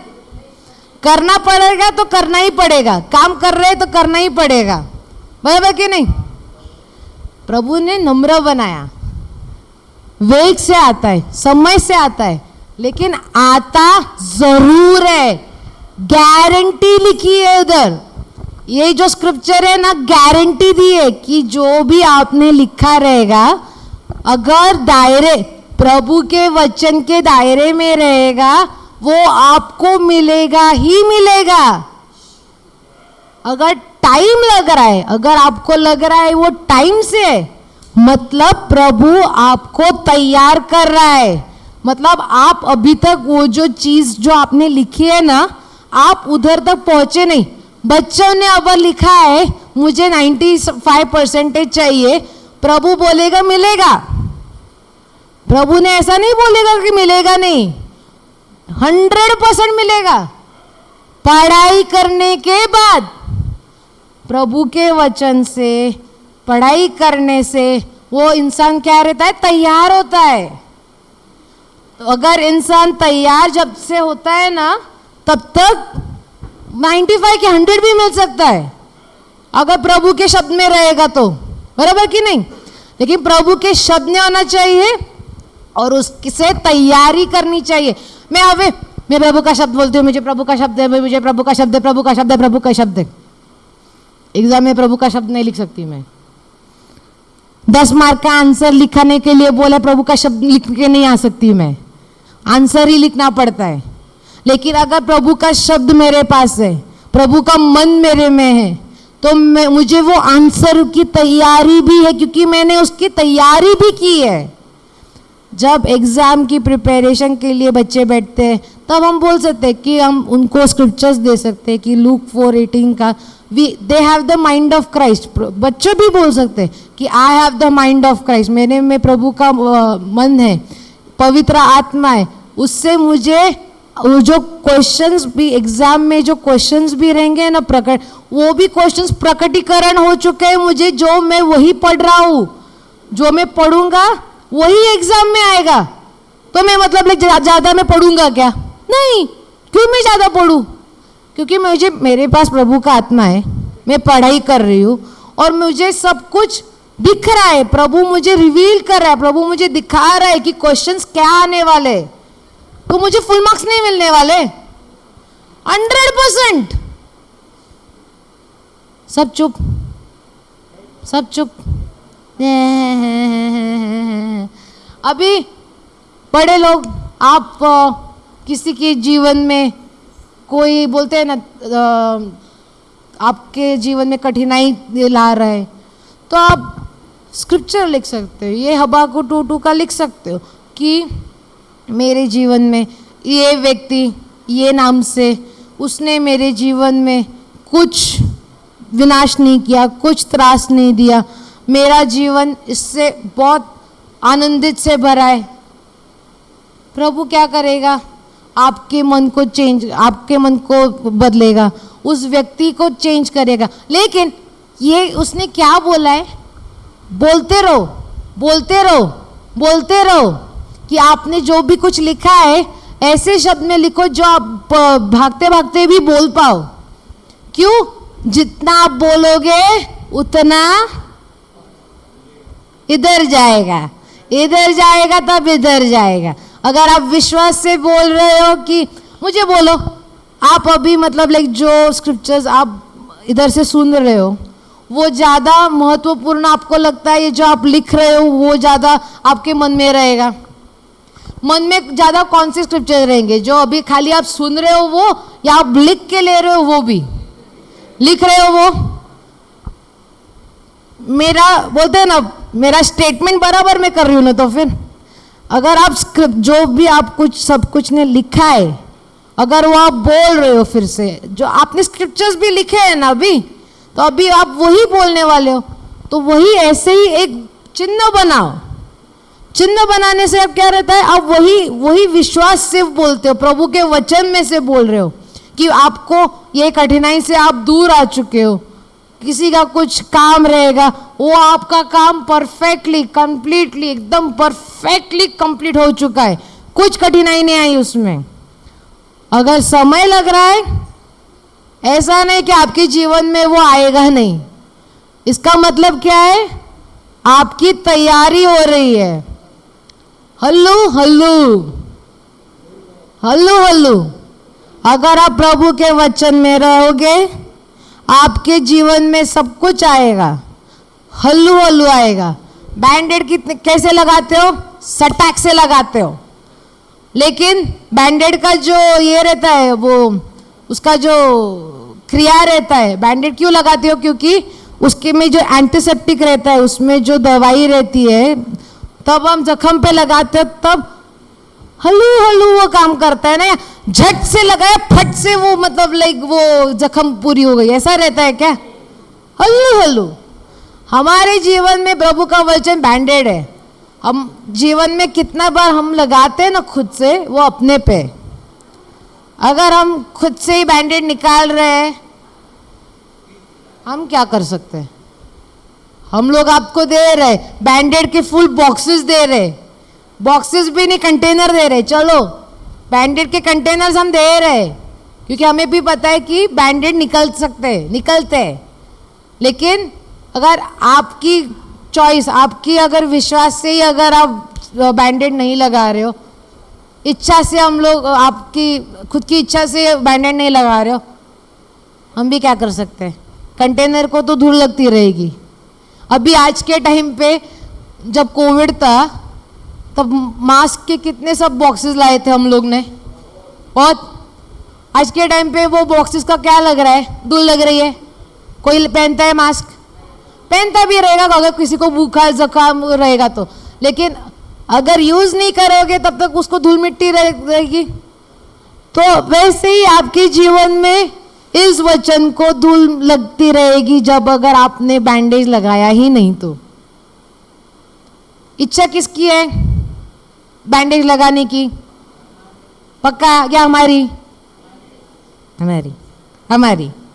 करना पड़ेगा तो करना ही पड़ेगा, काम कर रहे तो करना ही पड़ेगा, बराबर कि नहीं? प्रभु ने नम्र बनाया, वेग से आता है, समय से आता है, लेकिन आता जरूर है, गारंटी लिखी है उधर। ये जो स्क्रिप्चर है ना, गारंटी दी है कि जो भी आपने लिखा रहेगा, अगर दायरे प्रभु के वचन के दायरे में रहेगा, वो आपको मिलेगा ही मिलेगा। अगर टाइम लग रहा है, अगर आपको लग रहा है वो टाइम से है, मतलब प्रभु आपको तैयार कर रहा है। मतलब आप अभी तक वो जो चीज जो आपने लिखी है ना, आप उधर तक पहुंचे नहीं। बच्चों ने अगर लिखा है मुझे 95% चाहिए, प्रभु बोलेगा मिलेगा। प्रभु ने ऐसा नहीं बोलेगा कि मिलेगा नहीं, 100% मिलेगा। पढ़ाई करने के बाद, प्रभु के वचन से पढ़ाई करने से वो इंसान क्या रहता है, तैयार होता है। तो अगर इंसान तैयार जब से होता है ना, तब तक 95 के 100 भी मिल सकता है, अगर प्रभु के शब्द में रहेगा तो, बराबर कि नहीं। लेकिन प्रभु के शब्द में होना चाहिए और उससे तैयारी करनी चाहिए। मैं प्रभु का शब्द बोलती हूँ, मुझे प्रभु का शब्द है, मुझे प्रभु का शब्द है, प्रभु का शब्द है, प्रभु का शब्द है। एग्जाम में प्रभु का शब्द नहीं लिख सकती मैं। 10 मार्क का आंसर लिखने के लिए बोला, प्रभु का शब्द लिख के नहीं आ सकती मैं, आंसर ही लिखना पड़ता है। लेकिन अगर प्रभु का शब्द मेरे पास है, प्रभु का मन मेरे में है, तो मुझे वो आंसर की तैयारी भी है, क्योंकि मैंने उसकी तैयारी भी की है। जब एग्जाम की प्रिपरेशन के लिए बच्चे बैठते हैं, तब हम बोल सकते हैं कि हम उनको स्क्रिप्चर्स दे सकते हैं कि लूक 4:18 का they have the mind of Christ. बच्चे भी बोल सकते हैं कि I have the mind of Christ, मेरे में प्रभु का मन है, पवित्र आत्मा है। उससे मुझे वो जो क्वेश्चंस भी एग्जाम में जो क्वेश्चंस भी रहेंगे ना, वो भी क्वेश्चंस प्रकटीकरण हो चुके हैं मुझे, जो मैं वही पढ़ रहा हूँ, जो मैं पढ़ूंगा वही एग्जाम में आएगा। तो मैं मतलब ज्यादा मैं पढ़ूंगा क्या? नहीं। क्यों मैं ज्यादा पढ़ूं? क्योंकि मेरे पास प्रभु का आत्मा है, मैं पढ़ाई कर रही हूँ और मुझे सब कुछ दिख रहा है। प्रभु मुझे रिवील कर रहा है, प्रभु मुझे दिखा रहा है कि क्वेश्चंस क्या आने वाले। तो मुझे फुल मार्क्स नहीं मिलने वाले, 100%। सब चुप, सब चुप। अभी बड़े लोग, आप किसी के जीवन में कोई बोलते हैं ना, आपके जीवन में कठिनाई ला रहा है, तो आप स्क्रिप्चर लिख सकते हो। ये हबाकुक 2:2 का लिख सकते हो कि मेरे जीवन में ये व्यक्ति ये नाम से, उसने मेरे जीवन में कुछ विनाश नहीं किया, कुछ त्रास नहीं दिया, मेरा जीवन इससे बहुत आनंदित से भरा है। प्रभु क्या करेगा? आपके मन को आपके मन को बदलेगा, उस व्यक्ति को चेंज करेगा। लेकिन ये उसने क्या बोला है? बोलते रहो, बोलते रहो, बोलते रहो। कि आपने जो भी कुछ लिखा है ऐसे शब्द में लिखो जो आप भागते भागते भी बोल पाओ। क्यों? जितना आप बोलोगे उतना इधर जाएगा, इधर जाएगा तब इधर जाएगा। अगर आप विश्वास से बोल रहे हो कि मुझे बोलो, आप अभी मतलब जो स्क्रिप्चर्स आप इधर से सुन रहे हो वो ज़्यादा महत्वपूर्ण आपको लगता है, ये जो आप लिख रहे हो वो ज़्यादा आपके मन में रहेगा। मन में ज़्यादा कौन से स्क्रिप्चर रहेंगे? जो अभी खाली आप सुन रहे हो वो, या आप लिख के ले रहे हो वो भी? लिख रहे हो वो। मेरा बोलते हैं ना, मेरा स्टेटमेंट बराबर मैं कर रही हूँ ना, तो फिर अगर आप स्क्रिप्ट जो भी आप कुछ सब कुछ ने लिखा है, अगर वो आप बोल रहे हो फिर से, जो आपने स्क्रिप्चर्स भी लिखे हैं ना अभी, तो अभी आप वही बोलने वाले हो। तो वही ऐसे ही एक चिन्ह बनाओ। चिन्ह बनाने से अब क्या रहता है? आप वही विश्वास से बोलते हो, प्रभु के वचन में से बोल रहे हो कि आपको ये कठिनाई से आप दूर आ चुके हो। किसी का कुछ काम रहेगा, वो आपका काम परफेक्टली कंप्लीटली एकदम परफेक्टली कंप्लीट हो चुका है, कुछ कठिनाई नहीं आई उसमें। अगर समय लग रहा है, ऐसा नहीं कि आपके जीवन में वो आएगा नहीं। इसका मतलब क्या है? आपकी तैयारी हो रही है। हल्लू हल्लू हल्लू हल्लू। अगर आप प्रभु के वचन में रहोगे, आपके जीवन में सब कुछ आएगा, हल्लू हल्लू आएगा। बैंडेड कितने कैसे लगाते हो? सटाक से लगाते हो। लेकिन बैंडेड का जो ये रहता है, वो उसका जो क्रिया रहता है, बैंडेड क्यों लगाते हो? क्योंकि उसके में जो एंटीसेप्टिक रहता है, उसमें जो दवाई रहती है, तब हम जख्म पे लगाते हो तब हल्लू हल्लू वो काम करता है ना। झट से लगाया, फट से वो मतलब लाइक वो जख्म पूरी हो गई, ऐसा रहता है क्या? हल्लू हल्लू। हमारे जीवन में प्रभु का वचन बैंडेड है। हम जीवन में कितना बार हम लगाते हैं ना खुद से, वो अपने पे। अगर हम खुद से ही बैंडेड निकाल रहे हैं, हम क्या कर सकते हैं? हम लोग आपको दे रहे बैंडेड के फुल बॉक्सेस दे रहे, बॉक्सेस भी नहीं कंटेनर दे रहे। चलो बैंडेड के कंटेनर्स हम दे रहे, क्योंकि हमें भी पता है कि बैंडेड निकलते हैं। लेकिन अगर आपकी चॉइस, आपकी अगर विश्वास से ही अगर आप बैंडेड नहीं लगा रहे हो, इच्छा से हम लोग आपकी खुद की इच्छा से बैंडेड नहीं लगा रहे हो, हम भी क्या कर सकते हैं? कंटेनर को तो धूल लगती रहेगी। अभी आज के टाइम पे जब कोविड था, तब मास्क के कितने सब बॉक्सेस लाए थे हम लोग ने, और आज के टाइम पे वो बॉक्सेस का क्या लग रहा है? धूल लग रही है। कोई पहनता है मास्क? पहनता भी रहेगा अगर किसी को बुखार जुकाम रहेगा तो, लेकिन अगर यूज नहीं करोगे तब तक उसको धूल मिट्टी रहेगी। तो वैसे ही आपके जीवन में इस वचन को धूल लगती रहेगी जब अगर आपने बैंडेज लगाया ही नहीं तो। इच्छा किसकी है बैंडेज लगाने की? पक्का क्या हमारी?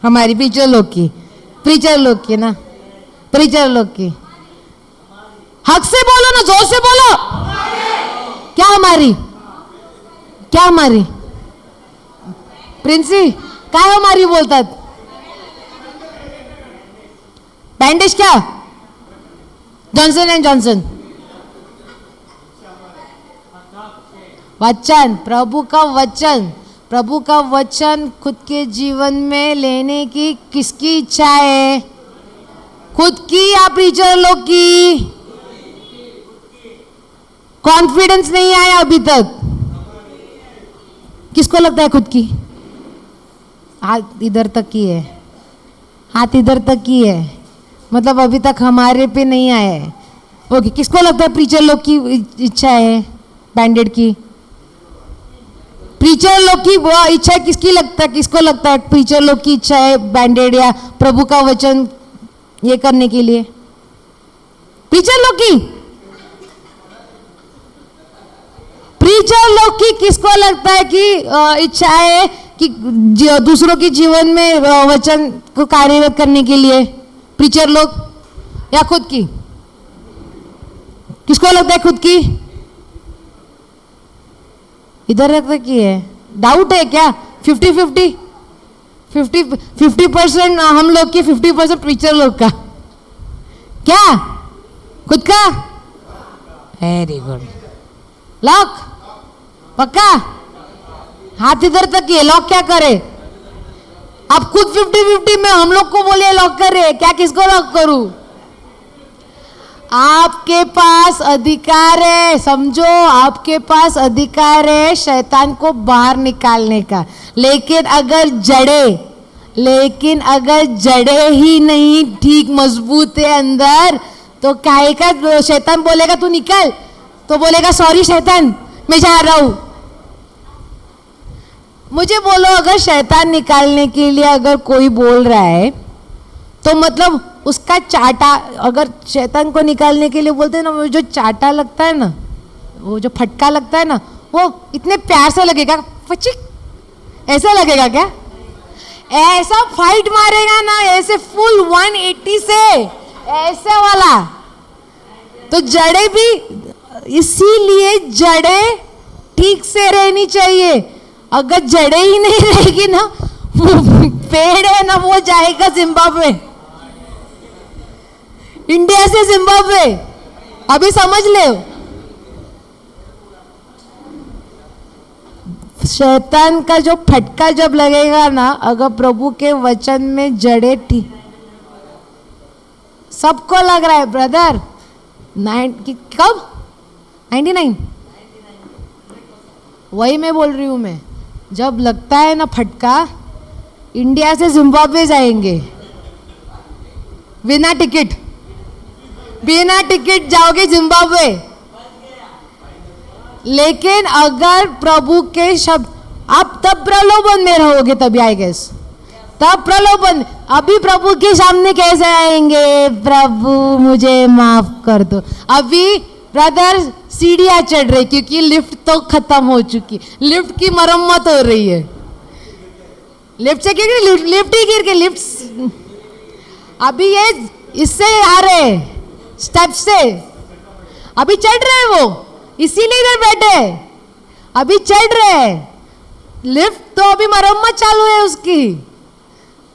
हमारी प्रीचर लोग की ना, प्रीचर लोग की। हक से बोलो ना, जोर से बोलो। क्या हमारी प्रिंसी काय हमारी बोलतात? बँडेज क्या? Johnson and Johnson. वचन, प्रभु का वचन खुद के जीवन में लेने की किसकी इच्छा है? खुद की या प्रीचर लोग की? कॉन्फिडेंस नहीं आया अभी तक। किसको लगता है खुद की? हाथ इधर तक की है, मतलब अभी तक हमारे पे नहीं आया है। ओके, किसको लगता है प्रीचर लोग की इच्छा है बैंडेड की? प्रीचर लोग की वो इच्छा है किसको लगता है प्रीचर लोग की इच्छा है बैंडेड या प्रभु का वचन ये करने के लिए? प्रीचर लोग की किसको लगता है कि इच्छा है कि दूसरों के जीवन में वचन को कार्यरत करने के लिए? प्रीचर लोग या खुद की? किसको लगता है खुद की? इधर लगता की है? डाउट है क्या? 50% हम लोग की, 50% प्रीचर लोग का। क्या खुद का? Very good. लॉक पक्का? हाथ इधर तक ही है। लॉक क्या करे? आप खुद 50-50 में हम लोग को बोलिए लॉक करे, क्या किसको लॉक करूं? आपके पास अधिकार है, समझो, आपके पास अधिकार है शैतान को बाहर निकालने का। लेकिन अगर जड़े ही नहीं ठीक मजबूत है अंदर, तो काहे का शैतान बोलेगा तू निकल, तो बोलेगा सॉरी शैतान मैं जा रहा हूं। मुझे बोलो, अगर शैतान निकालने के लिए अगर कोई बोल रहा है तो मतलब उसका चाटा, अगर शैतान को निकालने के लिए बोलते हैं ना, वो जो चाटा लगता है ना, वो जो फटका लगता है ना, वो इतने प्यार से लगेगा, फचिक ऐसा लगेगा क्या? ऐसा फाइट मारेगा ना, ऐसे फुल 180 से, ऐसे वाला। तो जड़े भी, इसीलिए जड़े ठीक से रहनी चाहिए। अगर जड़े ही नहीं रहेगी ना, वो पेड़ है ना, वो जाएगा जिम्बाब्वे, इंडिया से जिम्बाब्वे। अभी समझ ले, शैतान का जो फटका जब लगेगा ना, अगर प्रभु के वचन में जड़े ठीक, सबको लग रहा है ब्रदर, कब 99, वही मैं बोल रही हूँ मैं, जब लगता है ना फटका, इंडिया से जिम्बाब्वे जाएंगे बिना टिकट, बिना टिकट जाओगे जिम्बाब्वे। लेकिन अगर प्रभु के शब्द, आप तब प्रलोभन में रहोगे, तभी आई गेस, तब प्रलोभन। अभी प्रभु के सामने कैसे आएंगे, प्रभु मुझे माफ कर दो। अभी ब्रदर सीढ़ियां चढ़ रही, क्योंकि लिफ्ट तो खत्म हो चुकी, लिफ्ट की मरम्मत हो रही है, लिफ्ट से गिर, लिफ्ट ही गिर के, लिफ्ट अभी ये इससे आ रहे स्टेप से, अभी चढ़ रहे वो, इसीलिए इधर बैठे, अभी चढ़ रहे, लिफ्ट तो अभी मरम्मत चालू है उसकी।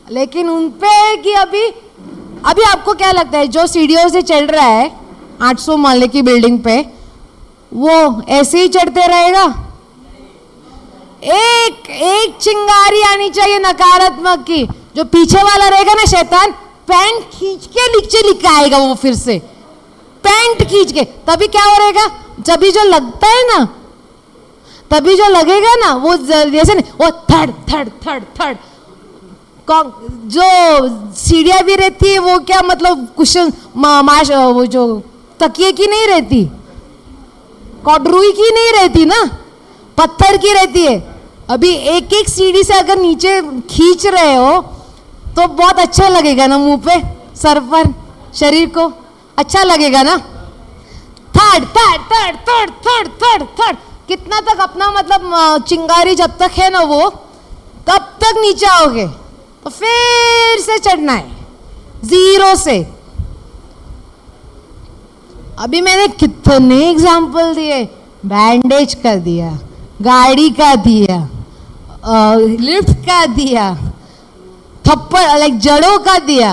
लेकिन उन पे है कि अभी आपको क्या लगता है, जो सीढ़ियों से चढ़ रहा है 800 माले की बिल्डिंग पे, वो ऐसे ही चढ़ते रहेगा? एक चिंगारी आनी चाहिए नकारात्मक की, जो पीछे वाला रहेगा ना शैतान, पैंट खींच के नीचे लिखा आएगा वो, फिर से पैंट खींच के, तभी क्या हो रहेगा, जब जो लगता है ना, तभी जो लगेगा ना वो जैसे नहीं, वो थर्ड थर्ड थर्ड थर्ड, जो सीढ़ियां भी रहती है वो क्या मतलब कुशन माश, वो जो तकिए की नहीं रहती, कॉडरुई की नहीं रहती ना, पत्थर की रहती है। अभी एक एक सीढ़ी से अगर नीचे खींच रहे हो तो बहुत अच्छा लगेगा ना, मुंह पे, सर पर, शरीर को अच्छा लगेगा ना। Third third third third third third third, कितना तक अपना मतलब चिंगारी जब तक है ना वो, तब तक नीचे आओगे, तो फिर से चढ़ना है जीरो से। अभी मैंने कितने एग्जाम्पल दिए, बैंडेज का दिया, गाड़ी का दिया, लिफ्ट का दिया, थप्पड़ लाइक जड़ों का दिया।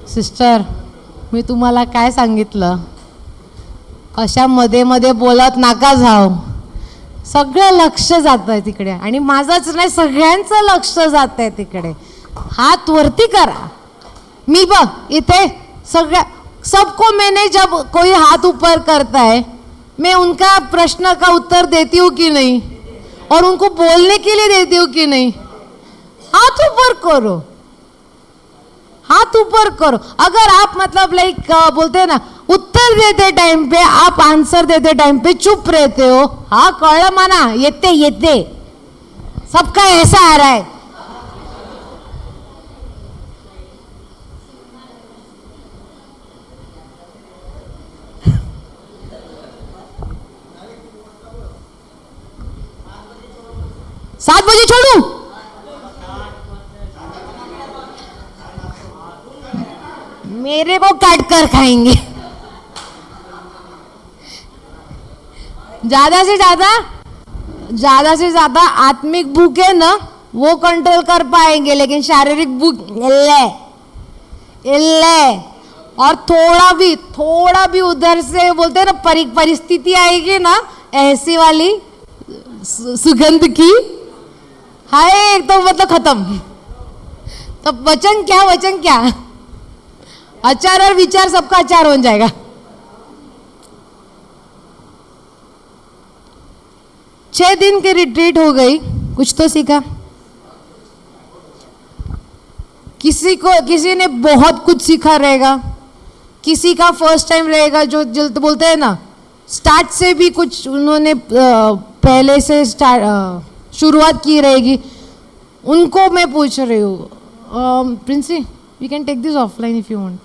सिस्टर, मी तुम्हाला काय सांगितलं, अशा मध्ये मध्ये बोलत नाका जाऊ, सगळं लक्ष जात आहे तिकडे, आणि माझंच नाही सगळ्यांचं लक्ष जात आहे तिकडे। हात वरती करा, मी बघ इथे सगळ्या, सबको मैंने जब कोई हाथ ऊपर करता है, मैं उनका प्रश्न का उत्तर देती हूँ कि नहीं, और उनको बोलने के लिए देती हूँ कि नहीं। हाथ ऊपर करो, हाथ ऊपर करो। अगर आप मतलब लाइक बोलते हैं ना, उत्तर देते टाइम पे, आप आंसर देते टाइम पे चुप रहते हो, हाँ कळलं मना, येते येते, सबका ऐसा आ रहा है। सात बजे छोड़ू, मेरे को काट कर खाएंगे। ज्यादा से ज्यादा आत्मिक भूख है ना, वो कंट्रोल कर पाएंगे, लेकिन शारीरिक भूख इल्ले। और थोड़ा भी उधर से बोलते हैं ना, परिस्थिति आएगी ना ऐसी वाली सुगंध की, हाय तो मतलब खत्म। तब वचन क्या, आचार और विचार सबका आचार हो जाएगा। छह दिन की रिट्रीट हो गई, कुछ तो सीखा। किसी ने बहुत कुछ सीखा रहेगा, किसी का फर्स्ट टाइम रहेगा, जो जल्द बोलते हैं ना, स्टार्ट से भी कुछ उन्होंने पहले से शुरुआत की रहेगी। उनको मैं पूछ रही हूँ, Princy we can take this offline if you want.